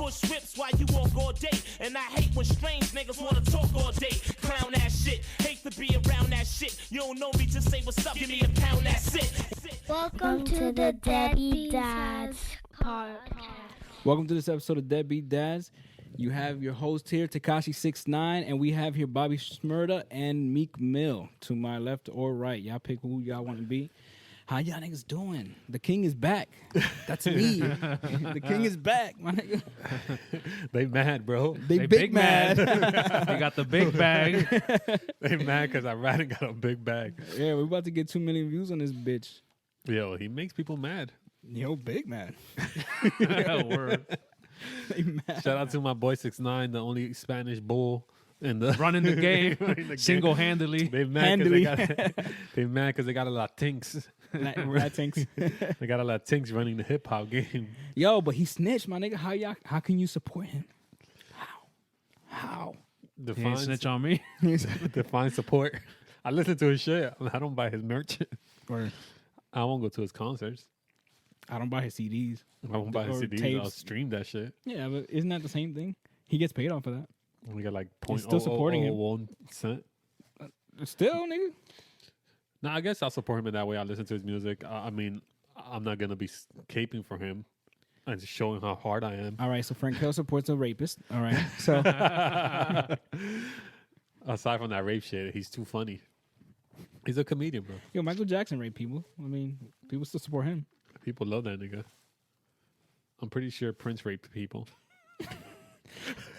push whips while you walk all day. And I hate when strange niggas wanna talk all day. Clown ass shit, hate to be around that shit. You don't know me, just say what's up, give me a pound, that's it. Welcome to the Deadbeat Dads podcast. Welcome to this episode of Deadbeat Dads. You have your host here, Tekashi 6ix9ine, and we have here Bobby Shmurda and Meek Mill to my left or right. Y'all pick who y'all want to be. How y'all niggas doing? The king is back. That's me. The king is back, my nigga. They mad, bro. They big mad. They got the big bag. They mad because I ran and got a big bag. Yeah, we're about to get 2 million views on this bitch. Yo, he makes people mad. Yo, big mad. Word. They mad. Shout out to my boy 6ix9ine, the only Spanish bull in the Running the game running the game. single-handedly. They mad because they mad because they got a Latinx. Latinx. They got a Latinx running the hip hop game. Yo, but he snitched, my nigga. How can you support him? How? He ain't snitch on me. Define support. I listen to his shit. I don't buy his merch. Or I won't go to his concerts. I don't buy his CDs. I won't buy his Or CDs. tapes. I'll stream that shit. Yeah, but isn't that the same thing? He gets paid off of that. We got like He's still supporting him. 0.0001 cent. Still, nigga. No, I guess I'll support him in that way. I'll listen to his music. I mean, I'm not going to be caping for him and just showing how hard I am. All right, so Frank Hill supports a rapist. All right, so Aside from that rape shit, he's too funny. He's a comedian, bro. yo, Michael Jackson raped people. I mean, people still support him. People love that nigga. I'm pretty sure Prince raped people.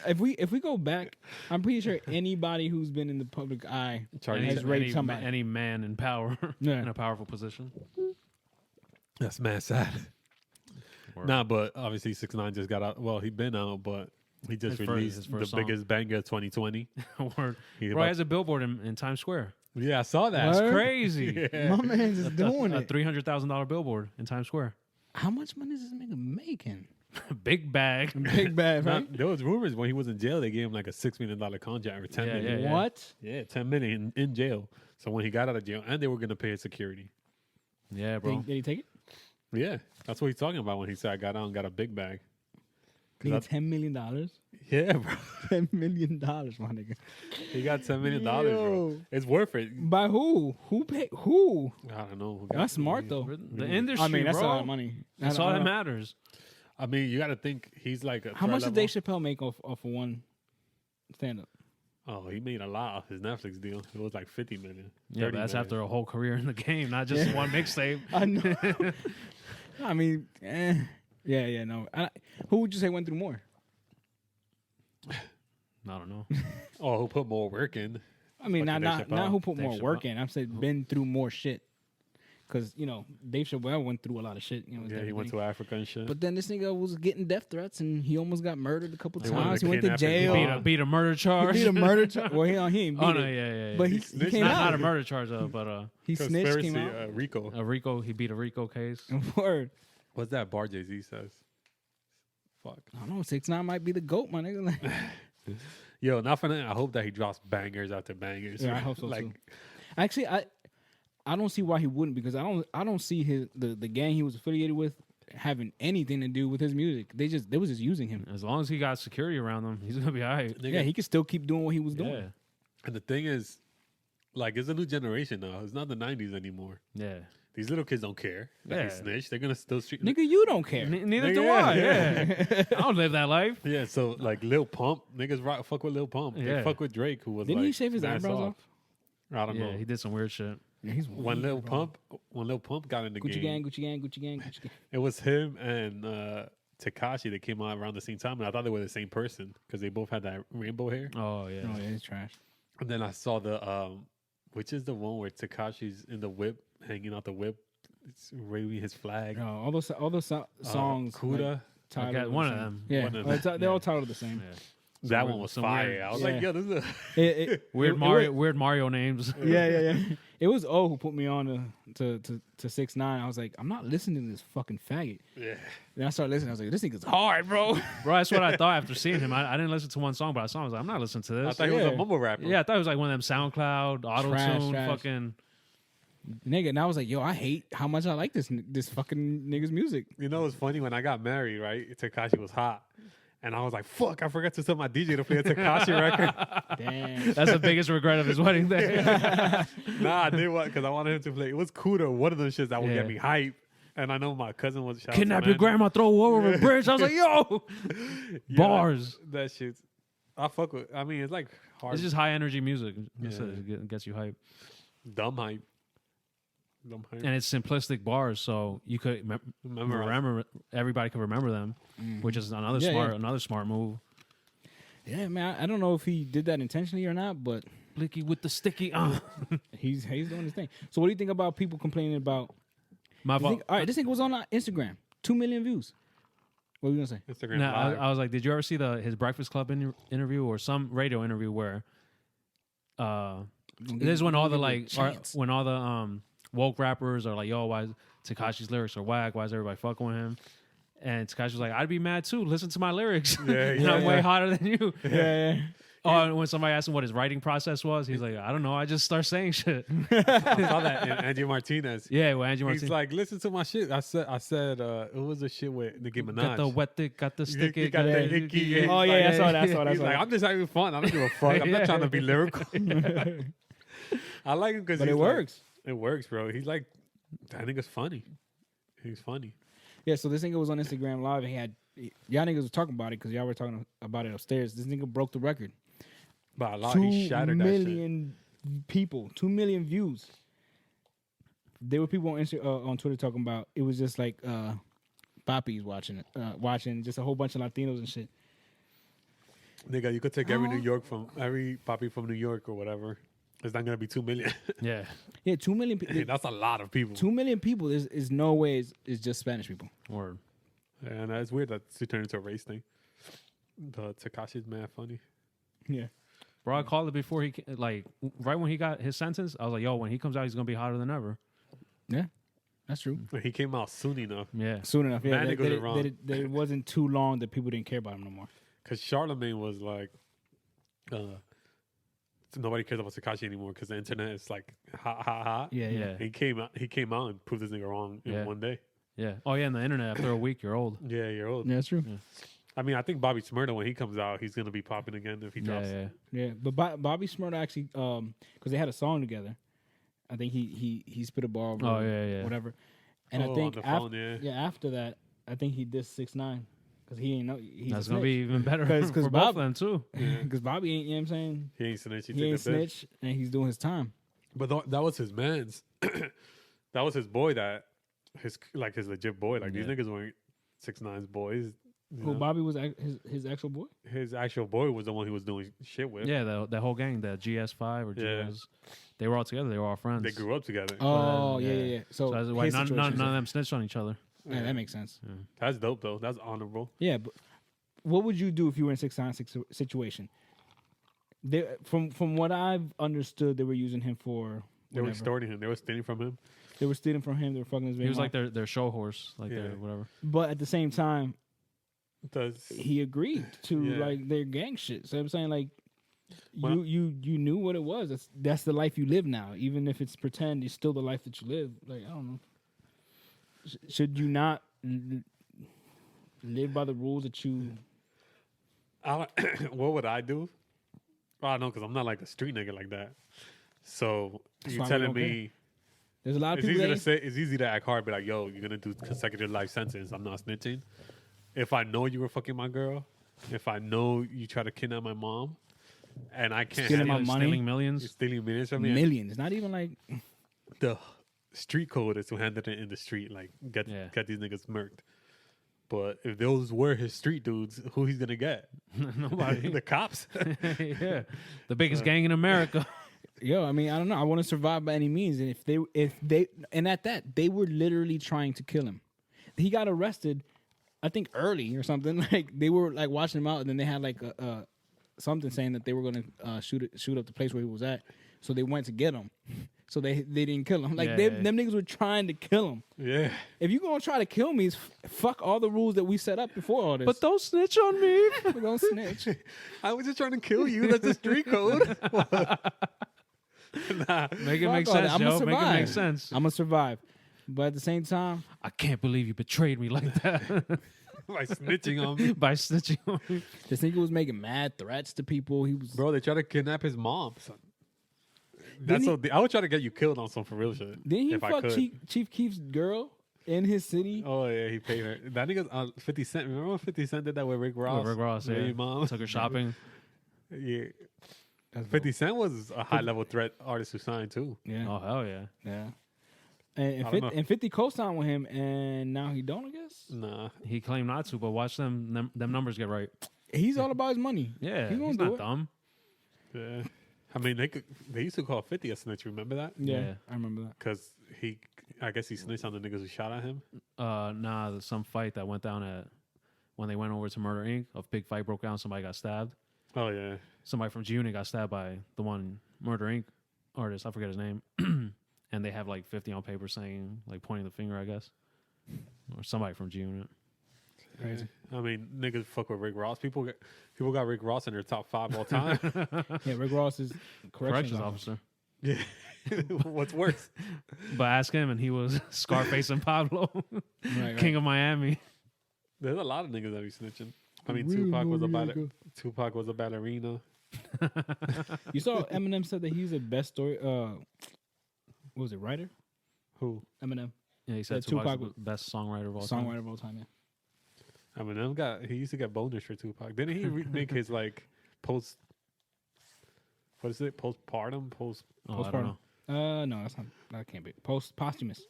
If we go back, I'm pretty sure anybody who's been in the public eye has raped somebody. Any man in power, Yeah. in a powerful position. That's mad sad. Word. Nah, but obviously 6ix9ine just got out. Well, he been out, but he just His released first the song. biggest banger of 2020. Word. He Bro, he has a billboard in Times Square. Yeah, I saw that. What? That's crazy. Yeah. My man's just doing A it. $300,000 billboard in Times Square. How much money is this nigga making? Big bag. Big bad, Nah, right? there was rumors when he was in jail, they gave him like a $6 million contract or $10 Yeah, million. yeah. What? Yeah, 10 million in jail. So when he got out of jail, and they were gonna pay his security. Yeah, Did, bro. did he take it? Yeah, that's what he's talking about when he said I got out and got a big bag. Nigga, $10 million. Yeah, bro, $10 million, my nigga. he got $10 million, bro. Yo. It's worth it. By who? Who paid? Who? I don't know. That's smart though. The industry, I mean, that's bro. a lot of money. That's all that matters. I mean, you got to think he's like a How much threat did Dave level. Chappelle make off of one stand up? Oh, he made a lot off his Netflix deal. It was like 50 million. Yeah, 30 but that's million. after a whole career in the game, not just one mixtape. I know. I mean, yeah, no. Who would you say went through more? I don't know. Oh, who put more work in? I mean, Fucking not Dave not Chappelle. who put Dave more work Chappelle. in. I'm saying been through more shit. Because, you know, Dave Chappelle went through a lot of shit. You know, with Yeah, he went everything. to Africa and shit. But then this nigga was getting death threats and he almost got murdered a couple They wanted times. to He went to kidnap his jail. mom. Beat a murder He charge. beat a murder charge. Well, he ain't beat Oh it. no, yeah. But he snitched. came not out. a murder charge though, but He snitched, Conspiracy, came out. Rico. a Rico. He beat a Rico case. Word. What's that bar Jay-Z says? Fuck. I don't know. 6ix9ine might be the GOAT, my nigga. Like, Yo, not for nothing. I hope that he drops bangers after bangers. yeah, I hope so like, too. Actually, I don't see why he wouldn't, because I don't see the gang he was affiliated with having anything to do with his music. They was just using him. As long as he got security around him, he's gonna be all right. nigga, Yeah, he could still keep doing what he was Yeah, doing. And the thing is, like, it's a new generation now. It's not the 90s anymore. yeah. These little kids don't care that he Yeah. snitched. They're gonna still street. Nigga, you don't care. Neither Nigga, do yeah, I. yeah. Yeah, I don't live that life. Yeah, so like Lil Pump, niggas fuck with Lil Pump. They Yeah. fuck with Drake, who was Didn't like, he shave his mad eyebrows soft. I don't Yeah, know. he did some weird shit. Yeah, he's When Lil Pump got in the Gucci game, gang, Gucci gang, Gucci gang, Gucci gang. it was him and Tekashi that came out around the same time, and I thought they were the same person because they both had that rainbow hair. Oh yeah. Oh yeah, he's trash. And then I saw the which is the one where Tekashi's in the whip, hanging out the whip, it's waving his flag. No, all those songs. Kuda. like, titled got the one of same. them. Yeah, One of well, them. they're all titled the same. Yeah. That Some one was some fire. weird- I was yeah. like, yo, this is Weird it Mario. was- Weird Mario names. yeah. It was who put me on to 6ix9ine. I was like, I'm not listening to this fucking faggot. yeah. Then I started listening. I was like, this nigga's hard, bro. Bro, that's what I thought after seeing him. I didn't listen to one song, but I saw him. I was like, I'm not listening to I this. thought he was Yeah. a mumble rapper. Yeah, I thought it was like one of them SoundCloud, auto-tune, trash. fucking... Nigga, and I was like, yo, I hate how much I like this fucking nigga's music. You know, it's funny when I got married, right? Tekashi was hot. And I was like, fuck, I forgot to tell my DJ to play a Tekashi record. Damn. That's the biggest regret of his wedding day. Nah, I did what? Because I wanted him to play. It was cool to one of those shits that would Yeah. get me hype. And I know my cousin was Kidnap your grandma, throw her over a bridge. I was like, yo, bars. That shit's. I fuck with. I mean, it's like hard. It's just high energy music. Yeah. It gets you hype. dumb hype. Dumb hype. And it's simplistic bars, so you could remember. Everybody could remember them, which is another smart move. Yeah, man. I don't know if he did that intentionally or not, but Blicky with the sticky. he's doing his thing. So, what do you think about people complaining about? My fault. All right, this thing was on Instagram, 2 million views. What were you gonna say? Instagram No, Live. I was like, did you ever see his Breakfast Club interview or some radio interview where this is when all the woke rappers are like, yo, why Tekashi's lyrics are whack? Why is everybody fucking with him? And Tekashi was like, I'd be mad too. Listen to my lyrics. Yeah, I'm way hotter than you. Yeah. Oh, and when somebody asked him what his writing process was, he's like, I don't know. I just start saying shit. I saw that in Angie Martinez. Yeah, well, Angie He's Martinez. like, listen to my shit. I said, it was a shit with Nicki Minaj. Got the wet dick, got the sticky. He got the icky. Oh yeah, I saw that. He's like, I'm just having fun. I don't give a fuck. I'm not trying to be lyrical. I like him because But it works. It works, bro. He's like, that nigga's funny. He's funny. Yeah, so this nigga was on Instagram Live and y'all niggas was talking about it because y'all were talking about it upstairs. This nigga broke the record. By a lot, 2 he shattered that shit. million people, 2 million views. There were people on Twitter talking about it was just like poppies watching just a whole bunch of Latinos and shit. Nigga, you could take every poppy from New York or whatever. It's not gonna be 2 million. Yeah. Yeah, 2 million people. That's a lot of people. 2 million people is no way it's just Spanish people. Word. And it's weird that it turned into a race thing. The Tekashi's mad funny. Yeah. Bro, I called it before right when he got his sentence. I was like, yo, when he comes out, he's going to be hotter than ever. Yeah, that's true. But he came out soon enough. Yeah. Soon enough. Yeah, Man, that, niggas that, are wrong. that it wasn't too long that people didn't care about him no more. Because Charlemagne was like, nobody cares about Tekashi anymore because the internet is like, ha. Yeah, yeah. Yeah. He came out and proved this nigga wrong in one day. Yeah. Oh, yeah, on the internet, after a week, you're old. Yeah, you're old. Yeah, that's true. Yeah. I mean, I think Bobby Shmurda, when he comes out, he's going to be popping again if he drops. Yeah. Yeah, but Bobby Shmurda actually, because they had a song together. I think he spit a bar. Oh, yeah. Whatever. And Oh, I think on the phone, yeah. after that, I think he dissed 6ix9ine because he ain't know he's That's a going to be snitch. even better 'Cause for both Bob- of them, too. Because Bobby ain't, you know what I'm saying? He ain't snitch. He took ain't the bitch. snitch and he's doing his time. But that was his man's. That was his boy. His legit boy. Like these niggas weren't 6ix9ine's boys. Who Bobby was his actual boy? His actual boy was the one he was doing shit with. Yeah, the whole gang, the GS5 or GS, they were all together. They were all friends. They grew up together. Oh, yeah. yeah. So, So that's why his none situation of is- them snitched on each other. Yeah, that makes sense. That's dope though. That's honorable. Yeah, but what would you do if you were in 6ix9ine situation? From what I've understood, they were using him for They were whatever. extorting him. They were stealing from him. They were stealing from him. They were fucking his. He was baby like their show horse, like their Yeah. whatever. but at the same time, Does he agreed to Yeah. like their gang shit. So I'm saying like, Well- you knew what it was. That's the life you live now. Even if it's pretend, it's still the life that you live. Like I don't know. Should you not live by the rules that you? what would I do? I don't know because I'm not like a street nigga like that. So That's you why we telling don't me There's a lot of it's people. easy that to say. It's easy to act hard, be like, "Yo, you're gonna do consecutive life sentence." I'm not snitching. If I know you were fucking my girl, if I know you try to kidnap my mom, and I can't Stealing handle my money? Stealing you're millions. stealing millions from me, millions. Not even like the street code is to handle it in the street, like get these niggas murked. But if those were his street dudes, who he's gonna get? Nobody. The cops. Yeah. The biggest gang in America. yo. I mean, I don't know. I want to survive by any means. And if they and at that they were literally trying to kill him. He got arrested, I think early or something. Like they were like watching him out, and then they had like something saying that they were gonna shoot up the place where he was at. So they went to get him. So they didn't kill him. Like them niggas were trying to kill him. Yeah. If you gonna try to kill me, fuck all the rules that we set up before all this. But don't snitch on me. don't snitch. I was just trying to kill you. That's the street code. Nah. Make it Fuck make all sense, that. I'ma yo. Make it survive. make sense. I'm gonna survive. But at the same time, I can't believe you betrayed me like that. by snitching on me. by snitching on me. This nigga was making mad threats to people. He was Bro, they tried to kidnap his mom. Son. That's so. I would try to get you killed on some for real shit. Didn't he if I fuck could. Chief Keef's girl in his city? Oh yeah, he paid her. That nigga's 50 Cent. Remember when 50 Cent did that with Rick Ross? Rick Ross, Baby yeah. mom. Took her shopping. Yeah. That's 50 Cent was a high level threat artist who signed too. Yeah, Oh hell yeah. yeah. And I don't know. 50 co-signed with him, and now he don't. I guess Nah. He claimed not to, but watch them numbers get right. he's all about his money. Yeah, He gonna he's do not it. dumb. Yeah. I mean, they used to call 50 a snitch. Remember that? Yeah, Yeah. I remember that. Because I guess he snitched on the niggas who shot at him. Nah, there's some fight that went down at when they went over to Murder Inc. A big fight broke out. Somebody got stabbed. Oh yeah. Somebody from G-Unit got stabbed by the one Murder Inc. artist. I forget his name. And they have like 50 on paper saying, like pointing the finger, I guess, or somebody from G-Unit. Crazy. I mean, niggas fuck with Rick Ross. People got Rick Ross in their top 5 all time. Yeah, Rick Ross is corrections Corrections officer. officer. Yeah. What's worse? But ask him, and he was Scarface and Pablo, Right, King of Miami. There's a lot of niggas that be snitching. I mean, Real Tupac was a ballerina. You saw Eminem said that he's the best story. What was it, writer? Who? Eminem, Yeah, he said Yeah, Tupac's Tupac the best songwriter of all time. songwriter of all time. Yeah. I mean, he used to get boners for Tupac. Didn't he make his like post? What is it? Postpartum? Oh, I don't know. No, that can't be posthumous.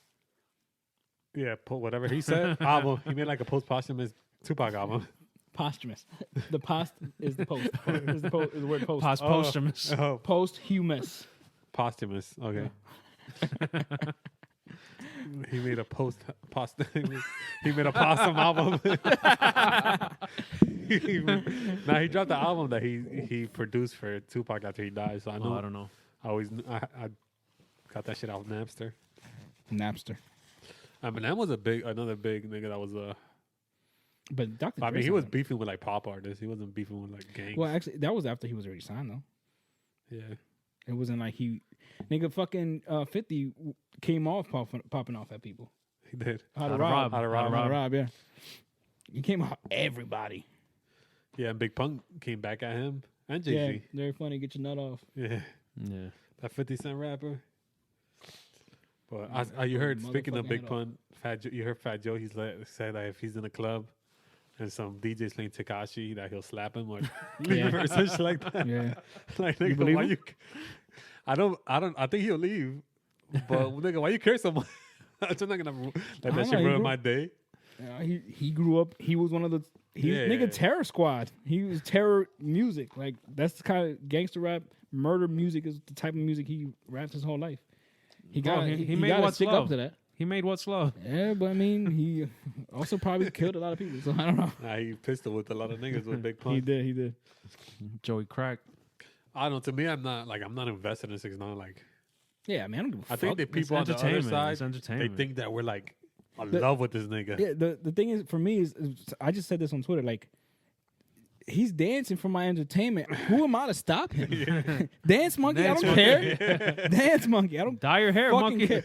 Yeah, whatever he said. Album. He made like a posthumous Tupac album. Posthumous. The post is the post. Is the word post. Posthumous. Oh, Posthumous. posthumous. Okay. He made a he made a possum album. Now he dropped the album that he produced for Tupac after he died. So I know. I don't know. I got that shit off Napster. Napster. Eminem was another big nigga that was But Dr. I mean, Dre he was signed beefing with like pop artists. He wasn't beefing with like gangs. him. Well, actually, that was after he was already signed, though. Yeah. It wasn't like nigga fucking 50 came off popping off at people. He did. How to How to rob. rob. How to How to rob. rob, yeah. He came off everybody. Yeah, and Big Pun came back at him and Yeah, Jay-Z. very funny. Get your nut off. Yeah. Yeah. That 50 Cent rapper. But you heard, speaking of Motherfucking Big head Pun, you heard Fat Joe, said that if he's in a club and some DJ's playing Tekashi, that he'll slap him or leave him or something like that. Yeah. Like, nigga, believe why him? I think he'll leave. But nigga, why you care so much? I'm just not gonna let that know, shit he ruin grew- my day. He grew up. He was one of the. Nigga Terror Squad. He was terror music. Like that's the kind of gangster rap, murder music is the type of music he raps his whole life. He got. He made got to What's stick Love. up to that. He made What's Love. Yeah, but I mean, he also probably killed a lot of people. So I don't know. Nah, he pistol with a lot of niggas with Big Pun. He did. Joey Crack. I don't know. To me, I'm not invested in 6ix9ine. Like, Yeah, I mean, I don't give a I fuck. think the people on the other entertainment. side, It's entertainment. they think that we're like in love with this nigga. Yeah, the thing is, for me, is I just said this on Twitter. Like, he's dancing for my entertainment. Who am I to stop him? Dance monkey, Dance I don't monkey. care. Dance monkey, I don't Dye your hair, fucking monkey. care.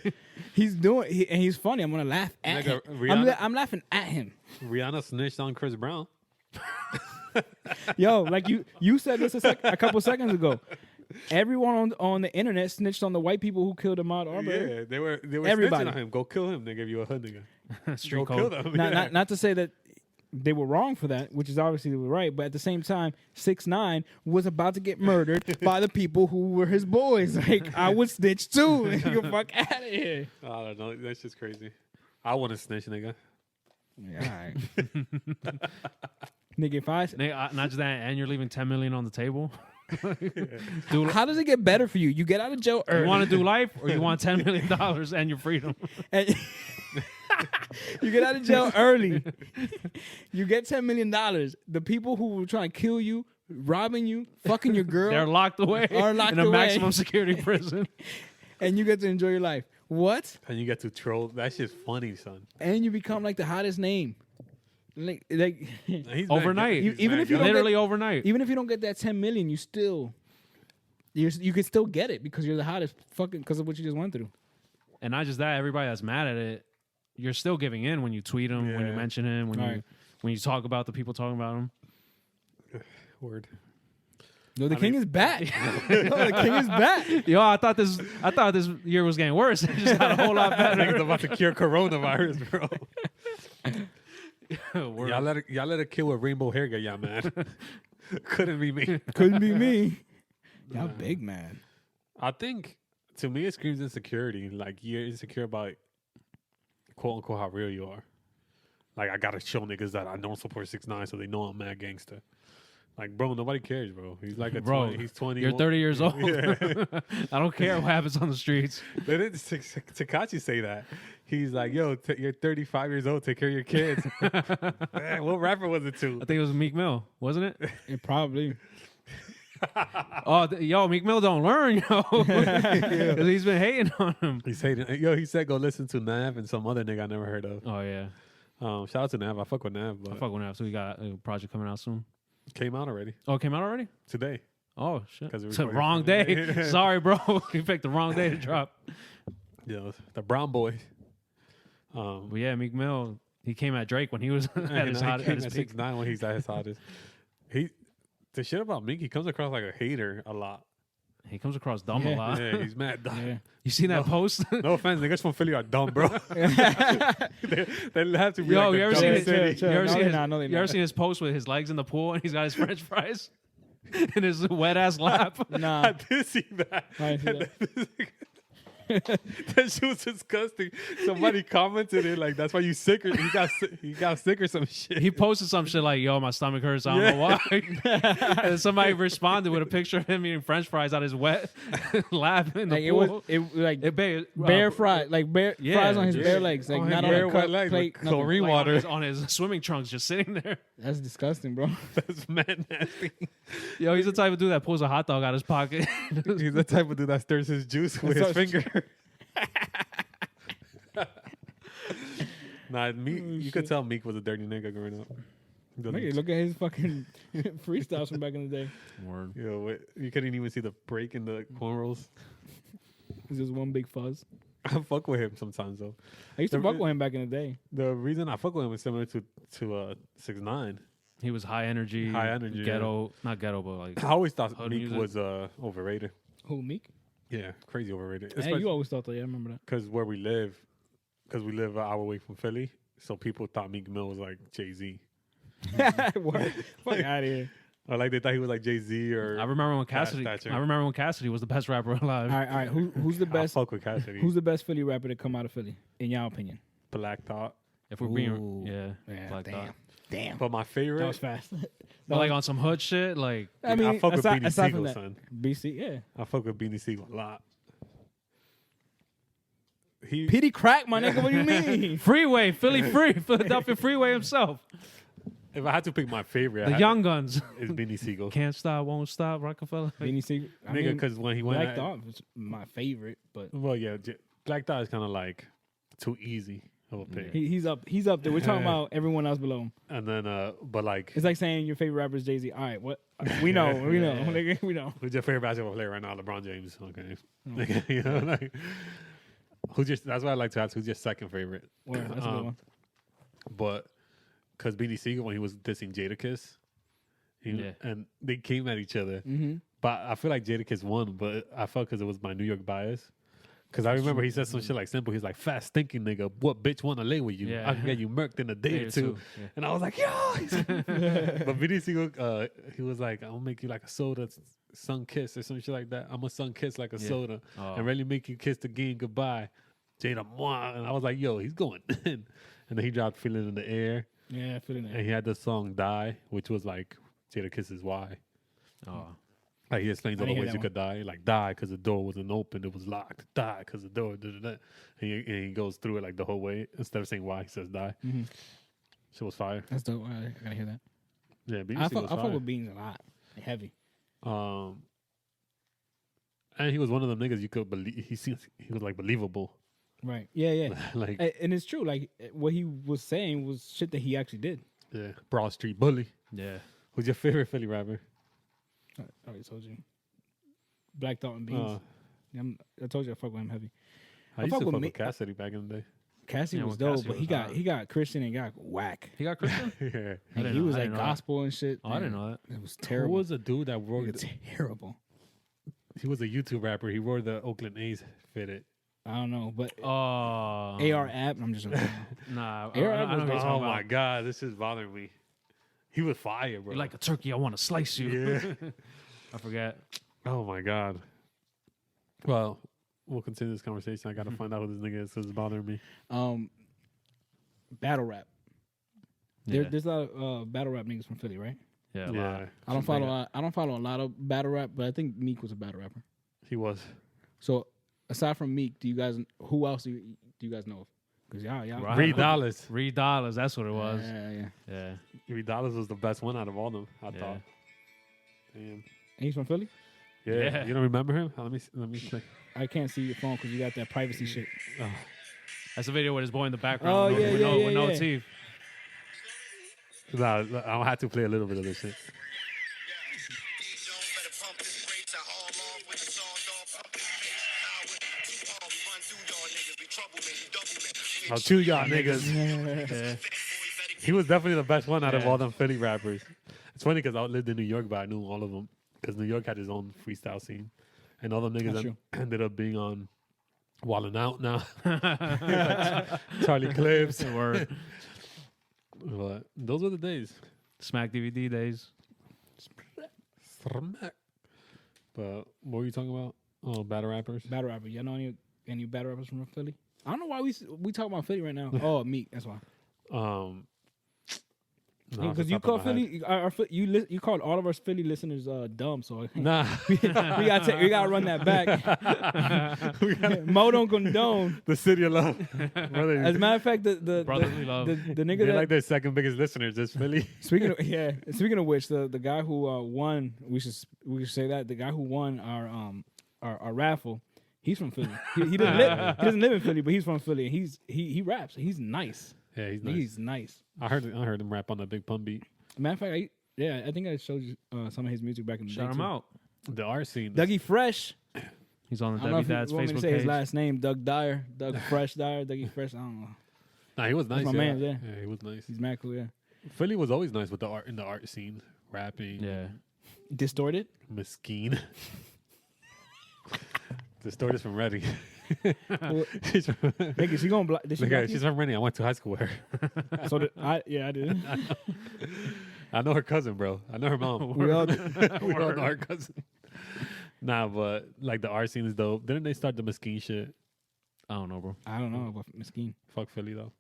He's doing, and he's funny. I'm gonna laugh at Nigga, him. Rihanna- I'm laughing at him. Rihanna snitched on Chris Brown. Yo, like you said this a couple seconds ago. Everyone on the internet snitched on the white people who killed Ahmaud Arbery. Yeah, they were Everybody. snitching on him. Go kill him, nigga. If you a hood nigga, Street go kill code. them. Not to say that they were wrong for that, which is obviously they were right, but at the same time, 6ix9ine was about to get murdered by the people who were his boys. Like, I would snitch too. You fuck out of here. I don't know. That's just crazy. I want to snitch, nigga. Yeah, all right. Nigga, if I Not just that, and you're leaving $10 million on the table. Dude, how does it get better for you? You get out of jail early. you want to do life, or you want $10 million and your freedom? And you get out of jail early. You get $10 million. The people who were trying to kill you, robbing you, fucking your girl, They're locked away Are locked in a away. maximum security prison. and you get to enjoy your life. What? And you get to troll. That shit's funny, son. And you become like the hottest name. Like He's Overnight. He's Even mad if you young. don't Literally overnight. even if you don't get that 10 million, you can still get it because you're the hottest fucking because of what you just went through. And not just that, everybody that's mad at it, you're still giving in when you tweet him, when you Yeah. mention him, when Right. when you talk about the people talking about him. Word. No, the king is back. No, the king is back. Yo, I thought this year was getting worse. It just got a whole lot Niggas better. about to cure coronavirus, bro. Word. Y'all let a kid with rainbow hair get y'all mad. Couldn't be me. Couldn't be me. Y'all big man. I think to me it screams insecurity. Like you're insecure about quote unquote how real you are. Like I gotta show niggas that I don't support 6ix9ine so they know I'm mad gangster. Like, bro, nobody cares, bro. He's like he's 20. You're 30 years old. Yeah. I don't care what happens on the streets. They didn't Tekashi say that. He's like, yo, you're 35 years old. Take care of your kids. Man, what rapper was it to? I think it was Meek Mill, wasn't it? It probably. Yo, Meek Mill don't learn, yo. 'Cause he's been hating on him. He's hating. Yo, he said go listen to Nav and some other nigga I never heard of. Oh, yeah. Shout out to Nav. I fuck with Nav, but I fuck with him. So we got a project coming out soon. came out already Oh, it came out already? today. Oh, shit. 'Cause it It's the recorded wrong Friday. day. Sorry, bro. You picked the wrong day to drop. Yeah, the Brown Boy. But yeah, Meek Mill, he came at Drake when he was at his, hot, at his peak. 6ix9ine when he's at his hottest. The shit about Meek, he comes across like a hater a lot. He comes across dumb a lot. Yeah, he's mad dumb. Yeah. You seen that post? No offense, niggas from Philly are dumb, bro. they have to be Yo, like you ever the seen dumbest it? city. You ever No, seen they his, not. No, they you ever not. seen his post with his legs in the pool and he's got his French fries in his wet ass lap? I Nah. did see that. I didn't see That shit was disgusting. Somebody commented it like, "That's why you sick." Or, he got sick or some shit. He posted some shit like, "Yo, my stomach hurts. I don't know why." And somebody responded with a picture of him eating French fries out his wet lap in the Like pool. it like It bare fries, like bare yeah, fries on his yeah. bare legs, like On his not on bare a wet cup legs plate. with nothing. chlorine like, water. on his swimming trunks, just sitting there. That's disgusting, bro. That's mad nasty. Yo, he's the type of dude that pulls a hot dog out of his pocket. He's the type of dude that stirs his juice with his finger. Nah, Meek, you could tell Meek was a dirty nigga growing up. Look at his fucking freestyles from back in the day. Word. Yo, you couldn't even see the break in the cornrows. It's just one big fuzz. I fuck with him sometimes though. I used to fuck with him back in the day. The reason I fuck with him is similar to 6ix9ine. He was high energy, ghetto, not ghetto, but like I always thought Hood Meek music. was overrated. Who, Meek? Yeah, crazy overrated. Hey, you always thought that. Yeah, I remember that. Because where we live, because we live an hour away from Philly, so people thought Meek Mill was like Jay-Z. What? Fuck out of here. Or like they thought he was like Jay-Z or I remember when Cassidy. Thatcher. I remember when Cassidy was the best rapper alive. All right. Who's the I best? fuck with Cassidy. Who's the best Philly rapper to come out of Philly, in your opinion? Black Thought. If we're being, Ooh. yeah, like that. Damn. But my That favorite, was fast. But like on some hood shit, like I mean, I fuck with aside Beanie from Siegel, that, son. BC, yeah. I fuck with Beanie Siegel a lot. He Petey Crack, my nigga. What do you mean? Freeway, Philly Free, Philadelphia Freeway himself. If I had to pick my favorite, The Young Guns. is Beanie Siegel. Can't stop, won't stop, Rockefeller. Beanie Siegel. I Nigga, mean, because when he went, Black Thought was my favorite, but well, yeah, Black Thought is kind of like too easy of a pick. he's up there. We're talking about everyone else below him. And then, but like, It's like saying your favorite rapper is Jay-Z. All right, what? We know, nigga, we know. who's your favorite basketball player right now? LeBron James. Okay, you know, like, that's why I like to ask. Who's your second favorite? Word, that's a good one. But because Beanie Siegel, when he was dissing Jadakiss, and they came at each other. Mm-hmm. But I feel like Jadakiss won, but I felt because it was my New York bias. Because I remember he said some shit like simple. He's like, fast thinking nigga, what bitch want to lay with you? Yeah. I can get you murked in a day or two. Yeah. And I was like, yo. But Beanie Siegel, he was like, I'll make you like a soda, sun kiss or some shit like that. I'm a sun kiss like a soda. And really make you kiss the game goodbye. Jada Moi. And I was like, yo, he's going in. And then he dropped Feeling in the Air. Yeah, feeling And that. he had the song Die, which was like Jadakiss's Why. Oh. Like he explains I all the didn't hear ways that you could die. Like die because the door wasn't open, it was locked. Die because the door, and he goes through it like the whole way. Instead of saying why, he says die. Mm-hmm. Shit was fire. That's dope. I gotta hear that. Yeah, Beanie I Siegel fuck was fire. with Beans a lot. Heavy. And he was one of them niggas you could believe. He was like believable. Right. Yeah. Like And it's true. Like what he was saying was shit that he actually did. yeah, Broad Street Bully. Yeah. Who's your favorite Philly rapper? I already told you. Black Thought and Beans. I told you I fuck with him heavy. I used fuck to with fuck me- with Cassidy back in the day. Cassie Yeah, was well, dope, Cassie but was he got Christian and got whack. He got Christian? Yeah. I didn't He know- was I like didn't know that. gospel and shit. Oh, I didn't know that. It was Who terrible. was a dude that wrote? It's terrible. He was a YouTube rapper. He wore the Oakland A's fitted. I don't know, but Oh. AR app. I'm just. Nah. Air I Ab know was who you're Oh talking my about. god, this is bothering me. He was fire, bro. You're like a turkey. I want to slice you. yeah. I forget. Oh my god. Well, we'll continue this conversation. I gotta find out who this nigga is because it's bothering me. Battle rap. Yeah. There's a lot of battle rap niggas from Philly, right? Yeah. Yeah, I don't follow. I don't follow a lot of battle rap, but I think Meek was a battle rapper. he was. So aside from Meek, who else do you guys know of? Because y'all. Right. Reed Dollars. $3. That's what it was. Yeah. Yeah. Reed Dollars was the best one out of all of them. I Yeah. thought. Damn. And he's from Philly. Yeah. Yeah. You don't remember him? Let me check. I can't see your phone because you got that privacy shit. Oh. That's the video with his boy in the background. Oh, with yeah, with no yeah. teeth. Nah, I'll have to play a little bit of this shit. I'll chew y'all niggas. Yeah. He was definitely the best one out of Yeah. all them Philly rappers. It's funny because I lived in New York, but I knew all of them because New York had his own freestyle scene, and all them niggas That's true. ended up being on Wildin' Out now. Charlie Clips. Word. But those were the days. Smack DVD days. But what were you talking about? Oh, battle rappers. Battle rapper. Y'all know any battle rappers from Philly? I don't know why we talk about Philly right now. Oh, Meek. That's why. Because you call Philly, you called all of our Philly listeners dumb. So Nah, we gotta run that back. Mo don't condone. the city of love. Brother, As a matter of fact, the Brotherly love. the nigga they're that like their second biggest listeners. Is Philly. speaking of which, the guy who won, we should say that the guy who won our raffle, he's from Philly. He doesn't live in Philly, but he's from Philly. And he raps. He's nice. Yeah, he's nice. He's nice. I heard him rap on the Big Pun beat. Matter of fact, I think I showed you some of his music back in the day. Shout him too. out. The art scene. Dougie Fresh. He's on the I don't know Debbie if Dad's you want me to Facebook say his page. last name, Doug Dyer, Doug Fresh Dyer, Dougie Fresh. I don't know. Nah, he was nice. my yeah. man, yeah. He was nice. He's mad cool, yeah. Philly was always nice with the art in the art scene, rapping. Yeah. Distorted. Mesquine. Distorted from Reading. Well, She's from, Nigga, she gonna block. Did she look at her, block she's from Reading. I went to high school with her. you? So I did. I know her cousin, bro. I know her mom. We all we all know her cousin. Nah, but like the art scene is dope. Didn't they start the Mesquine shit? I don't know, bro. I don't know about Mesquine. Fuck Philly though.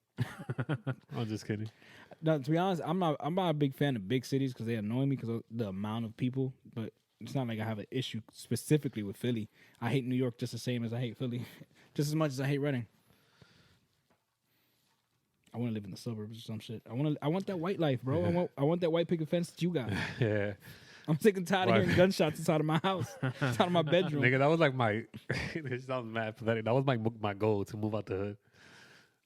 I'm just kidding. No, to be honest, I'm not a big fan of big cities because they annoy me because of the amount of people. But it's not like I have an issue specifically with Philly. I hate New York just the same as I hate Philly, just as much as I hate Reading. I want to live in the suburbs or some shit. I want that white life, bro. Yeah. I want that white picket fence that you got. Yeah. I'm sick and tired of Right. hearing gunshots inside of my house, inside of my bedroom. Nigga, that was like my. It sounds mad pathetic. That was my goal to move out the hood.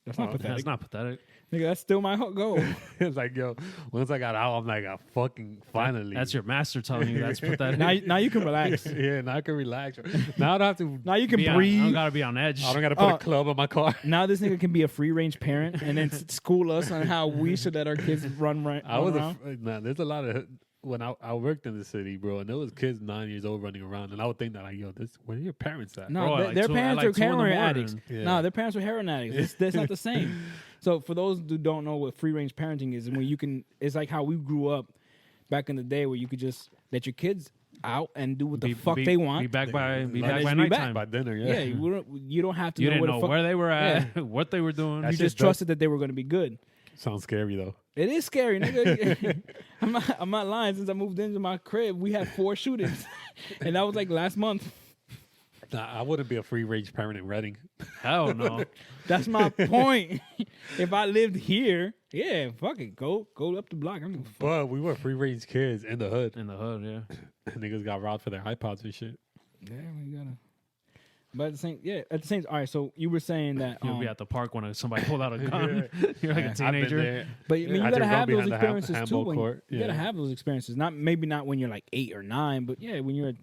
That's not pathetic. That's not pathetic. Nigga, that's still my goal. It's like, yo, once I got out, I'm like, I fucking finally. That's your master telling you that's pathetic. now you can relax. Yeah, now I can relax. Now I don't have to. Now you can I don't breathe. gotta be on edge. I don't got to put Oh. a club on my car. Now this nigga can be a free range parent and then school us on how we should let our kids run right. I was around. man. There's a lot of when I worked in the city, bro, and there was kids 9 years old running around, and I would think that like, yo, where are your parents at? No, Bro, their, like their two- parents like are 2 in the heroin morning. addicts. Yeah. No, their parents were heroin addicts. That's not the same. So for those who don't know what free range parenting is, and when you can, it's like how we grew up back in the day, where you could just let your kids out and do what the fuck they want. Be back by Let back us by be back. nighttime. By dinner, yeah, you don't have to. You know didn't where know the fuck, where they were at, what they were doing. That You shit just dope. trusted that they were going to be good. Sounds scary though. It is scary, nigga. I'm not lying. Since I moved into my crib, we had 4 shootings, and that was like last month. Nah, I wouldn't be a free range parent in Reading. Hell no. That's my point. If I lived here, yeah, fuck it, go up the block. I don't give a fuck. But we were free range kids in the hood. In the hood, yeah. Niggas got robbed for their iPods and shit. Yeah, we gotta. But at the same, all right. So you were saying that, You'll be at the park when somebody pulled out a gun. You're like a Yeah. I've been teenager. there. but I mean, you Had gotta to run have those behind the experiences too. handball When court. you Yeah. gotta have those experiences. Not when you're like 8 or 9, but yeah, when you're,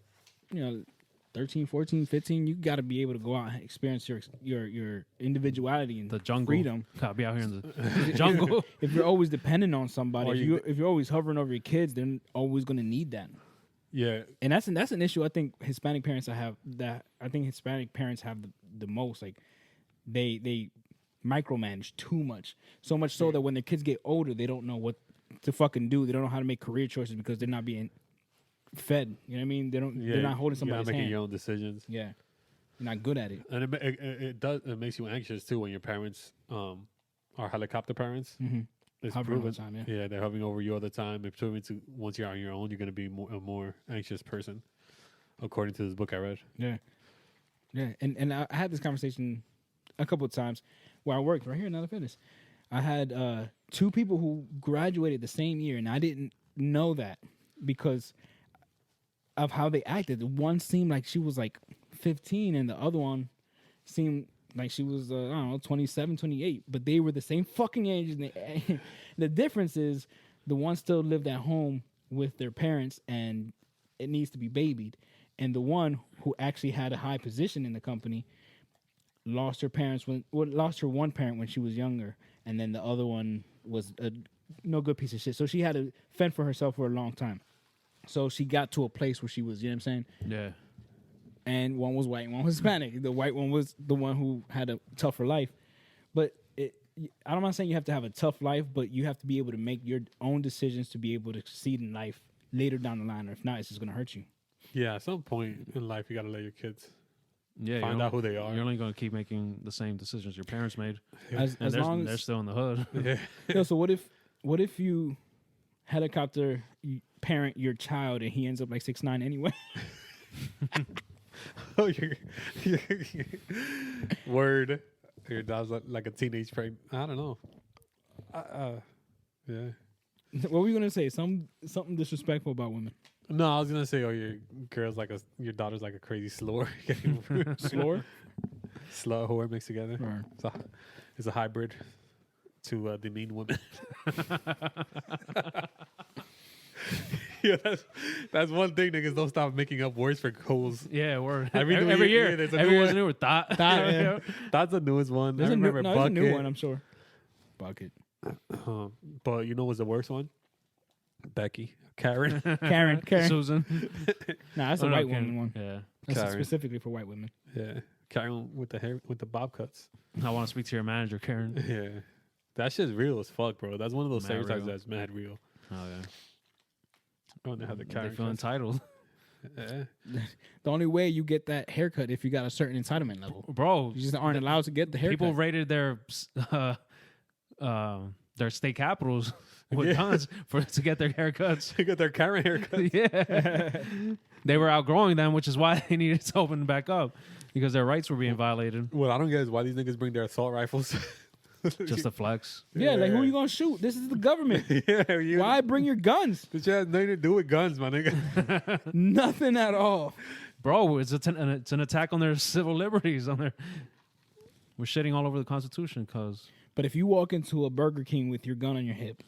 13, 14, 15, you got to be able to go out and experience your individuality and The jungle. freedom. Gotta be out here in the jungle. If you're always dependent on somebody, Or if you're always hovering over your kids, they're always going to need that. Yeah. And that's an issue I think Hispanic parents have the most. Like they micromanage too much, so much so that when their kids get older, they don't know what to fucking do. They don't know how to make career choices because they're not being fed. You know what I mean? They're not holding somebody's making hand. your own decisions. Yeah, you're not good at it. And it makes you anxious too when your parents are helicopter parents. Mm-hmm. It's Hovering all proven. the time, Yeah, they're hovering over you all the time. It's proven to once you're on your own, you're going to be a more anxious person, according to this book I read. Yeah, yeah. And I had this conversation a couple of times where I worked right here in Fitness. I had 2 people who graduated the same year, and I didn't know that because of how they acted. One seemed like she was like 15, and the other one seemed like she was, I don't know, 27, 28. But they were the same fucking age. And the difference is the one still lived at home with their parents, and it needs to be babied. And the one who actually had a high position in the company lost her one parent when she was younger, and then the other one was a no good piece of shit. So she had to fend for herself for a long time. So she got to a place where she was, you know what I'm saying? Yeah. And one was white, one was Hispanic. The white one was the one who had a tougher life. But I'm not saying you have to have a tough life, but you have to be able to make your own decisions to be able to succeed in life later down the line, or if not, it's just going to hurt you. Yeah, at some point in life, you got to let your kids Find out who they are. You're only going to keep making the same decisions your parents made. As long as they're still in the hood. Yeah. Yo, so what if you helicopter parent your child and he ends up like 6ix9ine anyway? Oh, word. Your dog's like a teenage pregnant. I don't know. Yeah. What were you gonna say? Something disrespectful about women? No, I was gonna say, your daughter's like a crazy slur. Slur? Slut whore mixed together. Right. It's a hybrid to demean women. Yeah, that's one thing. Niggas don't stop making up words for hoes. Yeah, word. Every year. there's a Every new year's one. new. Thought. Yeah. That's the newest one. There's I a remember there's a Bucket. new one, I'm sure. Bucket. But you know what's the worst one? Becky. Karen. Karen. Susan. Nah, that's a Oh, no, white Karen. woman one. Yeah. That's Karen. specifically for white women. Yeah. Karen with the hair, with the bob cuts. I want to speak to your manager, Karen. Yeah. That shit's real as fuck, bro. That's one of those Mad stereotypes real. that's mad real. Oh, yeah. I wonder how the They Karen feel cuts. entitled. Yeah. The only way you get that haircut if you got a certain entitlement level. Bro, You just aren't allowed to get the haircut. people raided their state capitals with guns to get their haircuts. They got their Karen haircut. Yeah. They were outgrowing them, which is why they needed to open back up because their rights were being violated. What I don't get is why these niggas bring their assault rifles. Just a flex. Yeah, like who are you gonna shoot? This is the government. Yeah, you. Why bring your guns? This shit has nothing to do with guns, my nigga. Nothing at all. Bro, it's an attack on their civil liberties. We're shitting all over the Constitution because But if you walk into a Burger King with your gun on your hip,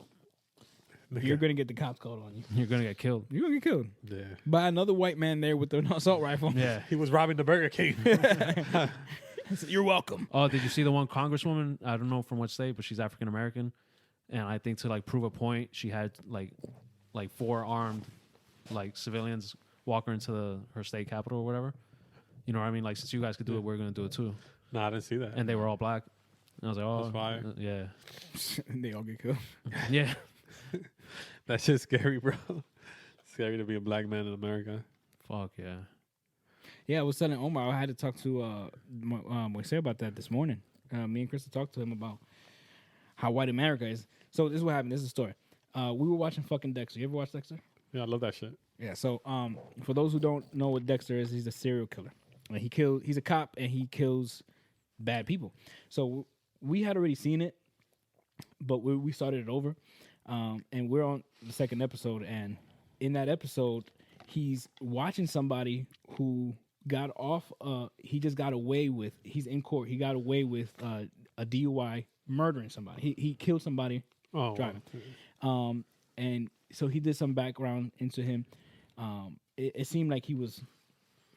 you're gonna get the cops called on you. you're going to get killed. You're gonna get killed Yeah. by another white man there with an assault rifle. Yeah. He was robbing the Burger King. You're welcome. Oh, did you see the one congresswoman? I don't know from what state, but she's African American, and I think to like prove a point, she had like 4 armed like civilians walk her into her state capitol or whatever. You know what I mean? Like, since you guys could do it, we're gonna do it too. No, I didn't see that. And they were all black. And I was like, oh, That's fire. Yeah, They all get killed. yeah. That shit's scary, bro. Scary to be a black man in America. Fuck yeah. Yeah, I was telling Omar I had to talk to Moise about that this morning. Me and Krista talked to him about how white America is. So this is what happened. This is a story. We were watching fucking Dexter. You ever watch Dexter? Yeah, I love that shit. Yeah. So for those who don't know what Dexter is, he's a serial killer. He's a cop and he kills bad people. So we had already seen it, but we started it over, and we're on the second episode. And in that episode, he's watching somebody who got off. He just got away with. He's in court. He got away with a DUI, murdering somebody. He killed somebody driving. And so he did some background into him. It seemed like he was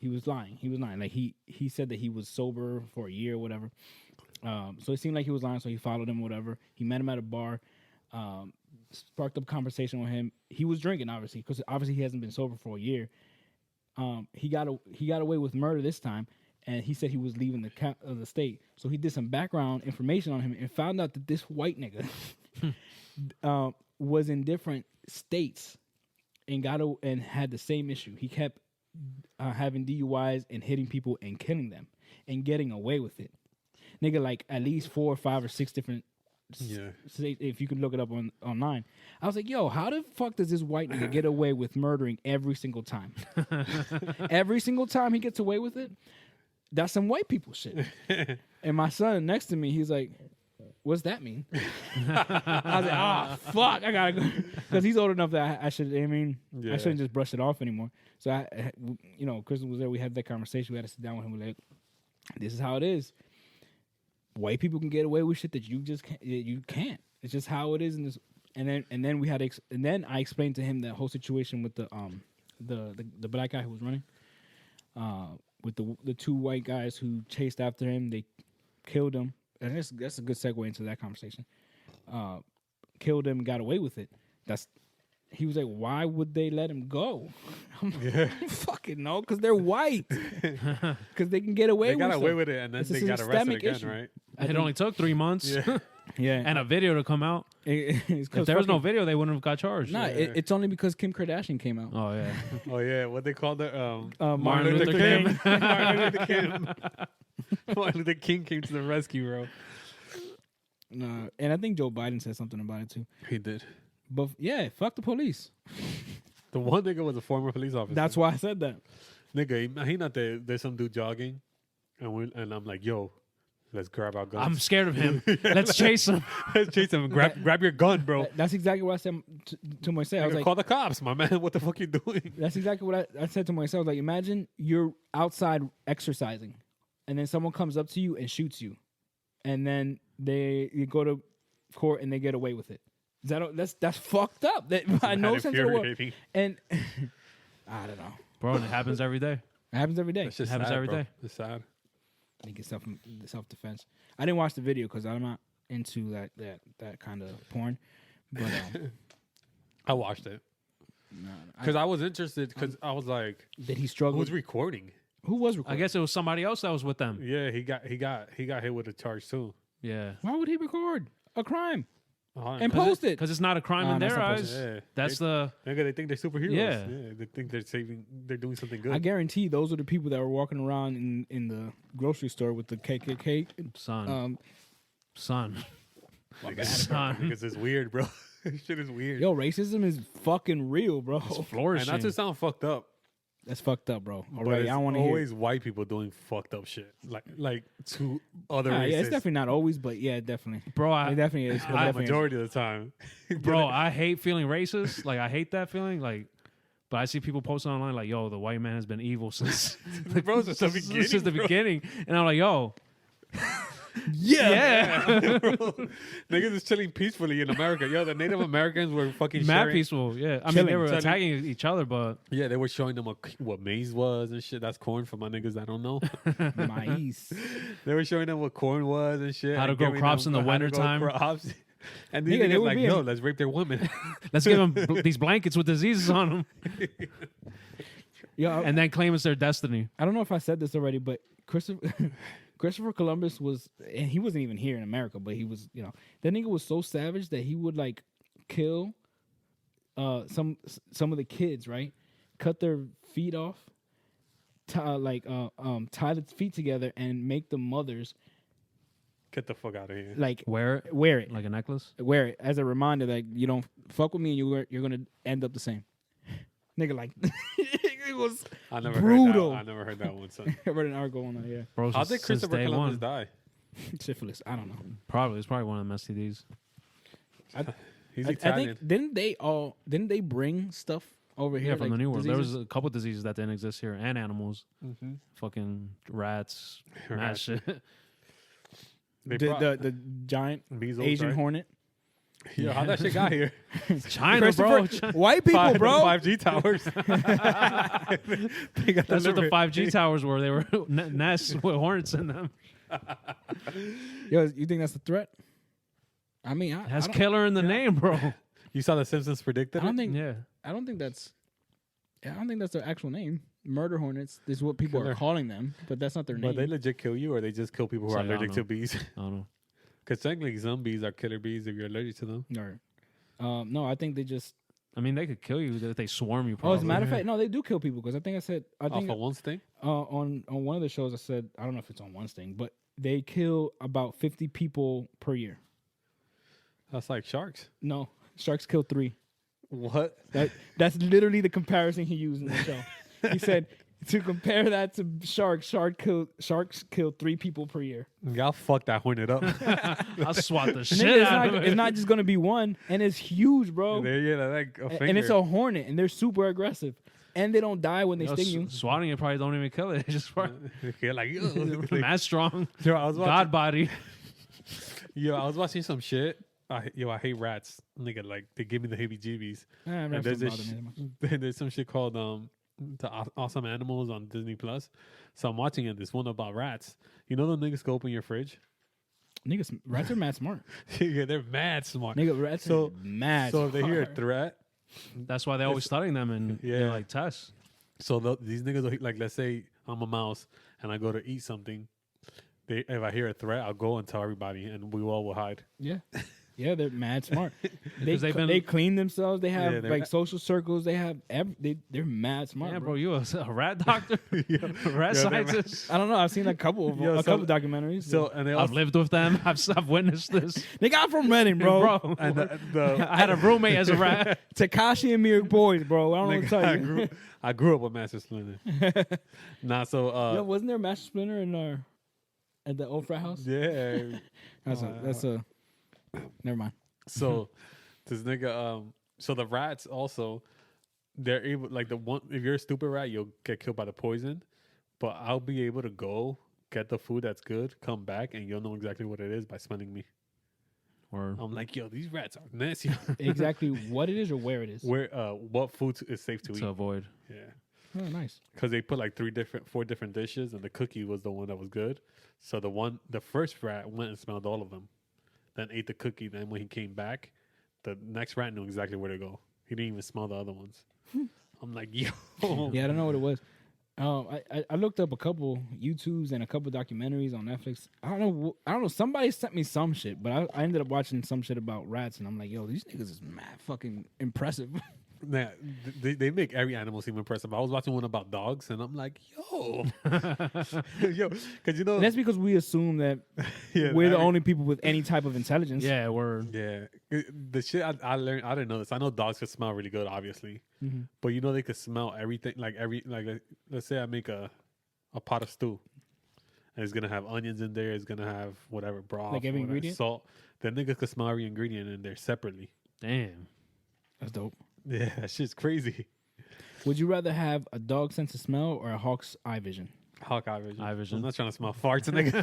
He was lying. Like he said that he was sober for a year or whatever. So it seemed like he was lying. So he followed him, whatever. He met him at a bar. Sparked up conversation with him. He was drinking, obviously, because obviously he hasn't been sober for a year. He got away with murder this time, and he said he was leaving the state. So he did some background information on him and found out that this white nigga was in different states and and had the same issue. He kept having DUIs and hitting people and killing them and getting away with it. Nigga, like at least 4 or 5 or 6 different states, if you could look it up online. I was like, yo, how the fuck does this white nigga get away with murdering every single time? Every single time he gets away with it, that's some white people shit. And my son next to me, he's like, what's that mean? I was like, fuck, I gotta go. Because he's old enough that I shouldn't just brush it off anymore. So, Kristen was there. We had that conversation. We had to sit down with him. We're like, this is how it is. White people can get away with shit that you just can't. You can't. It's just how it is in this. And then we had and then I explained to him the whole situation with the black guy who was running, with the 2 white guys who chased after him. They killed him, and that's a good segue into that conversation. Killed him, and got away with it. He was like, why would they let him go? I'm like, fucking no, because they're white. Because they can get away with it. They got away with it, and then they got arrested again, issue. right? It only took 3 months. Yeah. And a video to come out. If there was no video, they wouldn't have got charged. Nah, it's only because Kim Kardashian came out. Oh, yeah. Oh, yeah. What they called it? Martin Luther King. Martin Luther King. Martin Luther King came to the rescue, bro. Nah, and I think Joe Biden said something about it, too. He did. But, yeah, fuck the police. The one nigga was a former police officer. That's why I said that. Nigga, he not there. There's some dude jogging, and I'm like, yo, let's grab our guns. I'm scared of him. Let's chase him. Let's chase him. Grab your gun, bro. That's exactly what I said to myself. I was like, call the cops, my man. What the fuck you doing? That's exactly what I said to myself. Like, imagine you're outside exercising, and then someone comes up to you and shoots you, and then you go to court and they get away with it. That's fucked up. That by no sense of the word. And I don't know, bro. And it happens every day. It happens every day. It's just it happens sad, every bro. day. It's sad. I think it's self-defense. I didn't watch the video because I'm not into that kind of porn. But I watched it because I was interested. Because I was like, did he struggle? Who's recording? Who was recording? I guess it was somebody else that was with them. Yeah, he got hit with a charge too. Yeah. Why would he record a crime? And Cause post it because it's not a crime in their eyes. Yeah. That's they think they're superheroes. Yeah. They think they're doing something good. I guarantee those are the people that were walking around in the grocery store with the KKK. Son. Because it's weird, bro. Shit is weird. Yo, racism is fucking real, bro. It's flourishing. And not to sound fucked up. That's fucked up, bro. But it's I don't want to hear. Always white people doing fucked up shit, like to other races. Yeah, it's definitely not always, but yeah, definitely, bro. It definitely is. Majority of the time, bro. I hate feeling racist. Like I hate that feeling. Like, but I see people posting online like, "Yo, the white man has been evil since bro, since the beginning." And I'm like, "Yo." Yeah. Niggas is chilling peacefully in America. Yo, the Native Americans were fucking mad peaceful. Yeah, I mean they were attacking each other, but yeah, they were showing them what maize was and shit. That's corn for my niggas that don't know. Maize. They were showing them what corn was and shit. How to grow crops in the wintertime. And these niggas like, yo, let's rape their women. Let's give them these blankets with diseases on them. Yeah, and then claim it's their destiny. I don't know if I said this already, but Christopher Columbus and he wasn't even here in America, but he was, that nigga was so savage that he would like kill some of the kids, right? Cut their feet off, tie the feet together and make the mothers get the fuck out of here. Like wear it like a necklace. Wear it as a reminder that you don't fuck with me and you're gonna end up the same. Nigga, like it was brutal. I never heard that one. Son. I read an article on that. Yeah. Bro, how did Christopher Columbus die? Syphilis. I don't know. It's probably one of them STDs. He's Italian. I think didn't they bring stuff over here? Yeah, from like the New World. diseases? There was a couple diseases that didn't exist here, and animals. Mm-hmm. Fucking rats, mad shit. The giant measles, Asian right? hornet. Yo, how that shit got here? China, bro. White people, bro. 5G towers. They got That's what the delivered. 5G towers were. They were nests with hornets in them. Yo, you think that's a threat? I mean, It has I don't, killer in the name, bro. You saw the Simpsons predicted I don't it? think. Yeah. I don't think that's. I don't think that's their actual name. Murder hornets is what people Killer. are calling them, but that's not their But they name. legit kill you, or they just kill people who It's are like, I allergic don't to know. bees? I don't know. Because technically, some bees are killer bees if you're allergic to them. No, I think they just. I mean, they could kill you if they swarm you. Oh, Probably. as a matter of fact, no, they do kill people because I think I said Off of one sting? on one of the shows I said I don't know if it's on one thing, but they kill about 50 people per year. That's like sharks. No, sharks kill 3. What? That's literally the comparison he used in the show. He said to compare that to sharks kill 3 people per year. Y'all fuck that hornet up. I'll swat the Nigga, shit out of it. it's not just gonna be one, and it's huge, bro. There, yeah, like a finger. And it's a hornet, and they're super aggressive, and they don't die when they Yo, sting you. Swatting it probably don't even kill it. It's just You're like, like mad strong. yo, I was watching, God body. yo, I was watching some shit. I hate rats. Nigga, like they give me the heebie-jeebies. And there's this, there's some shit called the Awesome Animals on Disney Plus. So I'm watching it. This one about rats. You know the niggas go open your fridge. Niggas, rats are mad smart. Yeah, they're mad smart. Nigga, rats So- are mad. So if they hear a smart. threat, That's why they always studying them and Yeah. like tests. so these niggas will, like, let's say I'm a mouse and I go to eat something. If I hear a threat, I'll go and tell everybody, and we all will hide. Yeah. Yeah, they're mad smart. They 'Cause they've been- they clean themselves. They have Yeah, they're- like social circles. They have they're mad smart. Yeah, bro. bro, you a rat doctor, rat Yeah, they're scientist. I don't know. I've seen a couple of Yo, a so- couple documentaries. So and they I've also, lived with them. I've witnessed this, they got from Reading, bro. bro. and I had a roommate as a rat. Takashi and me are boys, bro. I don't know what to nigga, tell you. I grew up with Master Splinter. Nah, so Yo, wasn't there a Master Splinter in our at the old frat house? yeah. That's a. Never mind. So this nigga, so the rats also, they're able, like, the one, if you're a stupid rat, you'll get killed by the poison. But I'll be able to go get the food that's good, come back, and you'll know exactly what it is by smelling me. Or I'm like, yo, these rats are nasty. Exactly what it is or where it is. Where, what food is safe to to eat? avoid. Yeah, Oh, nice. because they put like 4 different dishes, and the cookie was the one that was good. So the first rat went and smelled all of them, then ate the cookie. Then when he came back, the next rat knew exactly where to go. He didn't even smell the other ones. I'm like, yo, Yeah, I don't know what it was. I looked up a couple YouTubes and a couple documentaries on Netflix. I don't know. Somebody sent me some shit, but I ended up watching some shit about rats, and I'm like, yo, these niggas is mad fucking impressive. Nah, they make every animal seem impressive. I was watching one about dogs, and I'm like, yo, yo, because you know, And that's because we assume that yeah, we're the every- only people with any type of intelligence. Yeah, we're Yeah, the shit I learned, I didn't know this. I know dogs can smell really good, obviously, Mm-hmm. but you know they can smell everything. Let's say I make a pot of stew, and it's gonna have onions in there. It's gonna have whatever broth, Like every whatever, ingredient? salt. Then niggas can smell every ingredient in there separately. damn. That's dope. Yeah, that shit's crazy. Would you rather have a dog's sense of smell or a hawk's eye vision? Hawkeye vision. Eye vision. I'm not trying to smell farts, nigga.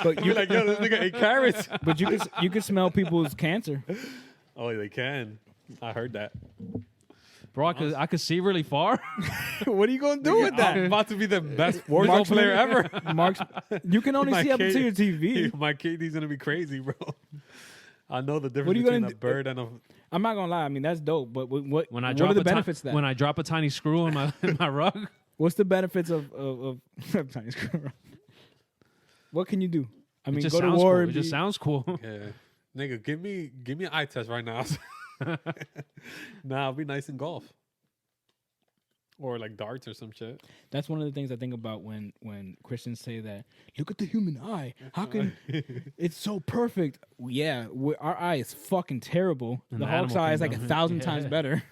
But You're like, yo, this nigga ate carrots. but you could smell people's cancer. Oh, they can. I heard that. Bro, I could see really far. What are you gonna do with that? I'm about to be the best Warzone player ever. Marks, you can only My see up kid- to your TV. My KD's gonna be crazy, bro. I know the difference What are you between gonna a bird and a. I'm not gonna lie. I mean, that's dope. But what When I what drop are the a ti- benefits of that? when I drop a tiny screw in my rug. What's the benefits of tiny screw? What can you do? I mean, It just go to sounds war. cool. and It just be- sounds cool. Yeah, nigga, give me an eye test right now. Nah, I'll be nice in golf. Or like darts or some shit. That's one of the things I think about when Christians say that. Look at the human eye. How can it's so perfect? Yeah, our eye is fucking terrible. And the the hawk's animal eye is like kingdom. 1,000 times Yeah. better.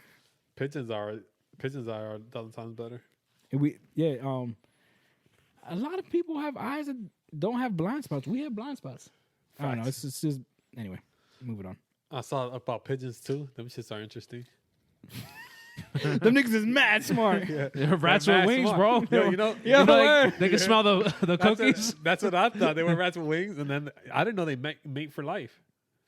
Pigeons are 1,000 times better. And a lot of people have eyes that don't have blind spots. We have blind spots. I don't know. Facts. It's just anyway. Moving on. I saw about pigeons too. Them shits are interesting. Them niggas is mad smart. Rats They're with mad wings, smart. bro. Yo, you know, Yo, you know, word. They can smell the cookies. That's what I thought. They were rats with wings, and then I didn't know they mate for life.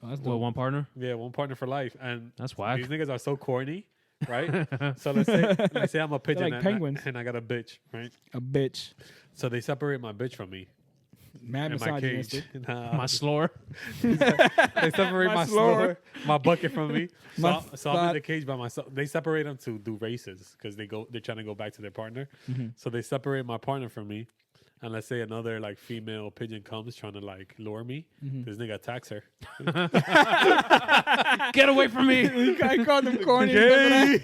Oh, that's Well, dope. one partner. Yeah, one partner for life. And That's whack. these niggas are so corny, right? So let's say I'm a pigeon like penguins. and I got a bitch, right? A bitch. So they separate my bitch from me Mad in my cage. misogynistic. Nah, My slur. they separate My my slower. slower, my bucket from me. My So I'm in thought. the cage by myself. They separate them to do races because they're trying to go back to their partner. Mm-hmm. So they separate my partner from me. And let's say another like female pigeon comes trying to like lure me. Mm-hmm. This nigga attacks her. Get away from me. I called them corny. Gay.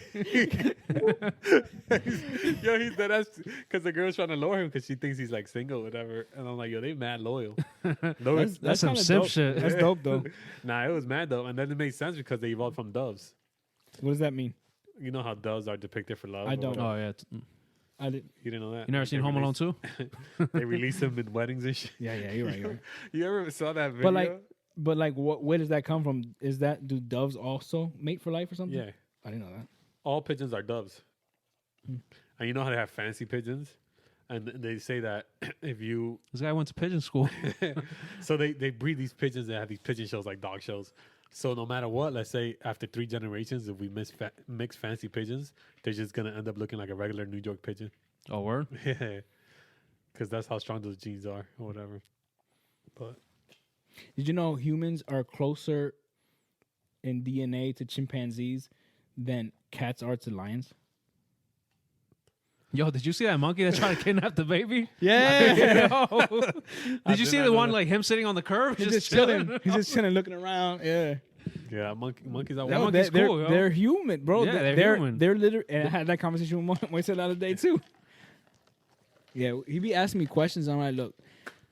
Yo, he's dead ass because the girl's trying to lure him because she thinks he's like single, whatever. And I'm like, yo, they mad loyal. That's some kinda simp dope. shit. That's dope though. Nah, it was mad though, and then it made sense because they evolved from doves. What does that mean? You know how doves are depicted for love. I or don't. whatever? Oh yeah. I did. You didn't know that. You never seen Home Alone 2? They release them in weddings and shit. Yeah, you're right. You're right. You ever saw that video? But like, where does that come from? Is that do doves also mate for life or something? Yeah, I didn't know that. all pigeons are doves. And you know how they have fancy pigeons, and they say that if you This guy went to pigeon school. so they breed these pigeons that have these pigeon shows like dog shows. So no matter what, let's say after 3 generations, if we mix fancy pigeons, they're just gonna end up looking like a regular New York pigeon. Oh, word? Yeah, because that's how strong those genes are, or whatever. But Did you know humans are closer in DNA to chimpanzees than cats are to lions? Yo, did you see that monkey that tried to kidnap the baby? Yeah, Yo. Did you see the one like him sitting on the curb? he's just chilling. He's just chilling, looking around. Yeah, yeah, monkeys are That wild. monkey's they're, cool, yo. they're human, bro. Yeah, they're human. They're literally. And I had that conversation with Moise the other day too. Yeah, he be asking me questions. I'm like, look,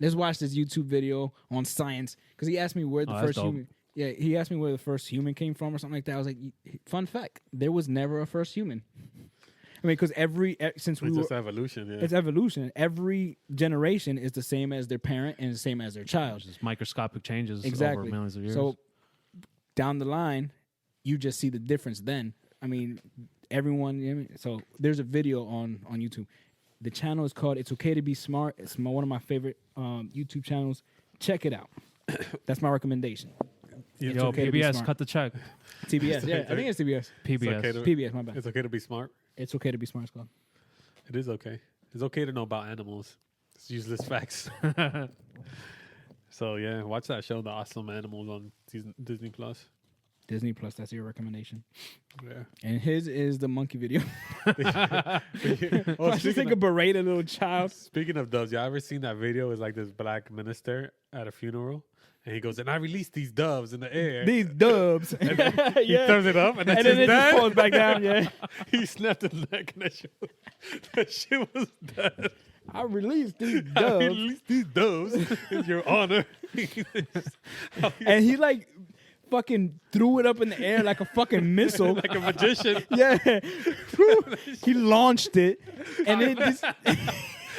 let's watch this YouTube video on science because he asked me where the Oh, that's first dope. human. Yeah, he asked me where the first human came from or something like that. I was like, fun fact, there was never a first human. I mean, because since we It's were, just evolution. Yeah, it's evolution. Every generation is the same as their parent and the same as their child. Just microscopic changes Exactly. over millions of years. So down the line, you just see the difference. Then, I mean, everyone. You know what I mean? So there's a video on YouTube. The channel is called "It's Okay to Be Smart." It's one of my favorite YouTube channels. Check it out. That's my recommendation. It's Yo, okay to be PBS, smart. cut the check. TBS. Yeah, I think it's TBS. PBS. okay to- PBS. My bad. It's okay to be smart. It's okay to be smart. It's called. It is okay. It's okay to know about animals. It's useless facts. So yeah, watch that show, The Awesome Animals, on Disney Plus. Disney Plus. That's your recommendation. Yeah. And his is the monkey video. Oh, I just think speaking, a berate a little child. speaking of doves, y'all ever seen that video? It's like this black minister at a funeral, and he goes, "And I released these doves in the air." These dubs. He yeah. throws it up, and that's And then his it just dad. falls back down. Yeah. He snapped his neck, and that shit was dead. I released these I doves. released these doves in your honor. And he like fucking threw it up in the air like a fucking missile. Like a magician. Yeah. He launched it and it just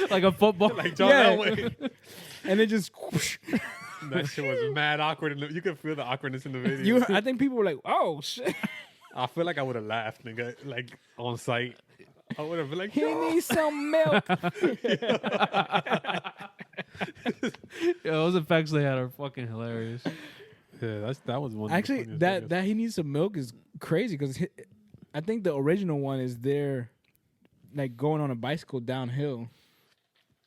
Like a football. Like John Yeah. Elway. and it just whoosh. That shit was mad awkward. You could feel the awkwardness in the video. I think people were like, "Oh shit. I feel like I would have laughed, nigga, like on site. I would have been like, He "Yo." needs some milk." Yo, those effects they had are fucking hilarious. Yeah, that was one. Actually, of the funniest that he needs some milk is crazy because I think the original one is there, like going on a bicycle downhill,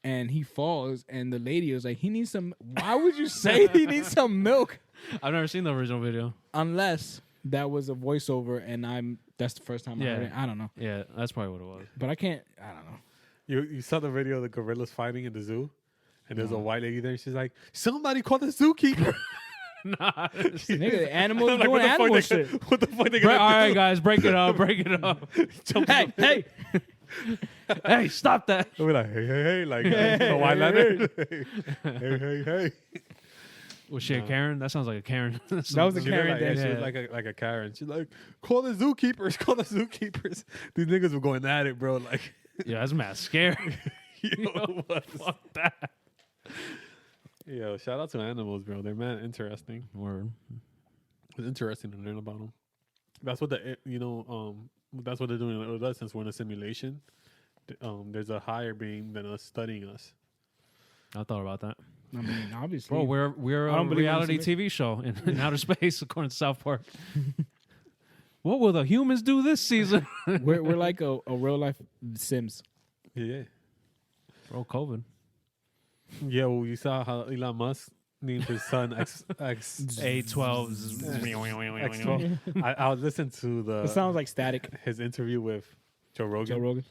and he falls, and the lady was like, "He needs some." Why would you say he needs some milk? I've never seen the original video. Unless that was a voiceover, and that's the first time I heard it. I don't know, Yeah, that's probably what it was. but I can't. I don't know. You saw the video of the gorillas fighting in the zoo, and there's a white lady there. And she's like, "Somebody call the zookeeper." Nah. Nigga, the animals Like, doing what the fuck animal they shit. gonna- What the fuck they All gonna right, do? guys, break it up. Break it up. Hey, hey! Hey, stop that. We're like, hey, like a white leather. Hey. Was she a Karen? That sounds like a Karen. That was a She Karen looked like, dance. she was like a Karen. She's like, call the zookeepers, call the zookeepers. These niggas were going at it, bro. Like, Yeah, that's mad scary. yo, what? Fuck that. Yo, shout out to animals, bro. They're man interesting. Word. It's interesting to learn about them. That's what that's what they're doing with us since we're in a simulation. There's a higher being than us studying us. I thought about that. I mean, obviously. Bro, we're I a don't believe in reality this TV show in outer space, according to South Park. What will the humans do this season? we're like a real life Sims. Yeah. Bro, COVID. Yeah, well, you saw how Elon Musk named his son A12. X12. I was listening to It sounds like static. his interview with Joe Rogan. Joe Rogan.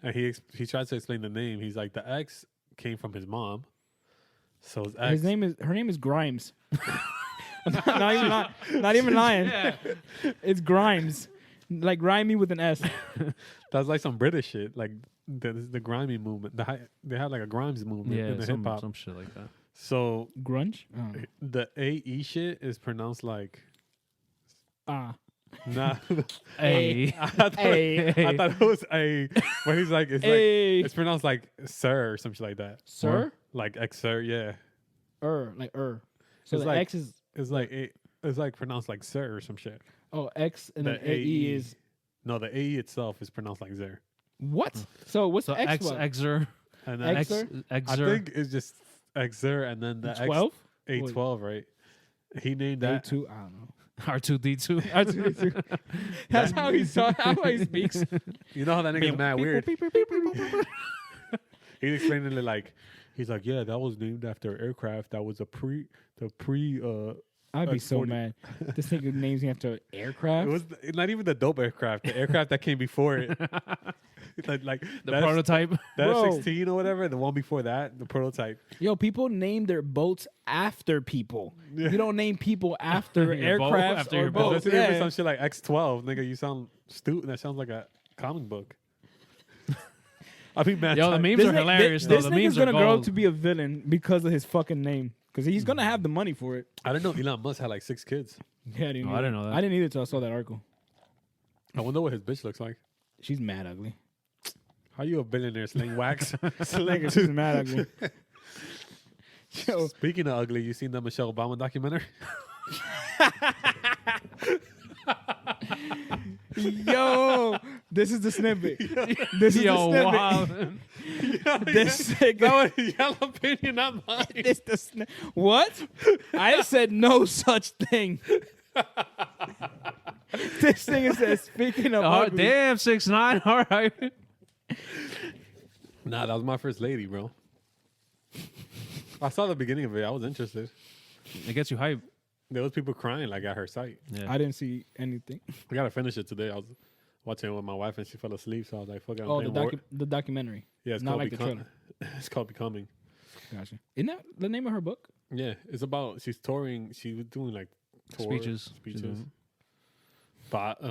And he tries to explain the name. He's like, the X came from his mom. So his X. Her name is Grimes. not even lying. Yeah. It's Grimes. Like grimy with an S. That's like some British shit. Like the grimy movement. They have like a Grimes movement Yeah, in the hip hop. some shit like that. So Grunge? Oh. the AE shit is pronounced like Ah. nah. Hey. I thought it was a, but he's like it's Hey. like it's pronounced like sir or something like that. Sir? Like ex sir, yeah. Like So It's the like- X is It's like pronounced like sir or some shit. X and then The AE is No, the AE itself is pronounced like zer. what? So what's So X? Xer. And then Xer? I Xer. think it's just Xer and then the 12? A12, right? He named that. A2? I don't know. R2D2. R2D2. That's how he speaks. You know how that nigga's mad weird. He's explaining it like, he's like, yeah, that was named after aircraft. That was the pre. I'd be so 40. mad. This nigga names me after aircraft. It was not even the dope aircraft. The aircraft that came before it. like The that's- prototype. That Bro. 16 or whatever. The one before that, the prototype. Yo, people name their boats after people. Yeah. You don't name people after Your boat, aircraft after or your boat. boats. Let's hear Yeah. some shit like X12, nigga. You sound stupid. That sounds like a comic book. I mean, man. Yo, the memes are hilarious, though. This The nigga's memes are gonna grow gold. to be a villain because of his fucking name. Because he's gonna have the money for it. I didn't know Elon Musk had like 6 kids. Yeah, I didn't. Oh, either. I didn't know that. I didn't either until I saw that article. I wonder what his bitch looks like. She's mad ugly. How you a billionaire sling wax? Nigga, she's mad ugly. Yo, Speaking of ugly, you seen the Michelle Obama documentary? yo, this is the snippet. This is Yo, the wow. snippet. This That nigga. was your opinion, not mine. This the what? I said no such thing. This thing says speaking of Oh, ugly. damn, 6ix9ine. All right. Nah, that was my first lady, bro. I saw the beginning of it. I was interested. It gets you hype. There was people crying like at her site. Yeah. I didn't see anything. I gotta finish it today. I was watching it with my wife and she fell asleep, so I was like, "Fuck it." I'm Oh, the, playing the documentary. Yeah, it's not called like the trailer. It's called Becoming. Gotcha. Isn't that the name of her book? Yeah, it's about she's touring. She was doing like tours, Speeches. speeches. But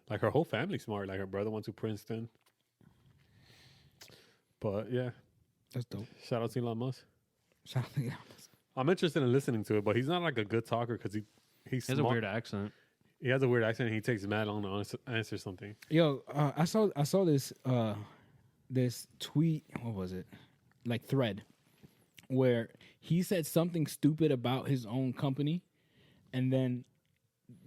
like her whole family's smart. Like her brother went to Princeton. But yeah, That's dope. shout out to Elon Musk. Shout out to Elon Musk. I'm interested in listening to it, but he's not like a good talker because he's He has a smart. weird accent. He has a weird accent. And he takes mad long to answer something. Yo, I saw this this tweet. What was it? Like thread, where he said something stupid about his own company, and then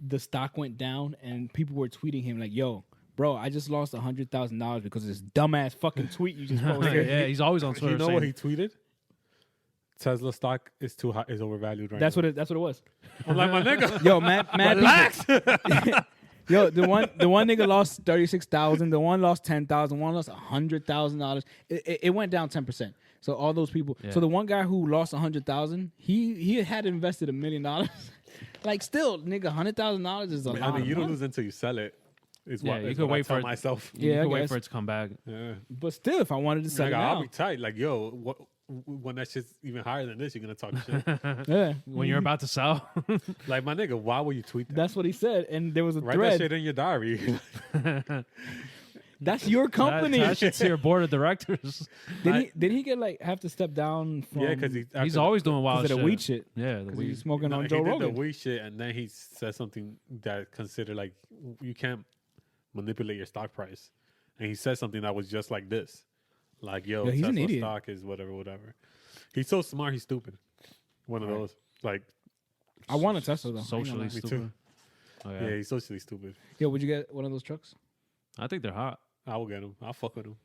the stock went down, and people were tweeting him like, "Yo, bro, I just lost $100,000 because of this dumbass fucking tweet you just posted." Yeah, he's always on Twitter. You know saying, what he tweeted? Tesla stock is too high, is overvalued right That's now. what it was. I'm like, my nigga. Yo, mad Relax. Yo, the one nigga lost 36,000. The one lost 10,000. One lost $100,000. It went down 10%. So all those people. Yeah. So the one guy who lost 100,000, he had invested $1 million. Like still, nigga, $100,000 is a lot. I mean, of you don't money. lose until you sell it. Is Yeah, what, you is could what I wait tell for it. myself. You Yeah, I can wait guess. for it to come back. Yeah. But still, if I wanted to sell Like, it I'll now, be tight. Like, yo, when that shit's even higher than this, you're gonna talk shit. yeah, When you're about to sell. Like, my nigga, why would you tweet that? that's what he said. And there was a Write that thread. shit in your diary. That's your company. That shit's to your board of directors. Did he get like have to step down from? Yeah, because He's always doing wild Is it shit. a weed shit? Yeah, the Because weed. he's smoking No, on he Joe did Rogan. the weed shit, and then he said something that considered like you can't manipulate your stock price, and he said something that was just like this, like yo, Yeah, he's an Tesla idiot. stock is whatever. He's so smart, he's stupid. One of Right. those, like, I want a Tesla though. I ain't gonna Socially lie. Me stupid. too. Oh, yeah, he's socially stupid. Yo, would you get one of those trucks? I think they're hot. I will get him. I'll fuck with him.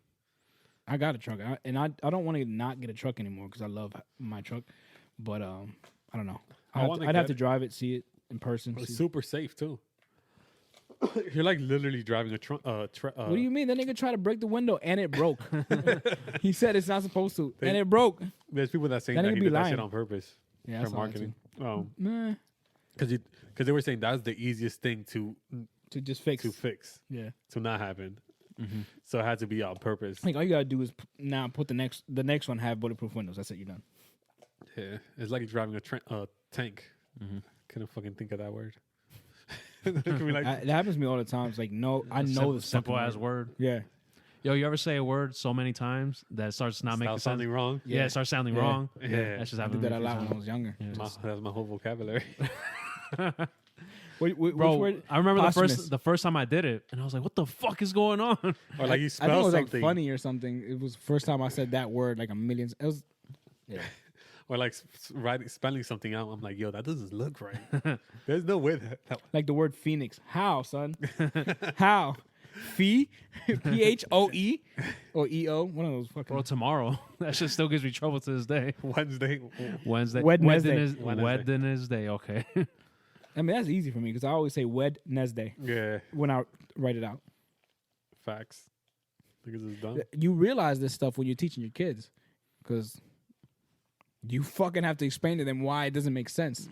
I got a truck, and I don't want to not get a truck anymore because I love my truck. But I don't know. I'd have to drive it, see it in person. It's see- super safe too. You're like literally driving a truck. What do you mean? That nigga tried to break the window and it broke. He said it's not supposed to, and it broke. There's people that saying That that nigga he be did that lying. shit on purpose Yeah, for that's all I marketing. Nah, Because they were saying that's the easiest thing to to just fix. Yeah. to not happen. So it had to be on purpose. Like all you gotta do is now put the next one have bulletproof windows. That's it. You're done. Yeah, it's like driving a tank. Couldn't fucking think of that word. It could be like, It happens to me all the time. It's like I know the simple as word. Yeah. Yo, you ever say a word so many times that it starts not making stop sense? sounding wrong. Yeah, it starts sounding Yeah. wrong. Yeah. That's just I happened did to that me a a lot few when I was younger. That's my whole vocabulary. Which Bro, word? I remember Posthumous. the first time I did it, and I was like, "What the fuck is going on?" Or like you I think spell it was something. like funny or something. It was the first time I said that word like a million. It was. Yeah. Or like spelling something out. I'm like, yo, that doesn't look right. There's no way that Like the word phoenix. How, son? How? Phoe? Phoe? Or EO? One of those fucking. Bro, tomorrow that shit still gives me trouble to this day. Wednesday. Wednesday, Wednesday. Wednesday. Okay. I mean, that's easy for me because I always say Wednesday Yeah, when I write it out. facts. Because it's dumb. You realize this stuff when you're teaching your kids because you fucking have to explain to them why it doesn't make sense.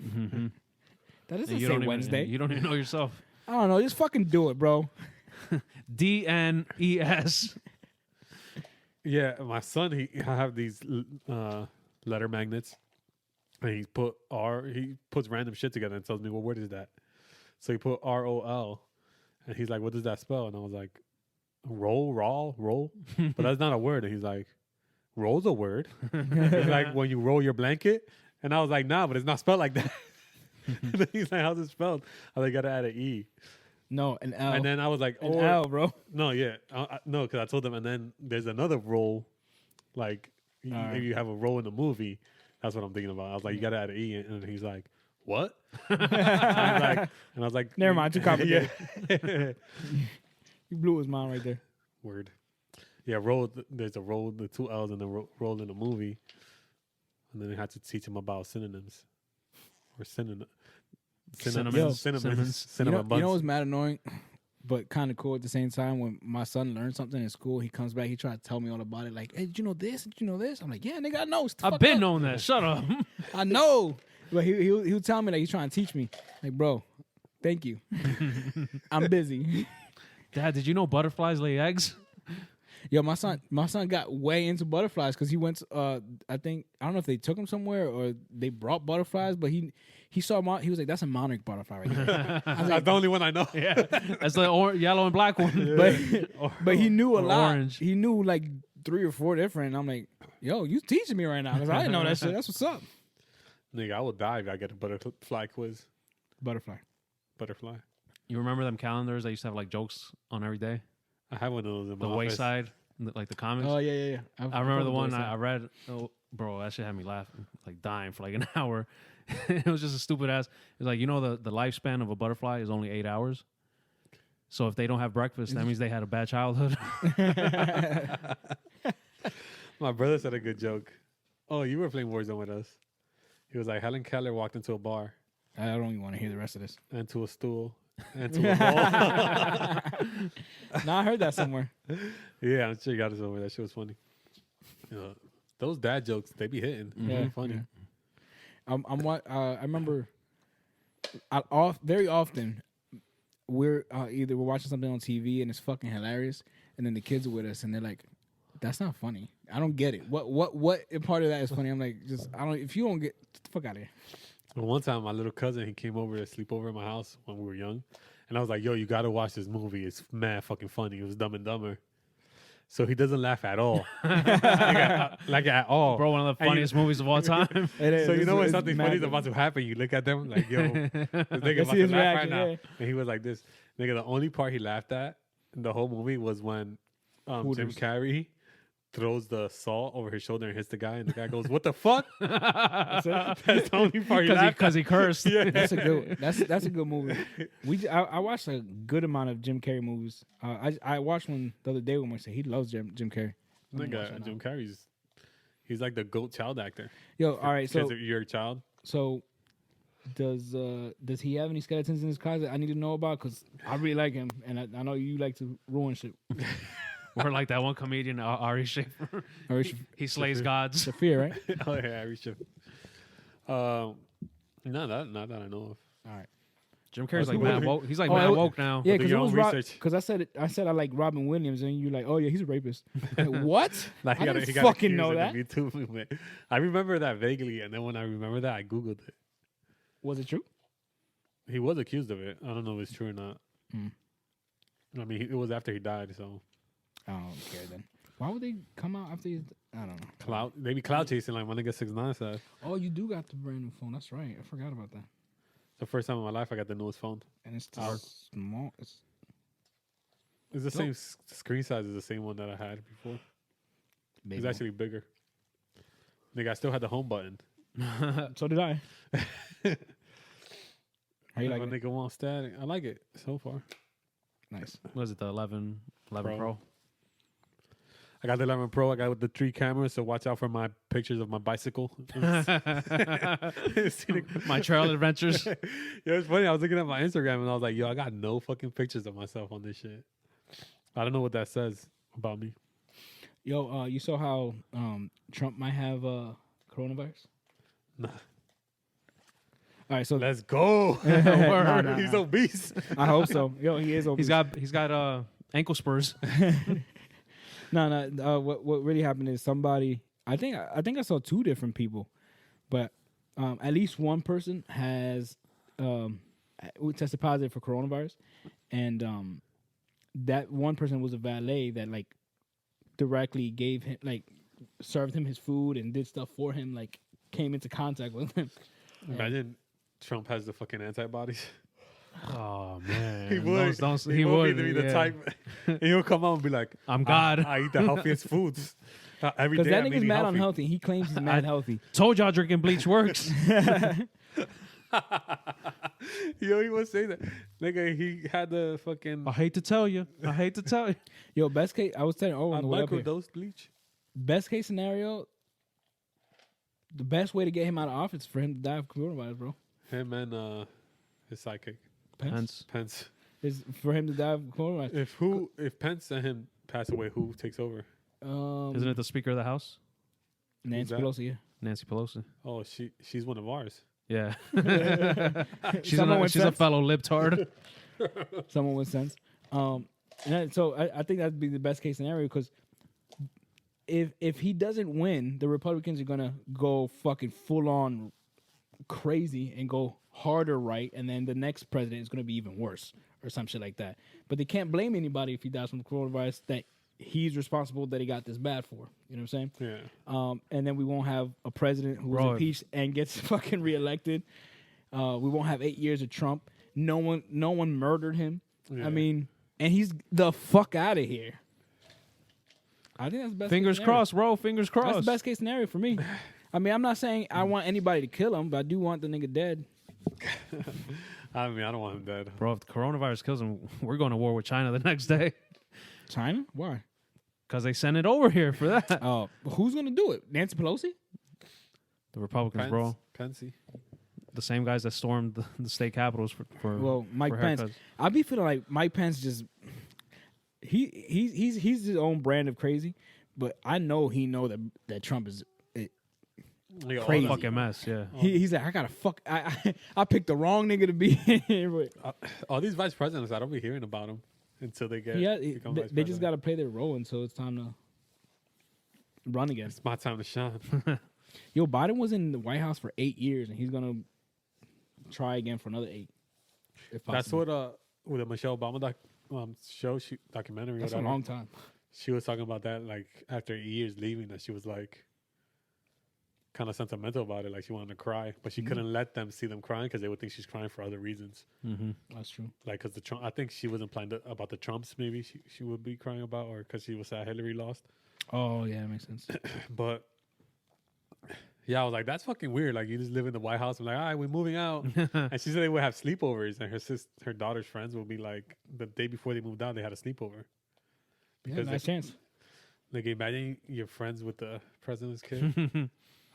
That doesn't say Wednesday. You don't even know yourself. I don't know. Just fucking do it, bro. DNES. Yeah, my son, I have these letter magnets. And he puts random shit together and tells me, well, what is that? So he put ROL. And he's like, what does that spell? And I was like, roll. But that's not a word. And he's like, roll's a word. It's like when you roll your blanket. And I was like, nah, but it's not spelled like that. And then he's like, how's it spelled? I was like, gotta add an E. No, an L. And then I was like, an L, bro. no, yeah. No, because I told him, and then there's another role, like, if you have a role in the movie, that's what I'm thinking about. I was like, you got to add an E, and he's like, what? and I was like, Never mind, too complicated. Yeah. You blew his mind right there. Word. Yeah, role. There's a role, the two L's in the role in the movie, and then I had to teach him about synonyms or Cinnamons. You know what's mad annoying, but kind of cool at the same time? When my son learns something in school, he comes back, he tries to tell me all about it. Like, hey, did you know this? Did you know this? I'm like, yeah, nigga, I know. I've been knowing that. Shut up. I know. But he'll tell me, like, he's trying to teach me. Like, bro, thank you. I'm busy. Dad, did you know butterflies lay eggs? Yo, my son got way into butterflies because he went. I don't know if they took him somewhere or they brought butterflies, but he saw he was like, that's a monarch butterfly right there. That's the only one I know. Yeah, that's the yellow and black one. But he knew a or lot. orange. He knew like 3 or 4 different. And I'm like, yo, you teaching me right now because I didn't know that shit. That's what's up. Nigga, I will die if I get a butterfly quiz. Butterfly. You remember them calendars that used to have like jokes on every day? I have one of those in my The office. Wayside, like the comics. Oh yeah. I remember the one I read. Oh, bro, that shit had me laughing, like dying for like an hour. It was just a stupid ass. It's like, you know, the lifespan of a butterfly is only 8 hours. So if they don't have breakfast, that means they had a bad childhood. My brother said a good joke. Oh, you were playing Warzone with us. He was like, Helen Keller walked into a bar I don't even want to hear the rest of this. and to a stool and to a ball. No, I heard that somewhere. Yeah, I'm sure you got it somewhere. That shit was funny. Those dad jokes, they be hitting. Yeah, Funny. yeah. I remember very often we're either we're watching something on TV and it's fucking hilarious, and then the kids are with us and they're like, "That's not funny. I don't get it. What part of that is funny?" I'm like, if you don't get the fuck out of here. Well, one time, my little cousin, he came over to sleep over at my house when we were young. And I was like, yo, you got to watch this movie. It's mad fucking funny. It was Dumb and Dumber. So he doesn't laugh at all. like at all. Bro, one of the funniest movies of all time. It So is. you know when It's something mad funny is good. about to happen, you look at them like, yo, this nigga about see to his laugh right reaction, now. yeah. And he was like this. Nigga, the only part he laughed at in the whole movie was when Jim Hooters. Carrey throws the salt over his shoulder and hits the guy, and the guy goes, "What the fuck?" That's the only part he laughed Because he cursed. Yeah. That's a good. That's a good movie. I watched a good amount of Jim Carrey movies. I watched one the other day with my son. He loves Jim Carrey. Nigga, Jim Carrey's, he's like the GOAT child actor. Yo, all right. So Because you're a child. So, does he have any skeletons in his closet I need to know about? Because I really like him, and I know you like to ruin shit. Or like that one comedian, Ari Shafer. He slays gods. Shafir, right? Oh yeah, Ari Shafer. Not that I know of. All right. Jim Carrey's like who mad was it? woke. He's like Oh, mad it- woke now. Yeah, Do because your it was own research. because I said I like Robin Williams, and you're like, oh yeah, he's a rapist. Like, what? Like, I he didn't got fucking accused know in that. the Me Too movement. I remember that vaguely, and then when I remember that, I googled it. Was it true? He was accused of it. I don't know if it's true or not. Hmm. I mean, it was after he died, so I don't care then. Why would they come out after? I don't know. maybe cloud chasing, like my nigga 6ix9ine said. Oh, you do got the brand new phone. That's right. I forgot about that. It's the first time in my life I got the newest phone. And it's Oh. small. It's It's the same screen size as the same one that I had before. big. It's actually bigger. Nigga, I still had the home button. So did I. How you If like a it? nigga wants static. I like it so far. Nice. Was it the 11 Pro? I got the 11 Pro. I got the 3 cameras, so watch out for my pictures of my bicycle. My trail adventures. Yeah, it's funny. I was looking at my Instagram and I was like, yo, I got no fucking pictures of myself on this shit. I don't know what that says about me. Yo, you saw how Trump might have coronavirus? Nah. All right, so Let's go. Nah, He's nah. obese. I hope so. Yo, he is obese. He's got ankle spurs. No. What really happened is somebody. I think I saw 2 different people, but at least one person has tested positive for coronavirus, and that one person was a valet that like directly gave him served him his food and did stuff for him, like came into contact with him. Imagine Trump has the fucking antibodies. Oh man, He would. He would be the yeah. type. And he'll come out and be like, I'm God. I eat the healthiest foods. Every Because day that I'm nigga's eating mad healthy. unhealthy. He claims he's mad healthy. Told y'all drinking bleach works. Yo, he was saying that. Nigga, he had the fucking I hate to tell you. Yo, best case, I was telling on the way up here. microdose bleach. Best case scenario, the best way to get him out of office is for him to die of coronavirus, bro. Him and his sidekick, Pence. Pence. Is for him to die of coronavirus. If Pence and him pass away, who takes over? Isn't it the Speaker of the House? Nancy that? Pelosi? Yeah. Nancy Pelosi. Oh, she's one of ours. Yeah. she's Someone with a sense. fellow libtard. Someone with sense. So I think that'd be the best case scenario because if he doesn't win, the Republicans are gonna go fucking full on crazy and go harder right, and then the next president is gonna be even worse or some shit like that. But they can't blame anybody if he dies from the coronavirus that he's responsible that he got this bad for. You know what I'm saying? Yeah. And then we won't have a president who was Bro. impeached and gets fucking reelected. We won't have 8 years of Trump. No one murdered him. Yeah. I mean, and he's the fuck out of here. I think that's the best. Fingers case scenario. crossed, bro. Fingers crossed. That's the best case scenario for me. I mean, I'm not saying I want anybody to kill him, but I do want the nigga dead. I mean, I don't want him dead. Bro, if the coronavirus kills him, we're going to war with China the next day. China? Why? Because they sent it over here for that. Oh, who's gonna do it? Nancy Pelosi? The Republicans, bro. Pensy. The same guys that stormed the state capitals for Well, Mike for Pence. haircuts. I be feeling like Mike Pence just he's his own brand of crazy, but I know he know that Trump is. Like, all Crazy. that- Fucking mess, yeah. He's like, I gotta fuck. I picked the wrong nigga to be here. But all these vice presidents, I don't be hearing about them until they get. yeah, become they vice just president. gotta play their role until it's time to run again. It's my time to shine. Yo, Biden was in the White House for 8 years, and he's gonna try again for another 8. If That's possible. what with the Michelle Obama documentary. That's a whatever. long time. She was talking about that, like after years leaving, that she was like kind of sentimental about it, like she wanted to cry, but she couldn't let them see them crying because they would think she's crying for other reasons, That's true. like because the Trump. I think she was implying about the Trumps. Maybe she would be crying about, or because she was sad Hillary lost. Oh yeah, that makes sense. But yeah, I was like, that's fucking weird. Like you just live in the White House. I'm like, all right, we're moving out. And she said they would have sleepovers, and her daughter's friends will be like, the day before they moved out, they had a sleepover. Yeah, nice chance. Like, imagine you're friends with the president's kid.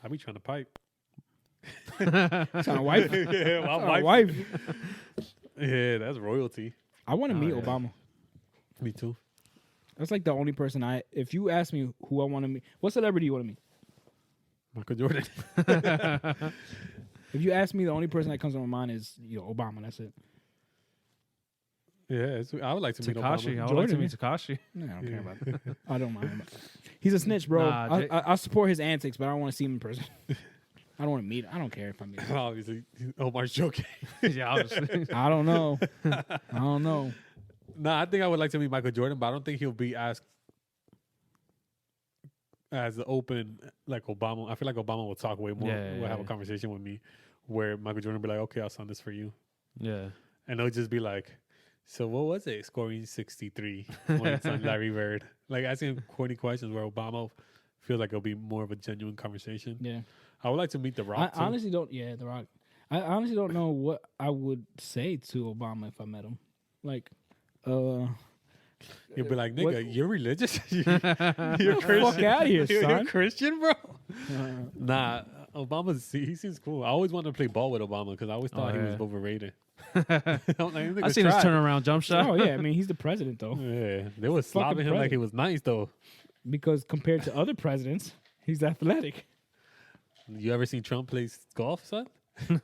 I'd be trying to pipe. Trying to wife. Yeah, my Trying to wife. wife. Yeah, that's royalty. I want to meet yeah. Obama. Me too. That's like the only person if you ask me who I want to meet, what celebrity you want to meet? Michael Jordan. If you ask me, the only person that comes to my mind is Obama. That's it. Yeah, I would like to meet Takashi. Obama. I would like to Jordan, meet Takashi. No, I don't care about that. I don't mind him. He's a snitch, bro. Nah, I support his antics, but I don't want to see him in person. I don't want to meet him. I don't care if I meet him. Obviously, Omar's joking. Yeah, obviously. I don't know. I don't know. Nah, I think I would like to meet Michael Jordan, but I don't think he'll be as open like Obama. I feel like Obama will talk way more. Yeah, will have a conversation with me, where Michael Jordan will be like, "Okay, I'll sign this for you," Yeah. and it'll just be like, "So what was it? Scoring 63 points on Larry Bird." Like asking him corny questions, where Obama feels like it'll be more of a genuine conversation. Yeah. I would like to meet The Rock. I honestly don't. Yeah, The Rock. I honestly don't know what I would say to Obama if I met him. Like, You'll be like, "Nigga, what- you're religious? you're fuck outta here, You're son." Christian, bro?" Nah, he seems cool. I always wanted to play ball with Obama because I always thought he was overrated. I seen his turnaround jump shot. Oh yeah, I mean he's the president though. Yeah, they was Fucking slapping him like he was nice though. Because compared to other presidents, he's athletic. You ever seen Trump play golf, son? Yo,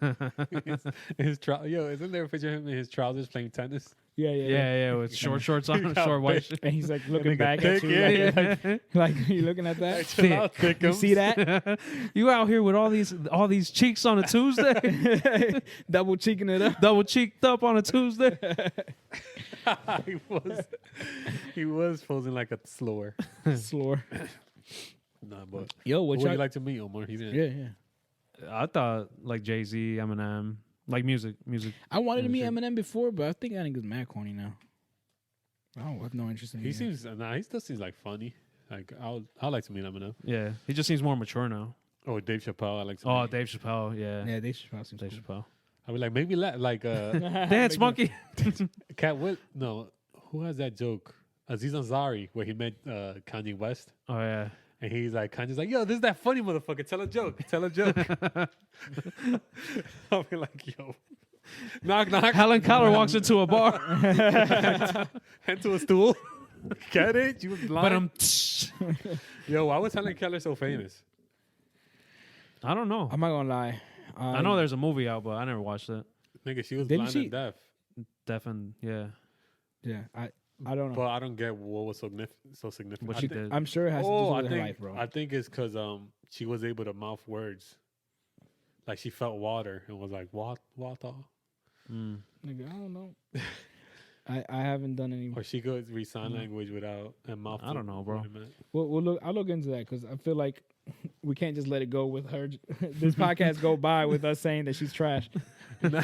isn't there a picture of him in his trousers playing tennis? Yeah, Yeah, with short shorts on, got short white big. shit. And he's like looking nigga back thick, at you. yeah, Like you looking at that. Chill out, You thickums. see that? You out here with all these cheeks on a Tuesday, Double cheeking it up. double cheeked up on a Tuesday. he was posing like a slower. Slore. Nah, but Yo, what what would y'all? you like to meet, Omar? He's in. Yeah, yeah. I thought like Jay-Z, Eminem, like music. I wanted to meet sure. Eminem before, but I think that nigga's mad corny now. I don't have no interest in He him. seems he still seems like funny. Like I'd like to meet Eminem. Yeah, he just seems more mature now. Oh, Dave Chappelle. I like to. Oh, meet. Dave Chappelle. Yeah, Yeah, they should probably seem Dave Chappelle. I would like maybe Dance monkey. Cat Will. No, who has that joke? Aziz Ansari, where he met Kanye West, Oh yeah. and he's like, Kanye's like, "Yo, this is that funny motherfucker. Tell a joke. Tell a joke." I'll be like, "Yo, knock knock." Helen Keller walks into a bar, Hand to a stool. Get it? You was but blind. Yo, why was Helen Keller so famous? I don't know. I'm not gonna lie. I know there's a movie out, but I never watched it. Nigga, she was Didn't blind she- and deaf. Deaf and yeah, Yeah, I don't know. But I don't get what was so significant. what I she think- did. I'm sure it has to do Oh, with her life, bro. I think it's because she was able to mouth words. Like she felt water and was like, water. Mm. Nigga, I don't know. I haven't done any. Or she could read sign language without and mouth. I don't know, bro. what it meant. We'll look. I'll look into that because I feel like we can't just let it go with her. This podcast go by with us saying that she's trash.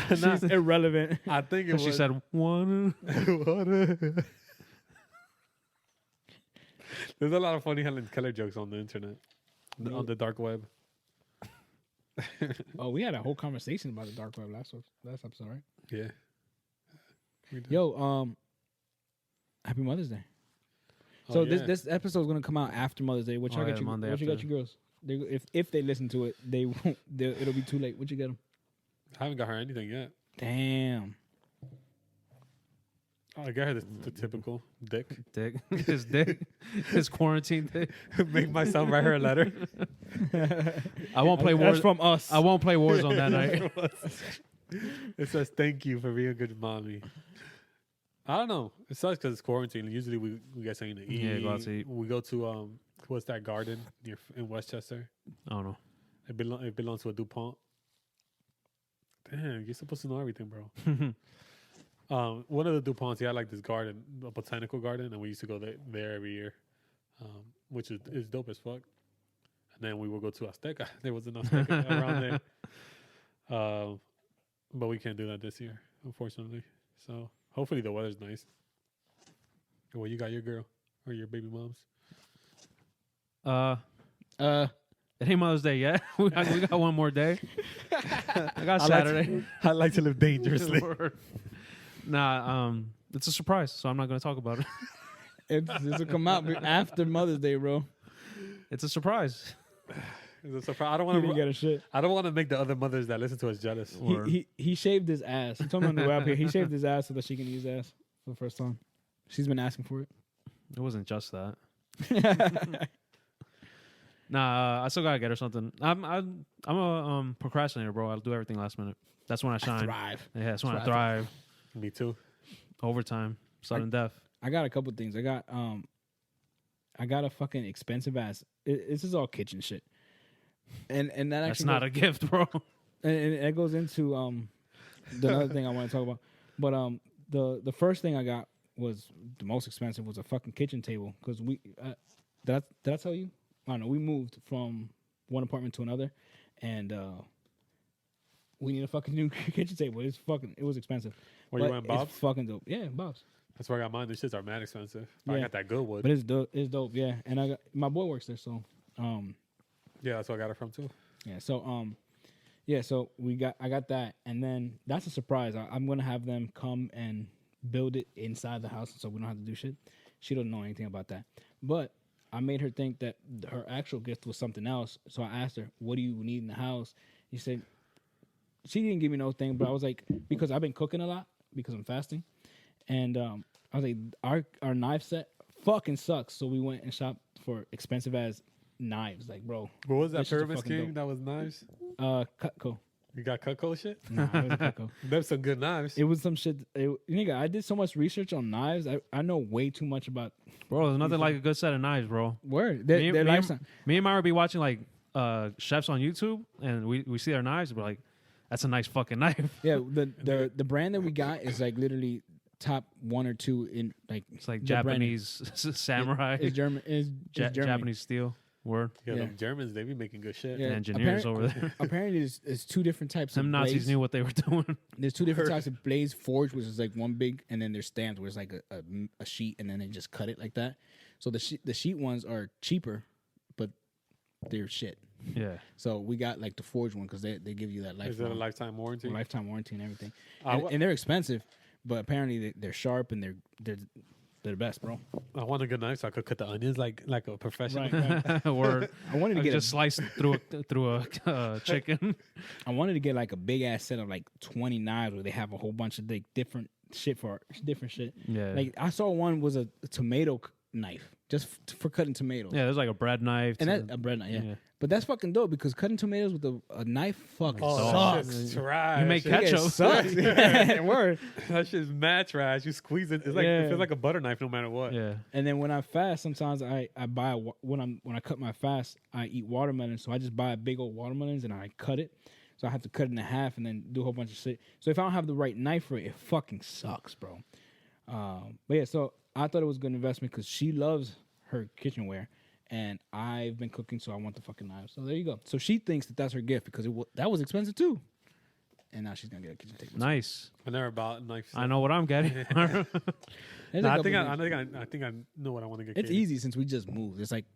She's irrelevant. I think it And she was. said one. water. There's a lot of funny Helen Keller jokes on the internet, on the dark web. Oh, we had a whole conversation about the dark web last episode, right? Yeah. We did. Yo, happy Mother's Day. Oh, So yeah. this episode is gonna come out after Mother's Day. What Oh, y'all yeah, got you? Monday What you got after. your girls? If they listen to it, they won't. It'll be too late. What you get them? I haven't got her anything yet. Damn. Oh, I got her the typical dick. Dick. His dick. His quarantine dick. Make myself write her a letter. I won't play That's Wars. from us. I won't play Warzone that night. It says thank you for being a good mommy. I don't know. It sucks because it's quarantine. Usually we get something to eat. Yeah, go out to eat. We go to what's that garden in Westchester? I don't know. It belongs to a DuPont. Damn, you're supposed to know everything, bro. One of the DuPonts, he had like this garden, a botanical garden, and we used to go there every year, which is dope as fuck. And then we would go to Azteca. There was an Azteca around there. But we can't do that this year, unfortunately. So hopefully the weather's nice. Well, you got your girl or your baby moms. It ain't Mother's Day yet. we got one more day. I got Saturday. I like to live dangerously. Nah, it's a surprise, so I'm not going to talk about it. This will come out after Mother's Day, bro. It's a surprise. It's a surprise. I don't He want didn't to. get a shit. I don't want to make the other mothers that listen to us jealous. Or- He shaved his ass. He told me on the way up here. He shaved his ass so that she can use ass for the first time. She's been asking for it. It wasn't just that. Nah, I still gotta get her something. I'm a procrastinator, bro. I'll do everything last minute. That's when I shine. Thrive. Yeah, that's when I Thrive. thrive. Me too. Overtime, sudden death. I got a couple things. I got a fucking expensive ass. This is all kitchen shit. And that That's actually not a gift, bro. and it goes into the other thing I want to talk about. But the first thing I got was the most expensive was a fucking kitchen table because we did I tell you? I don't know. We moved from one apartment to another, and we need a fucking new kitchen table. It was expensive. Where you But went, Bob's? It's fucking dope. Yeah, Bob's. That's where I got mine. These shits are mad expensive. But I Yeah. got that good wood. But it's dope. It's dope. Yeah, and I got my boy works there, so Yeah, that's where I got it from too. yeah. So so I got that, and then that's a surprise. I'm gonna have them come and build it inside the house, so we don't have to do shit. She don't know anything about that, but I made her think that her actual gift was something else. So I asked her, "What do you need in the house?" She said she didn't give me no thing, but I was like, because I've been cooking a lot because I'm fasting, and I was like, our knife set fucking sucks. So we went and shopped for expensive as knives, like bro. What was that This shit's Pyramid fucking King dope. that was knives? Cutco. You got Cutco shit? Nah, it wasn't Cutco. There's some good knives. It was some shit. Nigga, I did so much research on knives. I know way too much about Bro, there's nothing like a good set of knives, bro. word. Me, Their me, lifestyle. me and Myra be watching like chefs on YouTube, and we see their knives. We're like, that's a nice fucking knife. Yeah, the brand that we got is like literally top 1 or 2 in like It's like the brand. Japanese samurai, It's German. It's German. Japanese steel. Word. Yeah, Yeah. them Germans, they be making good shit. Yeah. Engineers over there. Apparently, there's 2 different types Some of Nazis blades. knew what they were doing. There's 2 different types of blades forged, which is like one big, and then there's stamps, where it's like a sheet, and then they just cut it like that. So the sheet ones are cheaper, but they're shit. Yeah. So we got like the forged one because they give you that Is that a lifetime lifetime warranty? warranty and everything. I And, wa- and they're expensive, but apparently they're sharp and they're the best, bro. I want a good knife so I could cut the onions like a professional. Right. Word. I wanted to I get just sliced through a chicken. I wanted to get like a big ass set of like 20 knives where they have a whole bunch of like different shit for different shit. Yeah. Like I saw one was a tomato knife just for cutting tomatoes. Yeah, there's like a bread knife. And that's a bread knife, yeah. Yeah. But that's fucking dope because cutting tomatoes with a knife fucking Oh, that sucks. shit's trash. You make Nigga, it ketchup. sucks. Yeah, word. That shit's mad trash. You squeeze it. It's like Yeah. it feels like a butter knife no matter what. Yeah. And then when I fast, sometimes I buy when I cut my fast, I eat watermelon. So I just buy big old watermelons and I cut it. So I have to cut it in half and then do a whole bunch of shit. So if I don't have the right knife for it, it fucking sucks, bro. But yeah, so I thought it was a good investment because she loves her kitchenware, and I've been cooking, so I want the fucking knives. So there you go. So she thinks that that's her gift because that was expensive too, and now she's gonna get a kitchen table. Nice. I never bought knives. I know what I'm getting. There's Nah, a I couple think things. I think I know what I want to get. It's Katie. easy since we just moved. It's like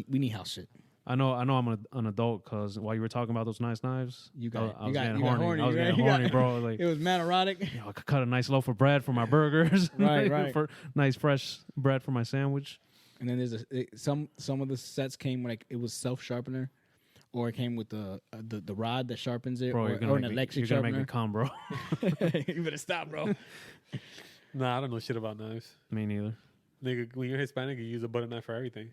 we need house shit. I know I'm an adult because while you were talking about those nice knives, You got it. I You was got- getting you got horny. horny, I was right? getting You got- horny, bro. Like, It was man erotic. you know, I could cut a nice loaf of bread for my burgers. Right. For nice fresh bread for my sandwich. And then there's some of the sets came like it was self sharpener, or it came with the rod that sharpens it, Bro, or you're gonna an make electric me sharpener. come, bro. You better stop, bro. Nah, I don't know shit about knives. Me neither. Nigga, when you're Hispanic, you use a butter knife for everything.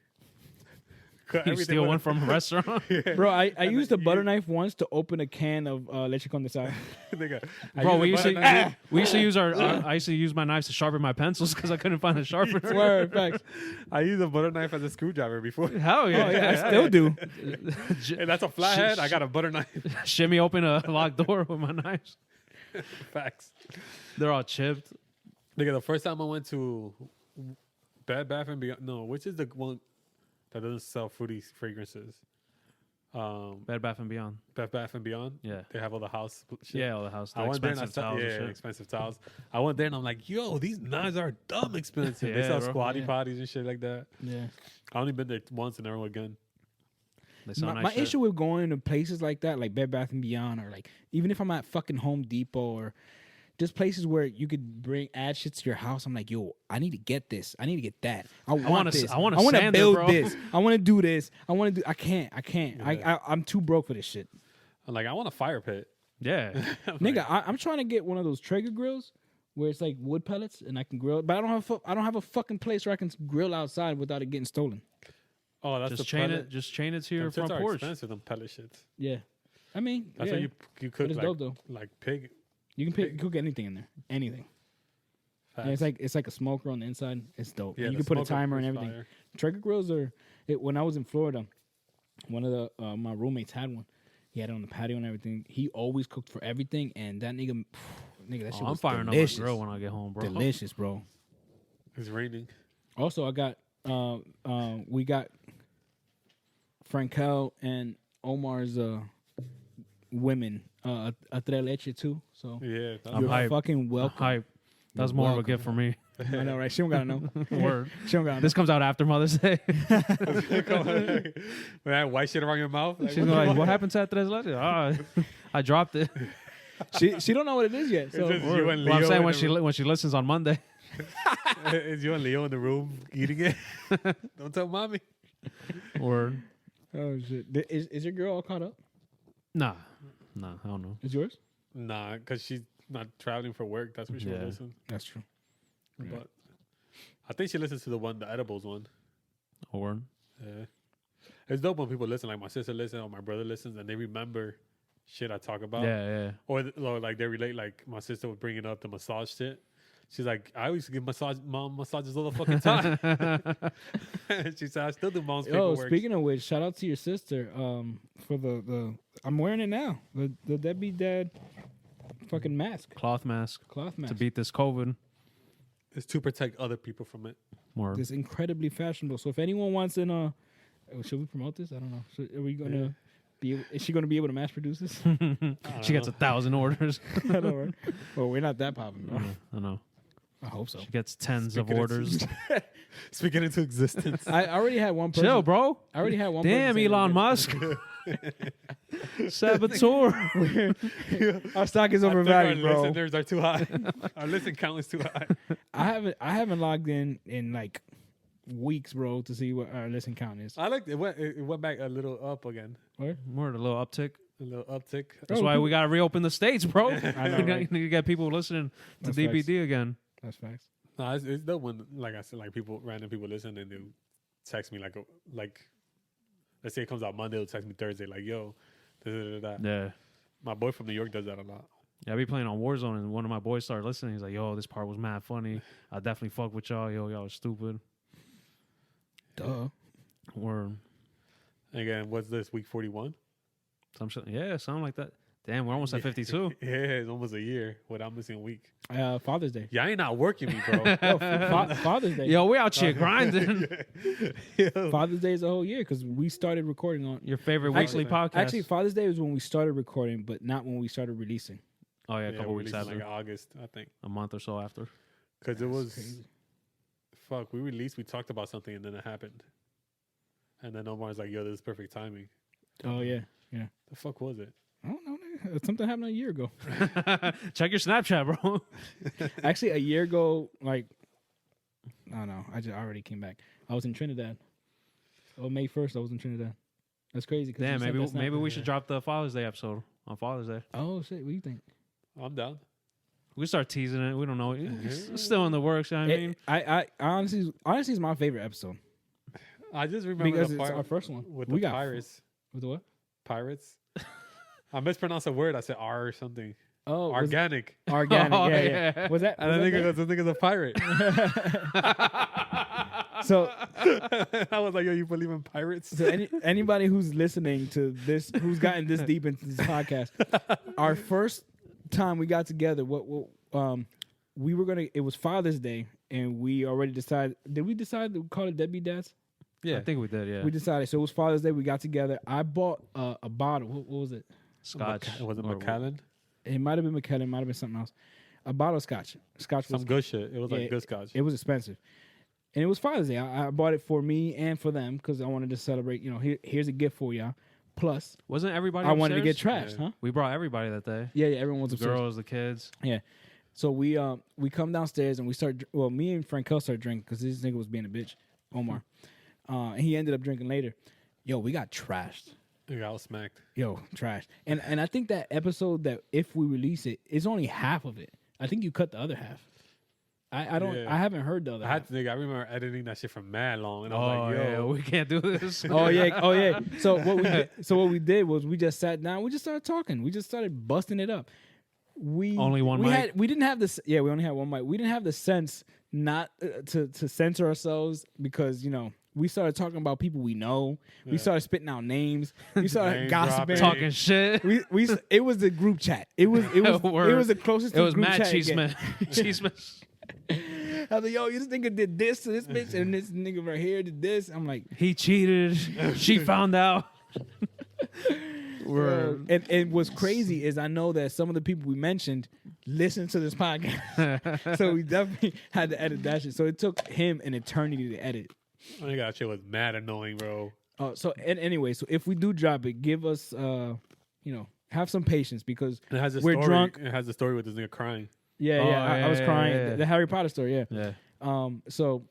Cut You everything steal with one a- from a restaurant. Bro, I And used then a butter you- knife once to open a can of leche condensada. Nigga, I Bro, use a butter knife- we used to use I used to use my knives to sharpen my pencils because I couldn't find a sharpener. Word, facts. I use a butter knife as a screwdriver before. Hell yeah. Oh yeah, I still do. Hey, that's a flathead. I got a butter knife. Shimmy open a locked door with my knives. Facts. They're all chipped. Nigga, the first time I went to Bed Bath and Beyond, no, which is the one that doesn't sell fruity fragrances? Bed Bath and Beyond. Bed Bath and Beyond. Yeah. They have all the house shit. Yeah, all the house. The I went there and I expensive saw, towels and yeah, shit. expensive towels. I went there and I'm like, yo, these knives are dumb expensive. They Yeah, sell bro. squatty Yeah. potties and shit like that. Yeah. I only been there once and never again. They sell nice My shit. issue with going to places like that, like Bed Bath and Beyond, or like even if I'm at fucking Home Depot or just places where you could add shit to your house. I'm like, yo, I need to get this. I need to get that. I want this. I want to sander, build bro. this. I want to do this. I want to do. I can't. Yeah. I'm too broke for this shit. I'm like, I want a fire pit. Yeah. Nigga, I'm trying to get one of those Traeger grills where it's like wood pellets and I can grill. But I don't have a fucking place where I can grill outside without it getting stolen. Oh, that's just the chain pellet. it. Just chain it to your Them shits front are porch. expensive, them pellet shits. Yeah, I mean, That's yeah. why you cook it's like, dope, though. like pig. You can cook anything in there, anything. And it's like a smoker on the inside. It's dope. Yeah, And you the can put a smoker timer and is everything. fire. Traeger grills are. When I was in Florida, one of the my roommates had one. He had it on the patio and everything. He always cooked for everything, and that nigga, that shit I'm was firing delicious. up my grill when I get home, bro. Delicious, bro. It's raining. Also, I got we got Frankel and Omar's women a tres leche too. So Yeah, I'm you're hype. fucking welcome. Hype. That's You're more of a welcome. gift for me. I know, right? She don't gotta know. Word. She don't gotta know. This comes out after Mother's Day. With that white shit around your mouth. Like, She's like, "What happened to that tres leche? Ah, I dropped it." She don't know what it is yet. So It's just you and Well, I'm Leo saying in when the when she listens on Monday. Is you and Leo in the room eating it? Don't tell mommy. Word. oh shit. Is your girl all caught up? Nah, I don't know. Is yours? Nah, because she's not traveling for work. That's what she Yeah. would listen. That's true. But I think she listens to the edibles one. Word. Yeah. It's dope when people listen. Like my sister listens or my brother listens, and they remember shit I talk about. Yeah, Or like they relate. Like my sister would bring it up the massage shit. She's like, I used to give mom massages all the fucking time. She said, I still do mom's Oh, paperwork. speaking of which, shout out to your sister for the I'm wearing it now. The Deadbeat Dad fucking mask. Cloth mask Cloth mask. to beat this COVID. It's to protect other people from it. Word. This incredibly fashionable. So if anyone wants should we promote this? I don't know. Are we gonna is she gonna be able to mass produce this? She gets 1,000 orders. I know, right? Well, we're not that popular. I know. I hope so. She gets tens of Speaking orders. Speaking into existence. I already had one person. Chill, bro. I already had one. Damn, person say Elon that- Musk. Saboteur. Our stock is I think overvalued, our bro. listeners are too high. Our listen count is too high. I haven't logged in like weeks, bro, to see what our listen count is. I liked it. It went back a little up again. Word, a little uptick. A little uptick. That's Oh, why people- we got to reopen the states, bro. I know, You right? need to get people listening to That's DBD again. That's facts. No, it's dope when, like I said, like random people listen and they text me like let's say it comes out Monday, they'll text me Thursday like, yo, da. Yeah. My boy from New York does that a lot. Yeah, I be playing on Warzone, and one of my boys started listening. He's like, yo, this part was mad funny. I definitely fuck with y'all. Yo, y'all are stupid. Duh. Or Again, what's this, week 41? some shit. Yeah, something like that. Damn, we're almost at 52. Yeah, it's almost a year without missing a week. Father's Day. Yeah, I ain't not working me, bro. Father's Day. Yo, we out here grinding. Father's Day is a whole year because we started recording on. Your favorite weekly podcast. Actually, Father's Day was when we started recording, but not when we started releasing. oh, yeah, a couple we weeks released in, after. like August, I think. A month or so after. Because it was, crazy. we talked about something and then it happened. And then Omar's like, yo, this is perfect timing. Oh yeah. The fuck was it? I don't know. Nigga. Something happened a year ago. Check your Snapchat, bro. Actually, a year ago, like, I don't know. I already came back. I was in Trinidad. Oh, May 1st, I was in Trinidad. That's crazy. Damn, maybe we should drop the Father's Day episode on Father's Day. Oh shit! What do you think? I'm down. We start teasing it. We don't know. It's still in the works. You know what I mean? I honestly, it's my favorite episode I just remember because the it's part our first one. with we the got pirates. with the what? Pirates. I mispronounced a word. I said R or something. Oh, Organic. organic. Oh, yeah. yeah. Was that? And I think it's a pirate. So, I was like, yo, you believe in pirates? so anybody who's listening to this, who's gotten this deep into this podcast, our first time we got together, we were gonna. It was Father's Day, and we already decided. Did we decide to call it Deadbeat Dads? I think we did, yeah. We decided. So it was Father's Day. We got together. I bought a bottle. What was it? Scotch. Was it or- Macallan? It might have been McKellen. It might have been something else. A bottle of scotch. Scotch was Some good shit. It was Yeah, like good scotch. It was expensive, and it was Father's Day. I bought it for me and for them because I wanted to celebrate. You know, here's a gift for y'all. Plus, Wasn't everybody I wanted to get upstairs? trashed, huh? We brought everybody that day. Yeah, everyone was The upstairs. girls, the kids. Yeah. So we come downstairs and we start. Well, me and Frankel started drinking because this nigga was being a bitch, Omar. And he ended up drinking later. Yo, we got trashed. You got smacked. Yo, trash. And I think that episode that if we release it, it's only half of it. I think you cut the other half. I don't. Yeah. I haven't heard the other. I half. I remember editing that shit for mad long, and I Oh was like, yeah, "Yo, we can't do this. Oh yeah. So what we did was we just sat down. We just started talking. We just started busting it up. Only one mic? We didn't have this. Yeah, we only had one mic. We didn't have the sense not to censor ourselves because we started talking about people we know. We started spitting out names. We started Name gossiping, dropping. Talking shit. It was the group chat. It was the closest. It to was group Matt chat you get. Cheeseman. I was like, yo, this nigga did this to this bitch, and this nigga right here did this. I'm like, He cheated. She found out. and what's crazy is I know that some of the people we mentioned listen to this podcast, so we definitely had to edit that shit. So it took him an eternity to edit. I think that shit was mad annoying, bro." So anyway, so if we do drop it, give us have some patience because It has a we're story. drunk. It has a story with this nigga crying. I was crying. yeah. The Harry Potter story, yeah. Yeah. So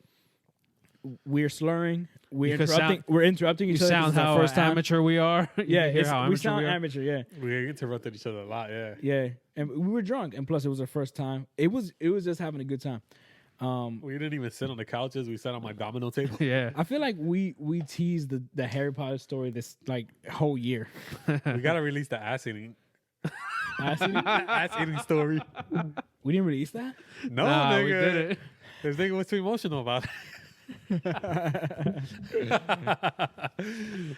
we're slurring. We're You could interrupting. We're interrupting You each other. sound This is our how first time. amateur we are. You Yeah, can hear how we amateur sound we are. amateur. Yeah, We interrupted each other a lot. Yeah. yeah, and we were drunk, and plus it was our first time. It was just having a good time. We didn't even sit on the couches. We sat on my domino table. Yeah. I feel like we teased the Harry Potter story this like whole year. We gotta release the ass eating story. We didn't release that. No, Nah, nigga. we did it. This nigga was too emotional about it.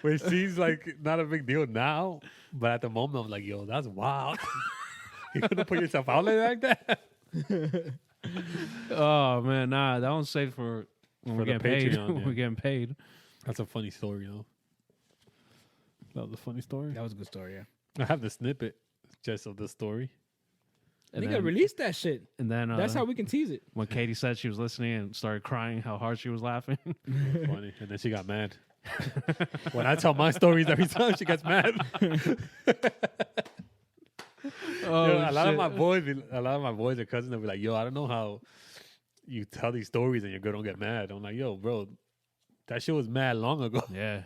Which seems like not a big deal now, but at the moment I'm like, yo, that's wild. You gonna put yourself out like that? Oh man, nah, that one's safe for when For we're the getting paid. Patreon, When yeah. we're getting paid. That's a funny story, though. That was a funny story. That was a good story. Yeah, I have the snippet just of the story. And nigga, then, release that shit. and then That's how we can tease it. when Katie said she was listening and started crying how hard she was laughing. Funny. And then she got mad. When I tell my stories every time, she gets mad. Oh, Yo, a lot of shit. my boys and cousins will be like, yo, I don't know how you tell these stories and your girl don't get mad. I'm like, yo, bro, that shit was mad long ago. Yeah.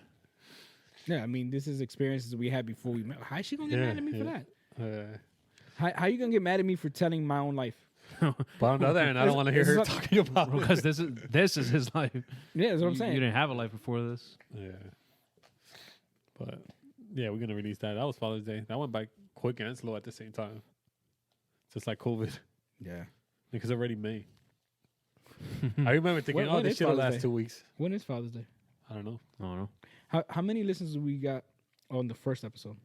Yeah, I mean, this is experiences we had before we met. How is she gonna get Yeah, mad at me for yeah. that? How you gonna get mad at me for telling my own life? But on the other hand, I don't want to hear her It's- talking about it. Because this is his life. Yeah, that's what I'm You saying. didn't have a life before this. Yeah. But yeah, we're gonna release that. That was Father's Day. That went by quick and slow at the same time. Just like COVID. Yeah. Because already May. I remember thinking, When this is shit will Father's last Day? 2 weeks. When is Father's Day? I don't know. I don't know. How many listens did we got on the first episode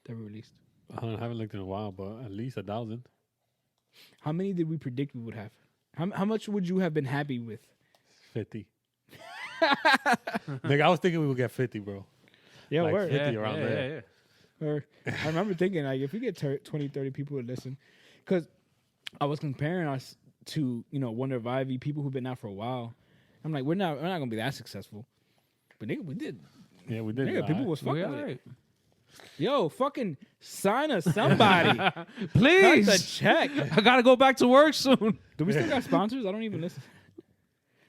that we released? I haven't looked in a while, but at least 1,000. How many did we predict we would have? How much would you have been happy with? 50. Nigga, I was thinking we would get 50, bro. Yeah, Like word. 50 around there. Yeah. Or I remember thinking like if we get 20, 30 people to listen, because I was comparing us to Wonder of Ivy, people who've been out for a while. I'm like, we're not gonna be that successful, but nigga, we did. Yeah, we did. Nigga, people alright. was fucking We with it. alright. Yo, fucking sign us somebody. Cut the Please. check. I gotta go back to work soon. Do we still got sponsors? I don't even listen.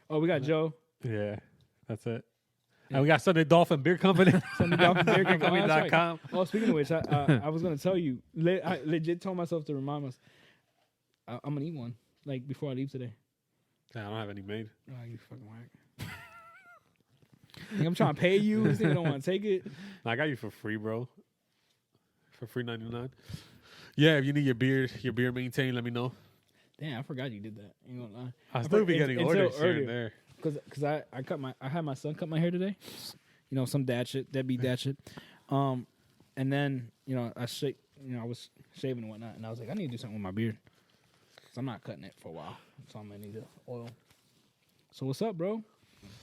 Oh, we got Joe. Yeah, that's it. And we got Sunday Dolphin Beer Company. Sunday Dolphin Beer Company. Oh, that's right. Company.com. Oh, speaking of which, I was gonna tell you. I legit told myself to remind us. I'm gonna eat one like before I leave today. Yeah, I don't have any made. Oh, you fucking whack. Like, I'm trying to pay you. This nigga don't want to take it. I got you for free, bro. For free $99. Yeah, if you need your beer maintained, let me know. Damn, I forgot you did that. Ain't gonna lie. I'll still be getting until orders here earlier. and there. Cause I had my son cut my hair today. Some dad shit, deadbeat dad shit. And then I was shaving and whatnot, and I was like, I need to do something with my beard. Cause I'm not cutting it for a while, so I'm gonna need the oil. So what's up, bro?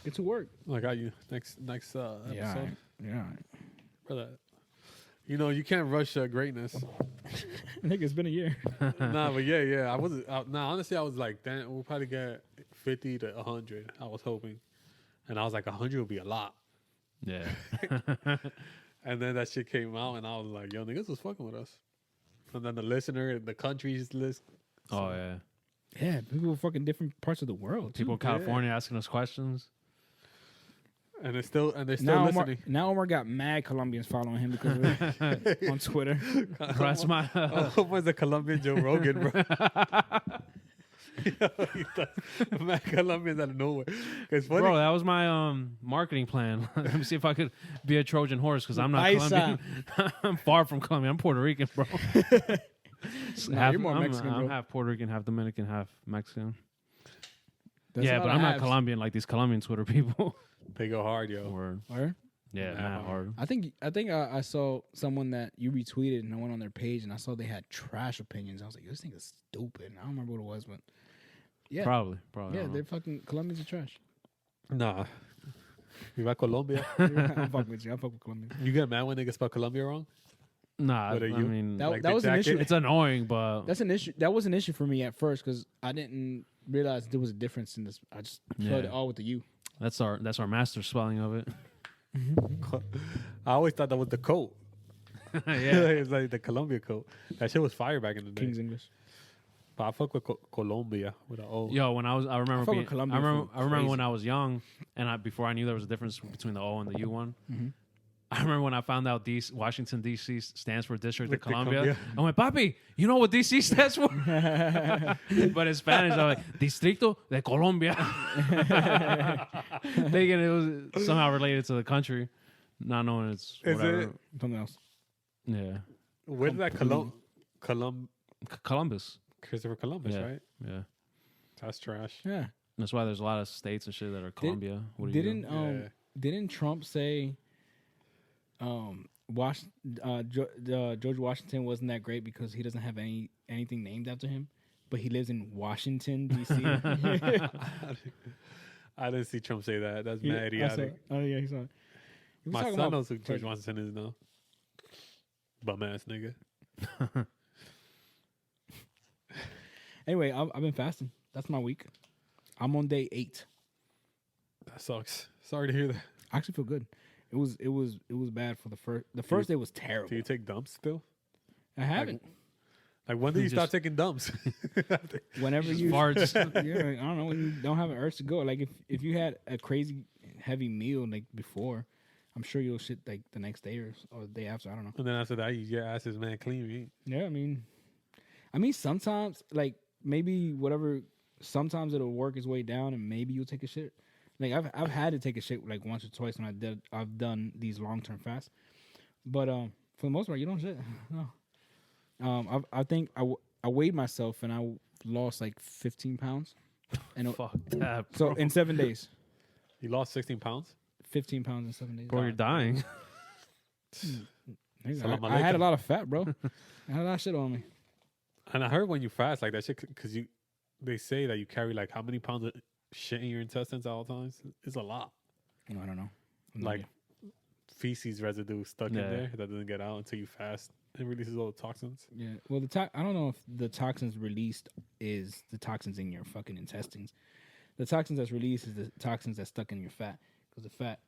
Get to work. I got you next episode, Yeah. brother. You can't rush greatness. I think it's been a year. Nah, but yeah. I wasn't. Honestly, I was like, damn, we'll probably get 50 to 100. I was hoping, and I was like, 100 would be a lot. Yeah. And then that shit came out, and I was like, yo, niggas was fucking with us. And then the listener, the countries list Oh yeah. Yeah, people from fucking different parts of the world. People in California asking us questions. And they're still Now listening. Omar got mad Colombians following him because of it on Twitter. That's my. Omar's a Colombian Joe Rogan, bro. Man, Colombians out of nowhere. It's funny. Bro, that was my marketing plan. Let me see if I could be a Trojan horse because I'm not Paisa. Colombian. I'm far from Colombian. I'm Puerto Rican, bro. Nah, you're more Mexican, I'm bro. half Puerto Rican, half Dominican, half Mexican. That's yeah, a lot but of I'm not halves. Colombian like these Colombian Twitter people. They go hard, yo. Word. Word? Yeah, Nah, mad hard. I think I saw someone that you retweeted and I went on their page and I saw they had trash opinions. I was like, this thing is stupid. I don't remember what it was, but yeah, Probably. I yeah, don't they're know. fucking Colombians are trash. Nah. Viva Colombia. I'm fucking with you. I'm fucking with Colombians. You get mad when they spell Colombia wrong? Nah, What are I you? mean, That, Like that the was an jacket? issue. it's annoying, but That's an issue. That was an issue for me at first because I didn't realize there was a difference in this. I just spelled it Yeah. all with the U. that's our master spelling of it. I always thought that was the coat. Yeah. It's like the Colombia coat. That shit was fire back in the day. King's English. But I fuck with Colombia with an O. Yo, when I remember fuck with being, Colombia for I remember when crazy. I was young, and before I knew there was a difference between the O and the U one. Mm-hmm. I remember when I found out Washington D.C. stands for District Like of the Columbia. Columbia. I went, Papi, you know what D.C. stands for? But in Spanish, I'm like Distrito de Colombia, thinking it was somehow related to the country, not knowing it's Is whatever. it? Something else. Yeah, Where did that Columbus. Christopher Columbus, Yeah. right? Yeah, That's trash. Yeah. that's why there's a lot of states and shit that are Columbia. What do you Didn't do? Yeah. didn't Trump say George Washington wasn't that great because he doesn't have anything named after him, but he lives in Washington D.C. I didn't see Trump say that. That's Yeah, mad I saw idiotic. it. Oh yeah, he saw it. He was My talking son about- knows who George Washington is now. Bum ass nigga. Anyway, I've been fasting. That's my week. I'm on day 8. That sucks. Sorry to hear that. I actually feel good. It was bad for the first. The first day was terrible. Do you take dumps still? I haven't. Like when do you start Just- taking dumps? Whenever you, farts. yeah, I don't know, when you don't have an urge to go. Like if you had a crazy heavy meal like before, I'm sure you'll shit like the next day or the day after. I don't know. And then after that, your ass is man clean. Right? Yeah, I mean sometimes like maybe whatever. Sometimes it'll work its way down, and maybe you'll take a shit. Like I've had to take a shit like once or twice when I've done these long-term fasts, but for the most part you don't shit. No. I think I weighed myself and I lost like 15 pounds, and Fuck that, so bro. in 7 days, You lost 16 pounds? 15 pounds in 7 days. Bro, you're dying. Nigga, Salam I had a alaikum. lot of fat, bro. I had a lot of shit on me. And I heard when you fast like that shit, because they say that you carry like how many pounds of shit in your intestines at all times? It's a lot. No, I don't know. No Like idea. feces residue stuck Yeah. in there that doesn't get out until you fast. It releases all the toxins. Yeah. Well, I don't know if the toxins released is the toxins in your fucking intestines. The toxins that's released is the toxins that's stuck in your fat, because the fat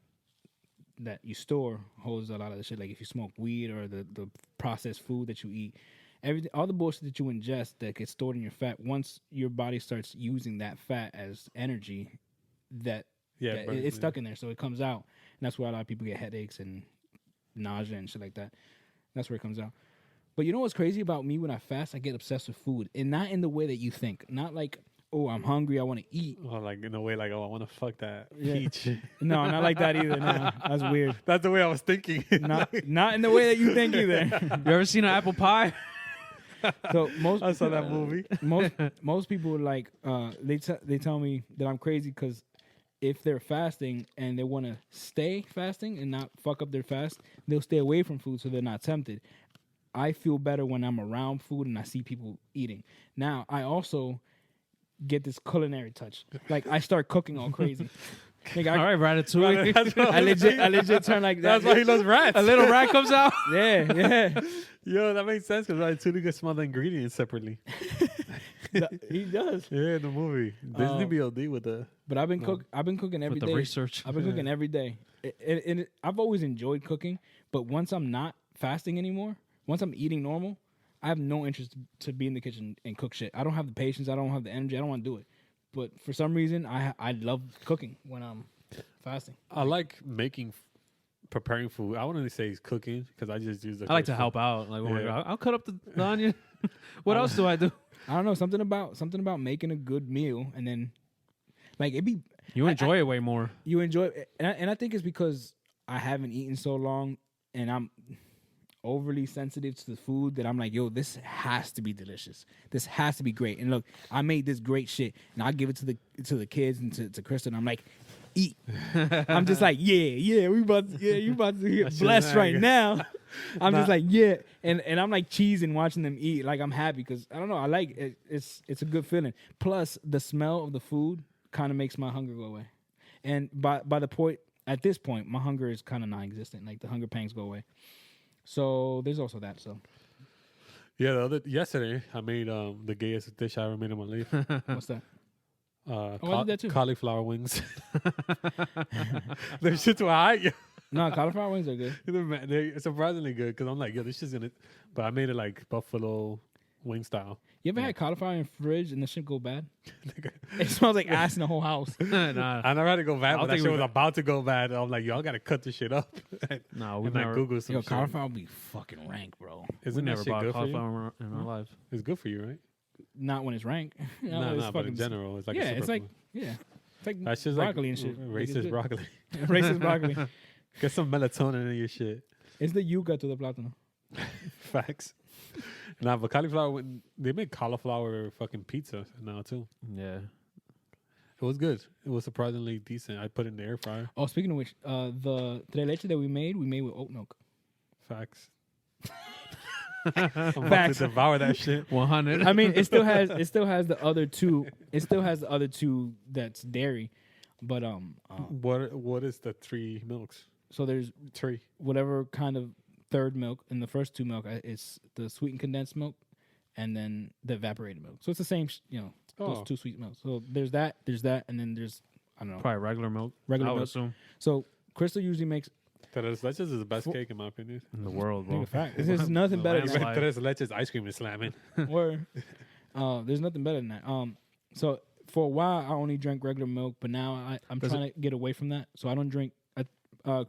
that you store holds a lot of the shit. Like if you smoke weed or the processed food that you eat, everything, all the bullshit that you ingest that gets stored in your fat. Once your body starts using that fat as energy, Yeah, it's stuck in there, so it comes out, and that's why a lot of people get headaches and nausea and shit like that. That's where it comes out. But you know what's crazy about me when I fast? I get obsessed with food, and not in the way that you think. Not like, oh, I'm hungry, I want to eat. Or like in a way, like, oh, I want to fuck that Yeah. peach. No, not like that either. No, that's weird. That's the way I was thinking. Not in the way that you think either. You ever seen an apple pie? So most I saw that movie. most people like they tell me that I'm crazy because if they're fasting and they want to stay fasting and not fuck up their fast, they'll stay away from food so they're not tempted. I feel better when I'm around food and I see people eating. Now, I also get this culinary touch. Like I start cooking all crazy. Like, All right, Ratatouille. That's what I legit turn like that. That's why he loves rats. A little rat comes out. Yeah. Yo, that makes sense because Ratatouille can smell the ingredients separately. He does. Yeah, in the movie. Disney BLD with the... But I've been cooking every With the day. research. I've been cooking every day. I've always enjoyed cooking, but once I'm not fasting anymore, once I'm eating normal, I have no interest to be in the kitchen and cook shit. I don't have the patience. I don't have the energy. I don't want to do it. But for some reason, I love cooking when I'm fasting. I like preparing food. I wouldn't say it's cooking because I just use the. I like to help out. Like, oh my Yeah. God, I'll cut up the onion. What else do I do? I don't know, something about making a good meal and then like it be You enjoy it way more. you enjoy it. And I think it's because I haven't eaten so long and I'm overly sensitive to the food that I'm like, yo, this has to be delicious. This has to be great. And look, I made this great shit and I give it to the kids and to Kristen. I'm like, eat. I'm just like, yeah, you about to get blessed right now. I'm just like, yeah. And I'm like cheesing watching them eat. Like I'm happy because I don't know, I like it. It's a good feeling. Plus the smell of the food kind of makes my hunger go away. And by the point at this point, my hunger is kind of non-existent. Like the hunger pangs go away. So there's also that. So Yeah, yesterday I made the gayest dish I ever made in my life. what's that? I did that too. Cauliflower wings. They're shit too high. No, cauliflower wings are good. They're surprisingly good because I'm like, yo, this is gonna. But I made it like buffalo wing style. You ever had cauliflower in the fridge and the shit go bad? It smells like ass in the whole house. Nah, I never had to go bad, I don't but that think shit we was about to go bad. I'm like, y'all gotta cut this shit up. no, we've And I never, Google some Yo, shit. cauliflower be fucking rank, bro. we Isn't that never shit bought good for you? cauliflower in our life. It's good for you, right? Not when it's rank. No, but in general, it's like a it's superfood. like it's like That's just broccoli like and shit. Like, it's racist good. broccoli. Racist broccoli. Get some melatonin in your shit. It's the yuca to the plátano. Facts. Nah, but cauliflower, they make cauliflower fucking pizza now too. Yeah. It was good. It was surprisingly decent. I put it in the air fryer. Oh, speaking of which, the tres leche that we made with oat milk. Facts. I'm about to devour that shit. 100. I mean, it still has the other two. It still has the other two that's dairy, but What is the 3 milks? so there's 3. whatever kind of third milk, and the first 2 milk is the sweetened condensed milk, and then the evaporated milk. So it's the same, those Oh. 2 sweet milks. So there's that, and then there's I don't know Probably regular milk. regular I would milk. assume So Crystal usually makes. Tres leches is the best cake in my opinion. in the world, bro. Nigga, fact. There's nothing The better than landslide. that. Tres leches ice cream is slamming. Or, there's nothing better than that. So for a while I only drank regular milk, but now I'm Does trying to get away from that. So I don't drink.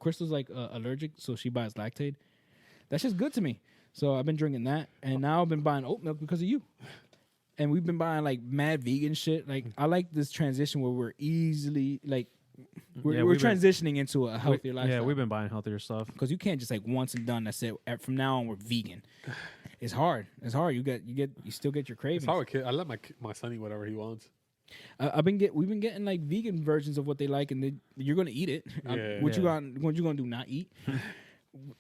Crystal's like allergic, so she buys Lactaid. That's just good to me. So I've been drinking that, and now I've been buying oat milk because of you. And we've been buying like mad vegan shit. Like I like this transition where we're easily like we're we've been- transitioning into a healthier lifestyle. Yeah, we've been buying healthier stuff. Because you can't just like once and done. That's it. From now on, we're vegan. It's hard. It's hard. You still get your cravings. It's hard with kid. I let my son eat whatever he wants. We've been getting like vegan versions of what they like, and you're gonna eat it. Yeah. What you gonna do? Not eat?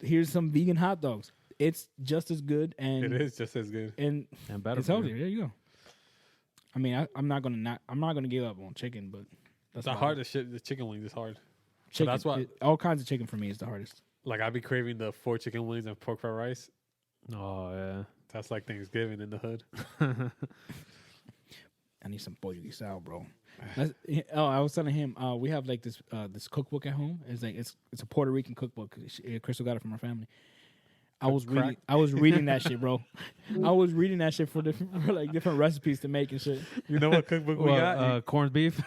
Here's some vegan hot dogs. It's just as good, and It is just as good. and And better it's for you. healthier. There you go. I mean, I'm not gonna give up on chicken, but that's The why- hardest shit, the chicken wings is hard. Chicken, that's why- all kinds of chicken for me is the hardest. Like I be craving the 4 chicken wings and pork fried rice. Oh yeah. That's like Thanksgiving in the hood. I need some pollo guisado, bro. I was telling him we have like this cookbook at home. It's like it's a Puerto Rican cookbook. Crystal got it from her family. I was reading that shit, bro. I was reading that shit for different recipes to make and shit. You know what cookbook we got? Corned beef,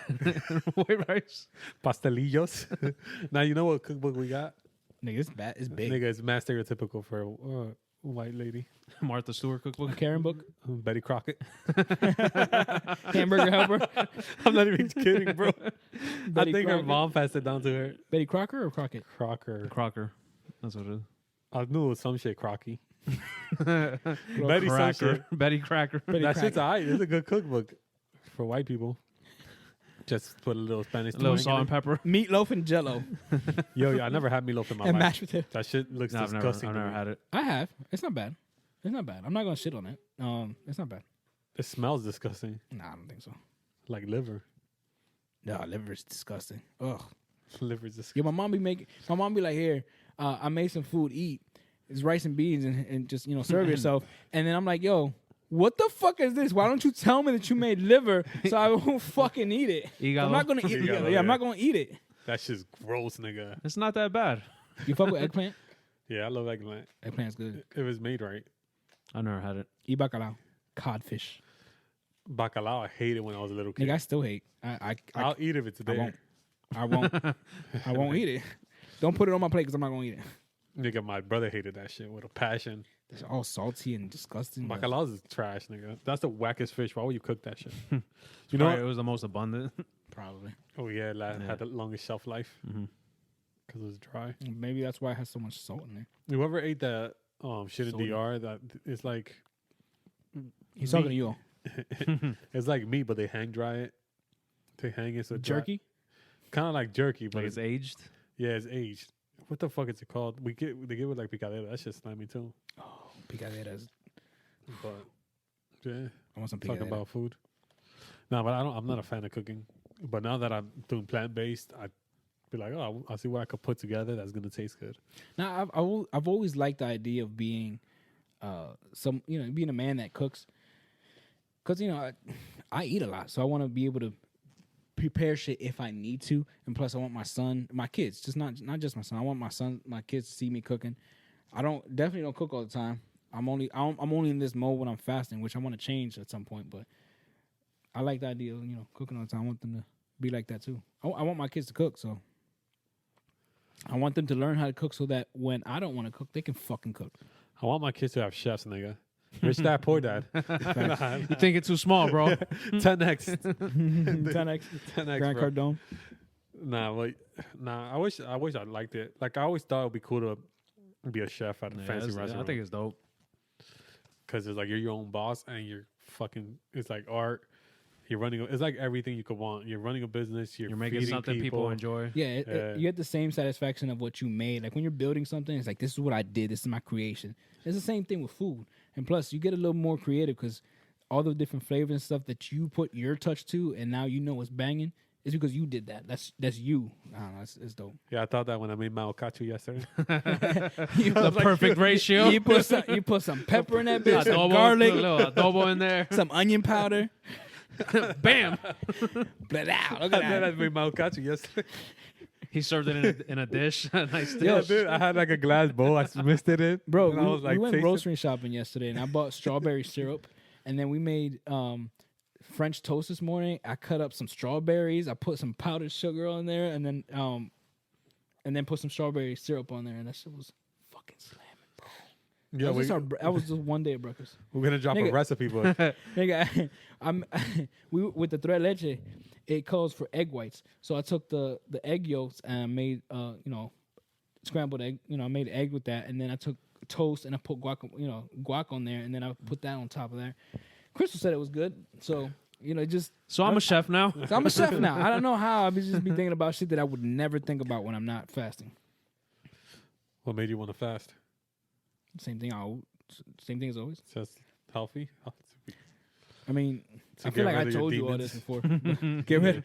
white rice. Pastelillos. Now you know what cookbook we got? Nigga, it's bad. It's big. Nigga, it's mad stereotypical for a white lady. Martha Stewart cookbook. Karen book. Betty Crockett. Hamburger helper. I'm not even kidding, bro. Betty I think her Crockett. mom passed it down to her. Betty Crocker or Crockett? Crocker. Crocker. That's what it is. I knew it was some shit crocky. Betty Betty some shit. Cracker. Betty Cracker. That shit's alright. It's a good cookbook for white people. Just put a little Spanish A little twang salt in and pepper. Meatloaf and Jello it. Yo, I never had meatloaf in my and life. mashed potato. That shit looks No, disgusting. I've to never me. had it. I have. It's not bad. It's not bad. I'm not gonna shit on it. It's not bad. It smells disgusting. Nah, I don't think so. Like liver. No, liver is disgusting. Ugh. Liver's disgusting. Yo, my mom be like, here, I made some food, eat. It's rice and beans and just, serve yourself. And then I'm like, yo, what the fuck is this? Why don't you tell me that you made liver so I won't fucking eat it? Hígado. I'm not going to eat it. Hígado, Yeah, yeah. I'm not going to eat it. That shit's gross, nigga. It's not that bad. You fuck with eggplant? Yeah, I love eggplant. Eggplant's good. It was made right. I've never had it. Y bacalao, codfish. Bacalao, I hated when I was a little kid. Nigga, I still hate. I'll eat if it's I there. won't. I won't. I won't eat it. Don't put it on my plate because I'm not gonna eat it. Nigga, my brother hated that shit with a passion. It's all salty and disgusting. Bacalao is trash, nigga. That's the wackest fish. Why would you cook that shit? You You know, know? it was the most abundant. Probably. Oh yeah, had the longest shelf life because it was dry. Maybe that's why it has so much salt in there. You ever ate that shit in Soda. DR? That it's like He's talking to you. it's like meat, but they hang dry it. They hang it so Jerky? kind of like jerky, but Like it's aged. yeah, it's aged. What the fuck is it called? They give it like picadero. That shit's slimy too. Oh, picaderas. But yeah, I want some talking picadera. about food. No, but I'm not a fan of cooking. But now that I'm doing plant based, I'd be like, oh, I'll see what I could put together that's gonna taste good. Now, I've always liked the idea of being, being a man that cooks. Cause I eat a lot, so I want to be able to prepare shit if I need to. And plus, I want my kids, just not just my son. I want my kids to see me cooking. I definitely don't cook all the time. I'm only in this mode when I'm fasting, which I want to change at some point. But I like the idea of cooking all the time. I want them to be like that too. I want my kids to cook, so I want them to learn how to cook so that when I don't want to cook, they can fucking cook. I want my kids to have chefs, nigga. Rich dad, poor dad. You think it's too small, bro? 10x. 10x, 10x, Grant bro. Cardone. Nah. I wish I liked it. Like I always thought it would be cool to be a chef at a fancy restaurant. I think it's dope. Because it's like you're your own boss and you're fucking. It's like art. You're running. It's like everything you could want. You're running a business. You're making feeding something people enjoy. Yeah, Yeah. you get the same satisfaction of what you made. Like when you're building something, it's like, this is what I did. This is my creation. It's the same thing with food. And plus, you get a little more creative because all the different flavors and stuff that you put your touch to, and now it's banging, is because you did that. That's you. I don't know. It's dope. Yeah, I thought that when I made my okachu yesterday. The perfect ratio. You put some pepper in that bitch, some Adobo, garlic, a little adobo in there. some onion powder. Bam. Look at I that. made my okachu yesterday. He served it in a dish. A nice dish. Yeah, dude, I had like a glass bowl. I missed it in. Bro, and I was like, we went tasting- grocery shopping yesterday, and I bought strawberry syrup, and then we made French toast this morning. I cut up some strawberries. I put some powdered sugar on there, and then put some strawberry syrup on there, and that shit was fucking slamming, bro. Yeah, that was just one day of breakfast. we're gonna drop Nigga. a recipe book. Nigga, we with the tres leche, it calls for egg whites. So I took the egg yolks and I made scrambled egg. I made egg with that, and then I took toast and I put guac on there, and then I put that on top of there. Crystal said it was good, so So I'm a chef now. So I'm a chef now. I don't know how. I be thinking about shit that I would never think about when I'm not fasting. What made you want to fast? Same thing as always. Just healthy. I mean, To I feel get like I rid of your told you all this demons. before. Get rid.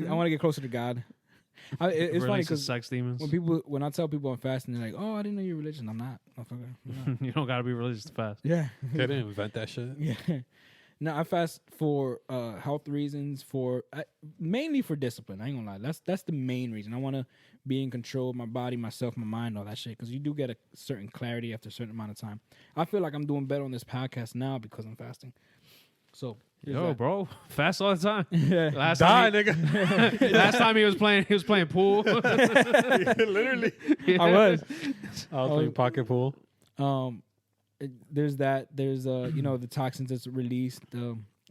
I want to get closer to God. It's funny Release the because sex demons. when I tell people I'm fasting, they're like, "Oh, I didn't know you're religious." I'm not. Motherfucker. I'm not. You don't gotta be religious to fast. Yeah. They didn't invent that shit. Yeah. No, I fast for health reasons, mainly for discipline. I ain't gonna lie. That's the main reason. I want to be in control of my body, myself, my mind, all that shit. Because you do get a certain clarity after a certain amount of time. I feel like I'm doing better on this podcast now because I'm fasting. So, Yo, bro, fast all the time. Yeah. Last Die, time, nigga. last time he was playing pool. Literally. I was. I was playing pocket pool. There's that. There's the toxins that's released.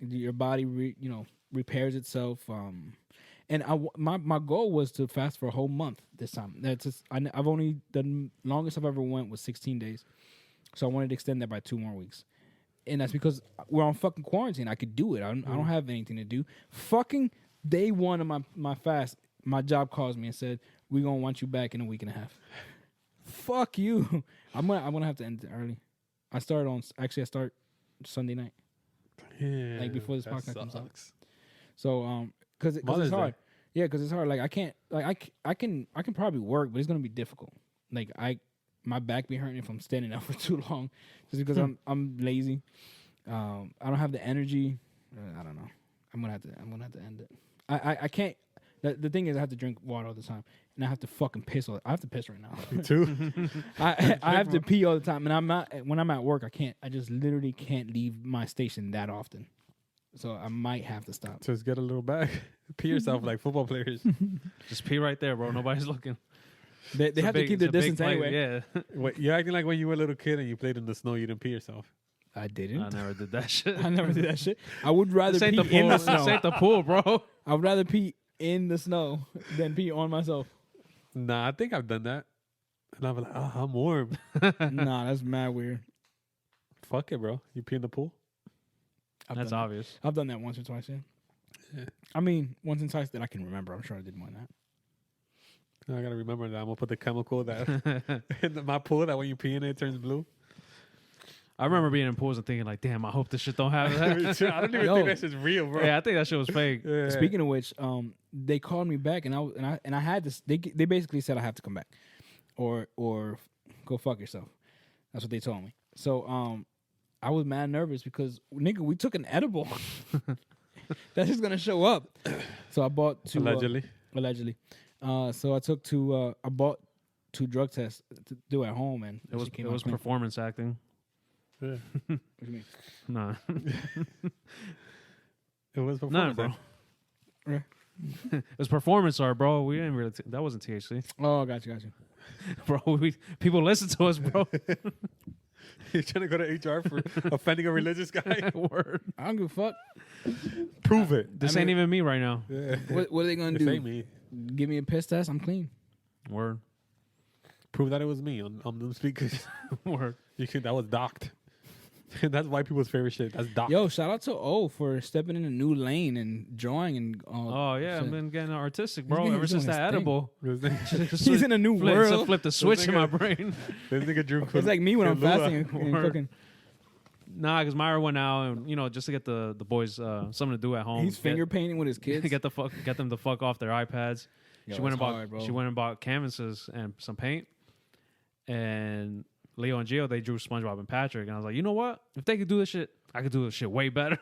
Your body repairs itself. And my goal was to fast for a whole month this time. I've only the longest I've ever went was 16 days, so I wanted to extend that by 2 more weeks. And that's because we're on fucking quarantine. I could do it. I don't have anything to do. Fucking day one of my fast, my job calls me and said, "We're gonna want you back in a week and a half." Fuck you. I'm gonna have to end it early. I start Sunday night. Yeah, Like, before this that podcast comes out. sucks. So because Mother's it's hard. Day. Yeah, because it's hard. Like I can't. Like I can probably work, but it's gonna be difficult. Like my back be hurting if I'm standing up for too long, just because I'm lazy. I don't have the energy. I don't know. I'm gonna have to end it. I can't. The thing is, I have to drink water all the time, and I have to fucking piss all. I have to piss right now. Me too. I have to pee all the time, and I'm not when I'm at work. I can't. I just literally can't leave my station that often. So I might have to stop. Just get a little bag. Pee yourself like football players. Just pee right there, bro. Nobody's looking. They have to keep their distance anyway. Yeah. Wait, you're acting like when you were a little kid and you played in the snow, you didn't pee yourself. I didn't. I never did that shit. I never did that shit. I would rather This ain't pee the pool. in the This snow. ain't the pool, bro. I would rather pee in the snow than pee on myself. Nah, I think I've done that. And I'm like, oh, I'm warm. Nah, that's mad weird. Fuck it, bro. You pee in the pool? That's done obvious. that. I've done that once or twice, yeah. I mean, once and twice that I can remember. I'm sure I did more than that. I gotta remember that. I'm gonna put the chemical that in my pool that when you pee in it turns blue. I remember being in pools and thinking like, damn, I hope this shit don't have I that. don't even Yo. think that shit's real, bro. Yeah, I think that shit was fake. Yeah. Speaking of which, they called me back, and I had this. They basically said I have to come back, or go fuck yourself. That's what they told me. So I was mad nervous because nigga, we took an edible. That's just gonna show up. So I bought two allegedly. So I bought 2 drug tests to do at home, and It was she came out clean. performance acting. Yeah. What do you mean? Nah, It was nah, performance. bro. It was performance art, bro. We didn't really. That wasn't THC, Oh, got you. bro. People listen to us, bro. You're trying to go to HR for offending a religious guy? Word. I don't give a fuck. Prove it. This I ain't mean- even me right now. Yeah. What are they gonna This do? ain't me. Give me a piss test? I'm clean. Word. Prove that it was me on them speakers. Word. That was docked. That's white people's favorite shit. That's docked. Yo, shout out to O for stepping in a new lane and drawing and Oh yeah, shit. I've been getting artistic, He's bro. been Ever since doing that his thing. edible. He's in a new world. Flip the switch in my brain. This nigga drew. It's like me when I'm Kahlua. fasting and Word. cooking. Nah, because Myra went out and just to get the boys something to do at home. He's finger painting with his kids. get them the fuck off their iPads. Yo, She went it's and bought hard, bro. she went and bought canvases and some paint. And Leo and Gio, they drew SpongeBob and Patrick, and I was like, you know what? If they could do this shit, I could do this shit way better.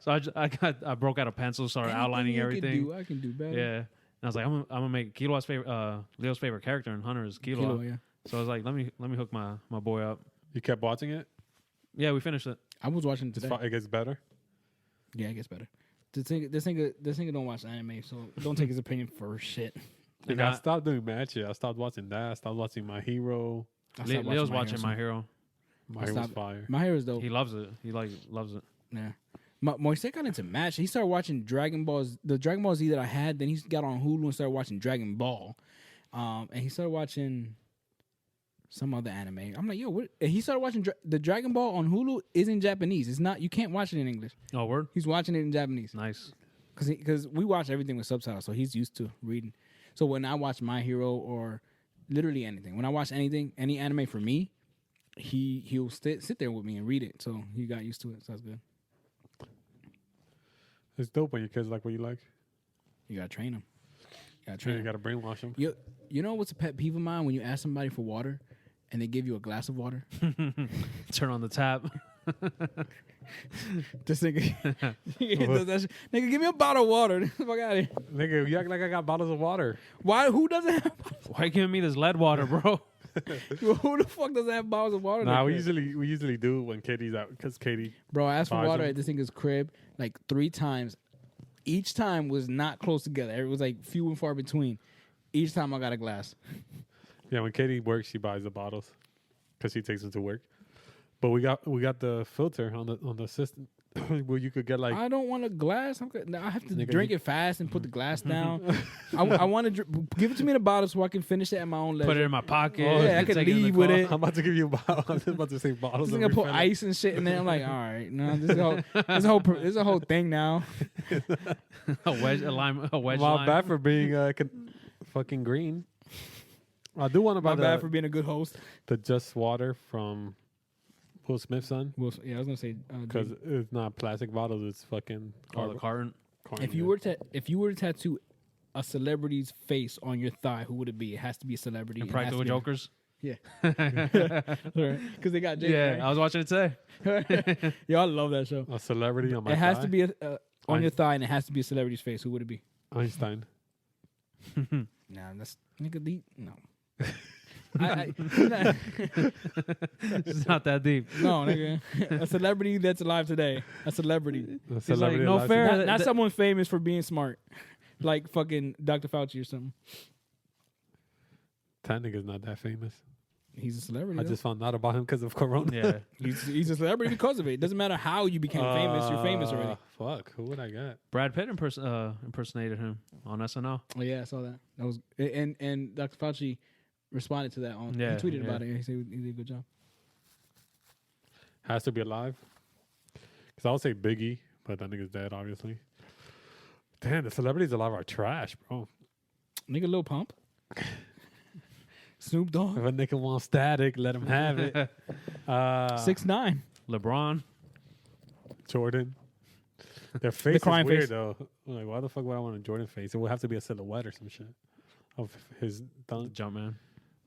So I broke out a pencil, started outlining everything. I can do better. Yeah, and I was like, I'm gonna make Kilo's favorite, Leo's favorite character in Hunter is Kilo. Kilo, yeah. So I was like, let me hook my boy up. You kept watching it. Yeah, we finished it. I was watching it today. It gets better. Yeah, it gets better. This nigga don't watch anime, so don't take his opinion for shit. Like, I stopped doing match. I stopped watching that. I stopped watching My Hero. I stopped Leo's My watching Hero My Hero. My Hero's stopped- fire. My Hero is dope. He loves it. He loves it. Yeah. Moise got into match. He started watching the Dragon Ball Z that I had. Then he got on Hulu and started watching Dragon Ball. And he started watching some other anime. I'm like, yo, what? And he started watching the Dragon Ball on Hulu is in Japanese. It's not. You can't watch it in English. Oh, word. He's watching it in Japanese Nice. because we watch everything with subtitles, so he's used to reading. So when I watch My Hero or literally anything, when I watch anything, any anime for me, he'll sit there with me and read it. So he got used to it. So that's good. It's dope when your kids like what you like. You gotta train him. You gotta brainwash them. You know what's a pet peeve of mine when you ask somebody for water and they give you a glass of water? Turn on the tap. This nigga, he does that shit. Nigga, give me a bottle of water. Get the fuck out of here. Nigga, you act like I got bottles of water. Why? Who doesn't have? Why you giving me this lead water, bro? Who the fuck doesn't have bottles of water? Nah, like we that? usually do when Katie's out because Katie. Bro, I asked for buys water them. at this nigga's crib like 3 times. Each time was not close together. It was like few and far between. Each time I got a glass. Yeah, when Katie works, she buys the bottles because she takes them to work. But we got the filter on the system where you could get like. I don't want a glass. I have to Nigga, drink it fast and put the glass down. I want to give it to me in a bottle so I can finish it at my own leisure. Put it in my pocket. Yeah, I could take it in the leave with car. it. I'm about to give you a bottle. I'm just about to say bottles. This and nigga put refill it. ice and shit in there. I'm like, all right, no, this is a whole thing now. a wedge My line. bad for being fucking green. I do want to buy My bad for being a good host. the Just Water from Will Smith's son Well, yeah, I was gonna say because it's not plastic bottles. It's fucking Oh, the carton. carton. if you were to tattoo a celebrity's face on your thigh, who would it be? It has to be a celebrity. And It has Practical to be- Jokers. Yeah, because they got Jake. Yeah, right? I was watching it today. Yo, I love that show. a celebrity on my It has thigh? to be on your thigh, and it has to be a celebrity's face. Who would it be? Einstein. Nah, that's nigga deep. No. It's not that deep. No, nigga. A celebrity that's alive today. A celebrity. A celebrity no alive fair. today. Not someone famous for being smart. Like fucking Dr. Fauci or something. That nigga's not that famous. He's a celebrity. I though. just found out about him because of Corona. Yeah. He's a celebrity because of it. It doesn't matter how you became famous. You're famous already. Fuck, who would I get? Brad Pitt impersonated him on SNL. Oh yeah, I saw that. That was and Dr. Fauci responded to that on. Yeah, he tweeted yeah. about it. He said he did a good job. Has to be alive. Because I would say Biggie, but that nigga's dead, obviously. Damn, the celebrities alive are trash, bro. Nigga, Lil Pump. Snoop Dogg. If a nigga wants static, let him have it. 6ix9ine. LeBron. Jordan. Their face is crying weird, face. though. I'm like, why the fuck would I want a Jordan face? It would have to be a silhouette or some shit of his dunk. Jumpman.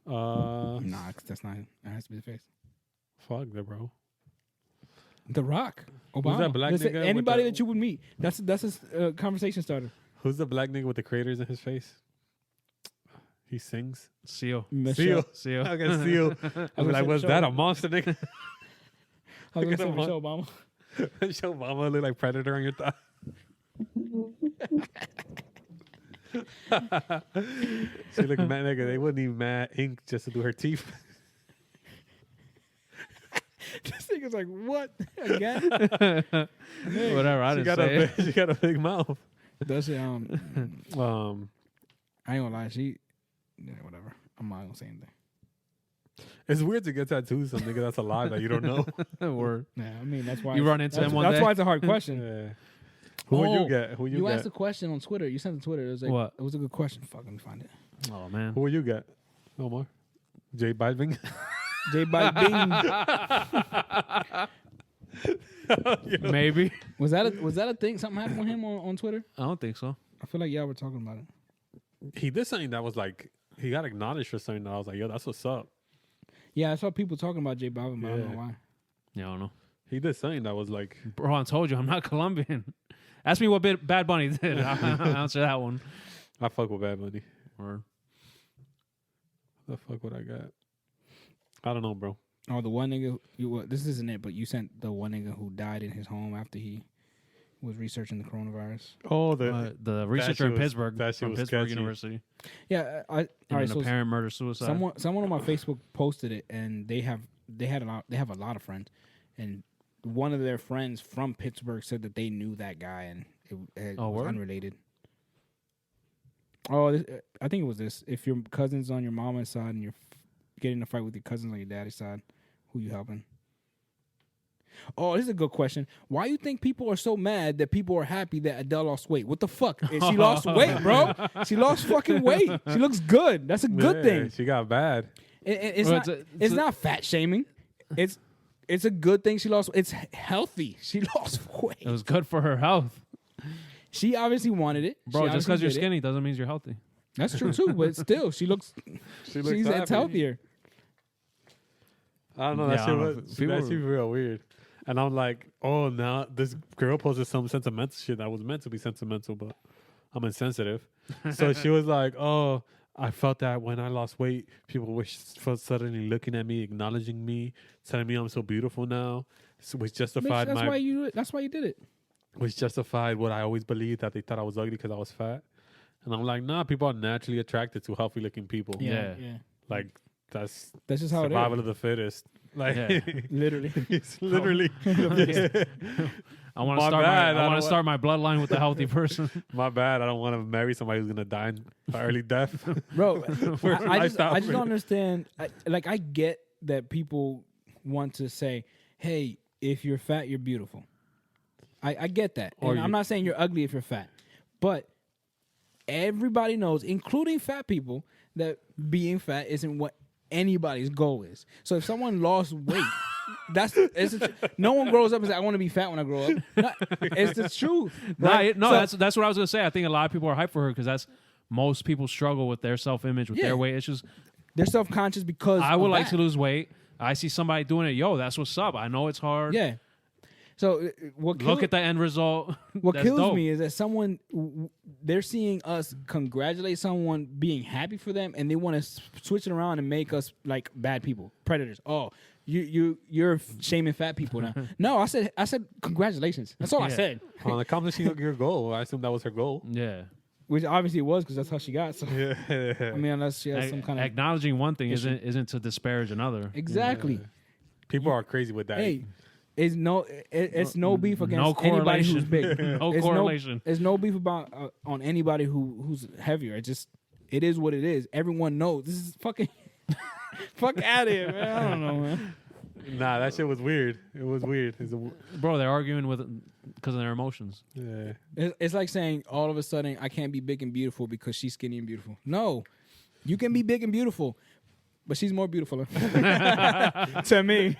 Nah, that's not him. That has to be the face. Fuck that, bro. The Rock. Obama. that black Listen, nigga with anybody the- that you would meet. That's a conversation starter. Who's the black nigga with the craters in his face? He sings. Seal. Seal. Seal. I got Seal. I'm like, was that a monster nigga? I was Look gonna at say him, Michelle Obama. Show Obama look like Predator on your thigh. She look mad nigga. They wouldn't even mad ink just to do her teeth. This nigga's like, what? Again? Whatever. I She didn't got say it. she got a big mouth. Does she, I ain't Um, gonna lie. Whatever. I'm not gonna say anything. it's weird to get tattoos on nigga that's alive that you don't know. Word. Yeah, I mean, that's why. You run into that's, him one That's day? why it's a hard question. Yeah. Who would Oh, you get? Who you You get? asked a question on Twitter. You sent it to Twitter. It was like, What? It was a good question. Fuck, let me find it. Oh, man. Who would you get? No more. J Balvin. J Balvin. Maybe. was that a thing? Something happened with him on Twitter? I don't think so. I feel like y'all were talking about it. He did something that was like he got acknowledged for something that I was like, yo, that's what's up. Yeah, I saw people talking about J Balvin, but I don't Yeah. know why. Yeah, I don't know. He did something that was like, Bro, I told you, I'm not Colombian. Ask me what Bad Bunny did. I'll answer that one. I fuck with Bad Bunny. Or The fuck would I got? I don't know, bro. Oh, the one nigga. This isn't it, but you sent the one nigga who died in his home after he was researching the coronavirus. Oh, the researcher shit in was- Pittsburgh that shit from was Pittsburgh sketchy. University. Yeah, all In right. an So apparent murder suicide. someone on my Facebook posted it, and they have a lot of friends, and one of their friends from Pittsburgh said that they knew that guy, and it was word? unrelated. Oh, I think it was this. If your cousin's on your mama's side and you're getting in a fight with your cousins on your daddy's side, who you helping? Oh, this is a good question. Why you think people are so mad that people are happy that Adele lost weight? What the fuck? She lost weight, bro. She lost fucking weight. She looks good. That's a good thing. She got bad. It's Well, not. It's not fat shaming. It's a good thing she lost. It's healthy. She lost weight. It was good for her health. She obviously wanted it, Bro, She just because obviously you're did it. skinny doesn't mean you're healthy. That's true too. But still, she looks. She looks It's happy. healthier. I don't know. Yeah, That I shit don't know. was People that were- shit was real weird. And I'm like, oh, now this girl posted some sentimental shit that was meant to be sentimental, but I'm insensitive. So she was like, oh, I felt that when I lost weight, people were suddenly looking at me, acknowledging me, telling me I'm so beautiful now. So which Bitch, justified that's why you did it. which justified what I always believed, that they thought I was ugly because I was fat. And I'm like, nah, people are naturally attracted to healthy looking people. Yeah. Like that's That's just how survival it of the fittest. Like Yeah. is. Literally. it's literally I want My to start bad. I I want don't to start my bloodline with a healthy person. my bad. I don't want to marry somebody who's gonna die by early death. Bro, I just lifestyle don't understand. I get that people want to say, "Hey, if you're fat, you're beautiful." I get that, Or and I'm you- not saying you're ugly if you're fat, but everybody knows, including fat people, that being fat isn't what anybody's goal is. So if someone lost weight, no one grows up and says, "I want to be fat when I grow up." No, it's the truth. Right? So- That's what I was gonna say. I think a lot of people are hyped for her because that's most people struggle with their self-image, with Yeah. their weight. It's just they're self-conscious because I would of like that. to lose weight. I see somebody doing it. Yo, that's what's up. I know it's hard. Yeah. So what Look at the end result. what That's kills dope. me is that they're seeing us congratulate someone being happy for them, and they want to switch it around and make us like bad people, predators. Oh, you're shaming fat people now. No, I said congratulations. That's all I Yeah. said. On accomplishing your goal. I assume that was her goal. Yeah. Which obviously it was because that's how she got. So Yeah. I mean, unless she has some kind of Acknowledging one thing issue. isn't to disparage another. exactly. People are crazy with that. Hey, it's no beef against No anybody who's correlation. big. No It's correlation. There's no beef about on anybody who's heavier. It is what it is. Everyone knows this is fucking fuck out of here, man. I don't know, man. Nah, that shit was weird. It was weird. Bro, they're arguing because of their emotions. Yeah. It's like saying all of a sudden I can't be big and beautiful because she's skinny and beautiful. No, you can be big and beautiful, but she's more beautiful to me.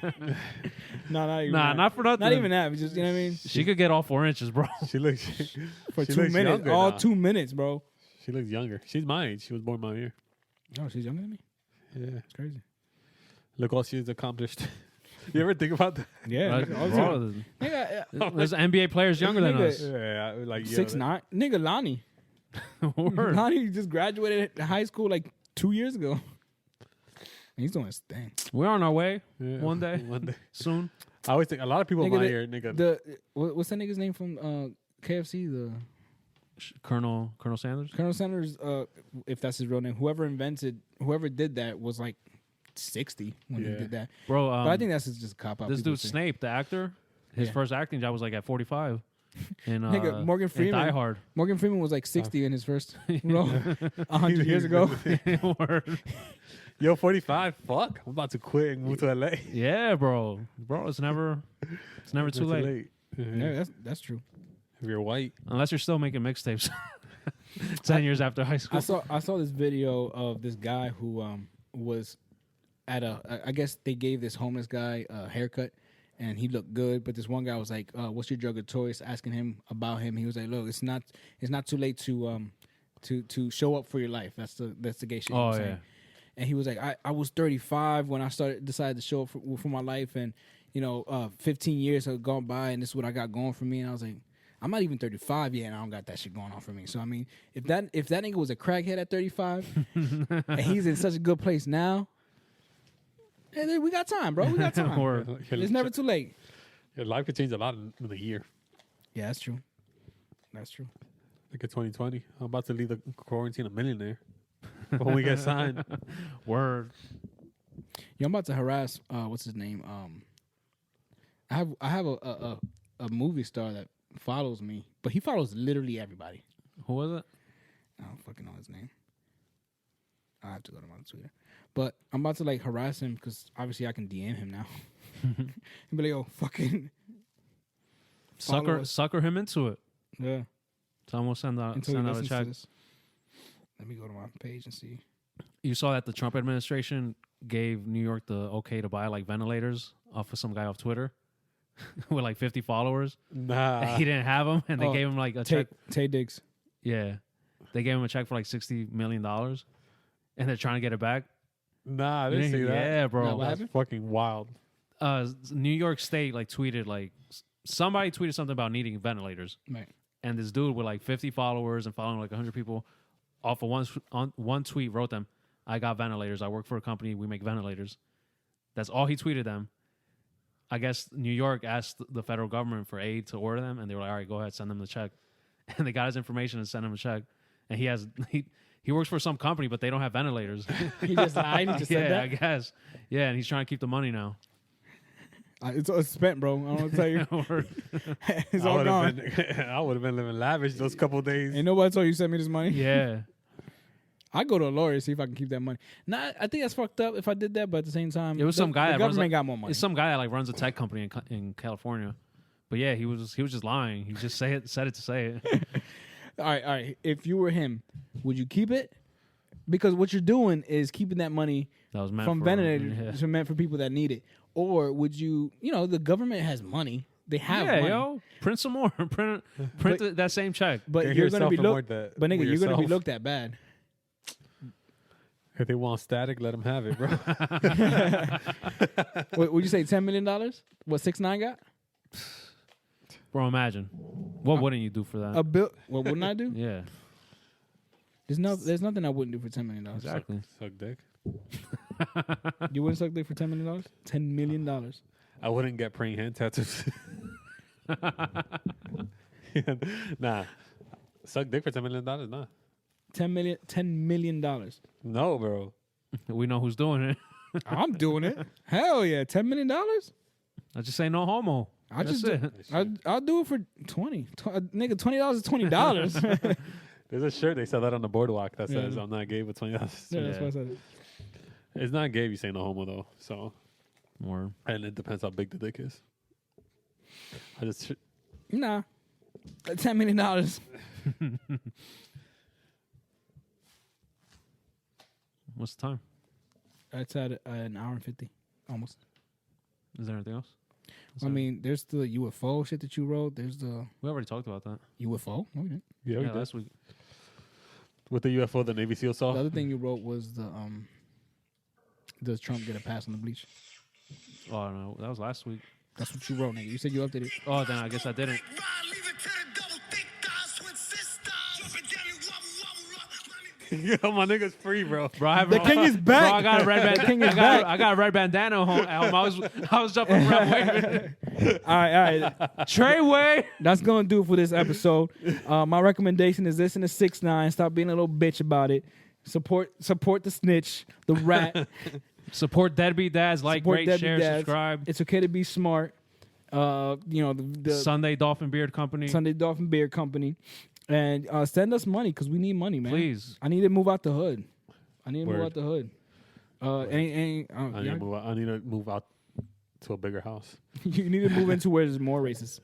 No, not even that. Not for nothing. Not even that. Just, you know what I mean? She could get all 4 inches, bro. She looks For she 2 looks minutes, younger all now. 2 minutes, bro. She looks younger. She's my age. She was born my year. No, she's younger than me. Yeah. It's crazy. Look all she's accomplished. You ever think about that? Yeah, Like, all the bro, time. Nigga, there's NBA players younger than Nigga. us. Yeah, like 6ix9ine. Nigga, Lonnie. Word. Lonnie just graduated high school like 2 years ago. He's doing his thing. We're on our way Yeah. one day, One day. soon. I always think a lot of people Nigga, my year, nigga. What's that nigga's name from KFC? The Colonel Sanders. Colonel Sanders, if that's his real name. Whoever did that was like 60 when he Yeah. did that. Bro, But I think that's just a cop out. this People dude say. Snape, the actor, his Yeah. first acting job was like at 45. And Nigga, Morgan in Freeman. Die Hard. Morgan Freeman was like 60 in his first role 100 years ago. Word. Yo, 45. Fuck. I'm about to quit and move to LA. Yeah, bro. It's never too late. Yeah, that's true. If you're white. Unless you're still making mixtapes. 10 years after high school. I saw this video of this guy who was at I guess they gave this homeless guy a haircut and he looked good, but this one guy was like, what's your drug of choice? Asking him about him. He was like, look, it's not too late to show up for your life. That's the gay shit. he was Oh, yeah. saying. And he was like, I was 35 when I decided to show up for my life, and 15 years have gone by, and this is what I got going for me. And I was like, I'm not even 35 yet, and I don't got that shit going on for me. So I mean, if that nigga was a crackhead at 35, and he's in such a good place now, hey, we got time, bro. We got time. Word. It's never too late. Your life could change a lot in a year. Yeah, that's true. That's true. Like a 2020. I'm about to leave the quarantine a millionaire. When we get signed. Word. Yo, I'm about to harass what's his name? I have a movie star that follows me, but he follows literally everybody. Who was it? I don't fucking know his name. I have to go to my Twitter. But I'm about to like harass him because obviously I can DM him now. And be like, yo, fucking follow us. Sucker him into it. Yeah. So I'm gonna send out Until he a listens to check. this. Let me go to my page and see. You saw that the Trump administration gave New York the okay to buy like ventilators off of some guy off Twitter with like 50 followers. Nah. He didn't have them, and they Oh, gave him like a check. Tay Diggs. Yeah, they gave him a check for like $60 million, and they're trying to get it back. Nah, I You didn't see didn't- that. Yeah, bro. Nah, what That's happened? fucking wild. New York State like tweeted like somebody tweeted something about needing ventilators, Right. and this dude with like 50 followers and following like 100 people off of one tweet wrote them, "I got ventilators. I work for a company. We make ventilators." That's all he tweeted them. I guess New York asked the federal government for aid to order them, and they were like, "All right, go ahead, send them the check." And they got his information and sent him a check. And he works for some company, but they don't have ventilators. He just lied. He just said Yeah, I that. guess. Yeah, and he's trying to keep the money now. It's spent, bro. I don't want to tell you. It's all gone. I would have been living lavish those couple days. Ain't nobody told you send me this money. Yeah. I go to a lawyer to see if I can keep that money. Nah, I think that's fucked up if I did that, but at the same time, It was some guy The that runs government like- got more money. It's some guy that like runs a tech company in California. But yeah, he was just lying. He just said it to say it. All right. If you were him, would you keep it? Because what you're doing is keeping that money That was meant from for ventilators meant for people that need it. Or would you? The government has money. They have Yeah, money. yo, print some more. print that same check. But Get you're gonna be yourself looked. aboard that But nigga, with you're gonna be yourself. looked at bad. If they want static, let them have it, bro. What would you say? $10 million? What 6ix9ine got? Bro, imagine. What wouldn't you do for that? A bill. What wouldn't I do? Yeah, There's nothing I wouldn't do for $10 million. exactly. Suck dick. You wouldn't suck dick for $10 million? $10 million. I wouldn't get praying hand tattoos. Nah. Suck dick for $10 million? Nah. $10 million. No, bro. We know who's doing it. I'm doing it. Hell yeah, $10 million. I just say no homo. That's it. I'll do it for 20. Nigga, $20 is $20. There's a shirt they sell that on the boardwalk that says Yeah. I'm not gay, but $20. Yeah, that's why I said it. It's not gay if you say no homo though. So, Or and it depends how big the dick is. I just Nah, $10 million. what's the time? It's at an hour and 50, almost. Is there anything else? I mean, there's the UFO shit that you wrote. There's the We already talked about that. UFO. No, we didn't. yeah, we Yeah, did. last week. With the UFO, the Navy SEAL saw. The other thing you wrote was the does Trump get a pass on the bleach? Oh no, that was last week. That's what you wrote, nigga. You said you updated. Oh, then I guess I didn't. Yo, my nigga's free, bro. Bro, I have The king is back. Bro, I got a red bandana. king is back. I got a red bandana at home. I was jumping around waving. All right. Treyway. That's gonna do it for this episode. My recommendation is listen to 6ix9ine. Stop being a little bitch about it. Support the snitch, the rat. Support Deadbeat Dads. Like, Support rate, Deadbeat share, Dads. subscribe. It's okay to be smart. You know the Sunday Dolphin Beard Company. Sunday Dolphin Beer Company, and send us money because we need money, man. Please. I need to move out the hood. I need to move Word. out the hood. I need to move out to a bigger house. You need to move into where there's more races.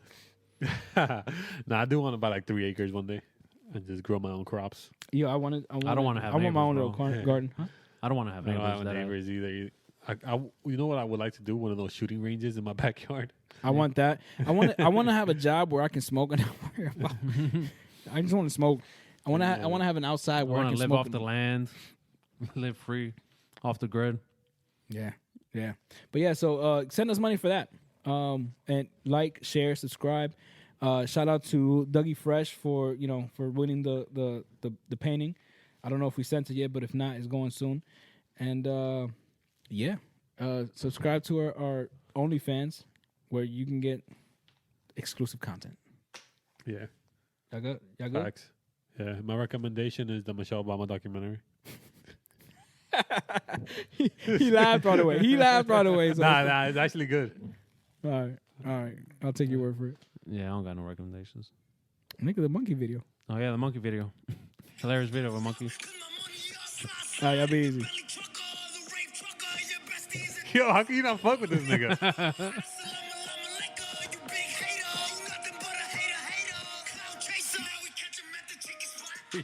Nah, I do want to buy like 3 acres one day and just grow my own crops. Yeah, I want don't wanna have I want my own neighbors, little bro. garden. Huh? I don't want to have I don't neighbors. have that neighbors either. You know what I would like to do? One of those shooting ranges in my backyard. I want that. I want to have a job where I can smoke and not worry about. I just want to smoke. I want to have an outside I where I want can to live smoke off the land, live free, off the grid. Yeah. But yeah, so send us money for that. And like, share, subscribe. Shout out to Dougie Fresh for winning the painting. I don't know if we sent it yet, but if not, it's going soon. And subscribe to our OnlyFans where you can get exclusive content. Yeah. Y'all good? Facts. Yeah. My recommendation is the Michelle Obama documentary. He laughed right away. So Nah, it's actually good. All right. I'll take your word for it. Yeah, I don't got no recommendations. Nigga, the monkey video. Oh yeah, the monkey video. Hilarious video of a monkey. All right, y'all be easy. Yo, how can you not fuck with this nigga?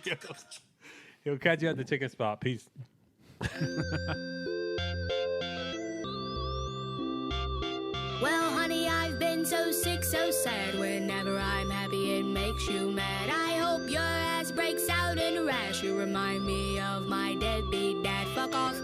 Yo, he'll catch you at the chicken spot. Peace. Well, honey, I've been so sick, so sad. Whenever I'm happy, it makes you mad. I hope your ass breaks out in a rash. You remind me of my deadbeat dad. Fuck off.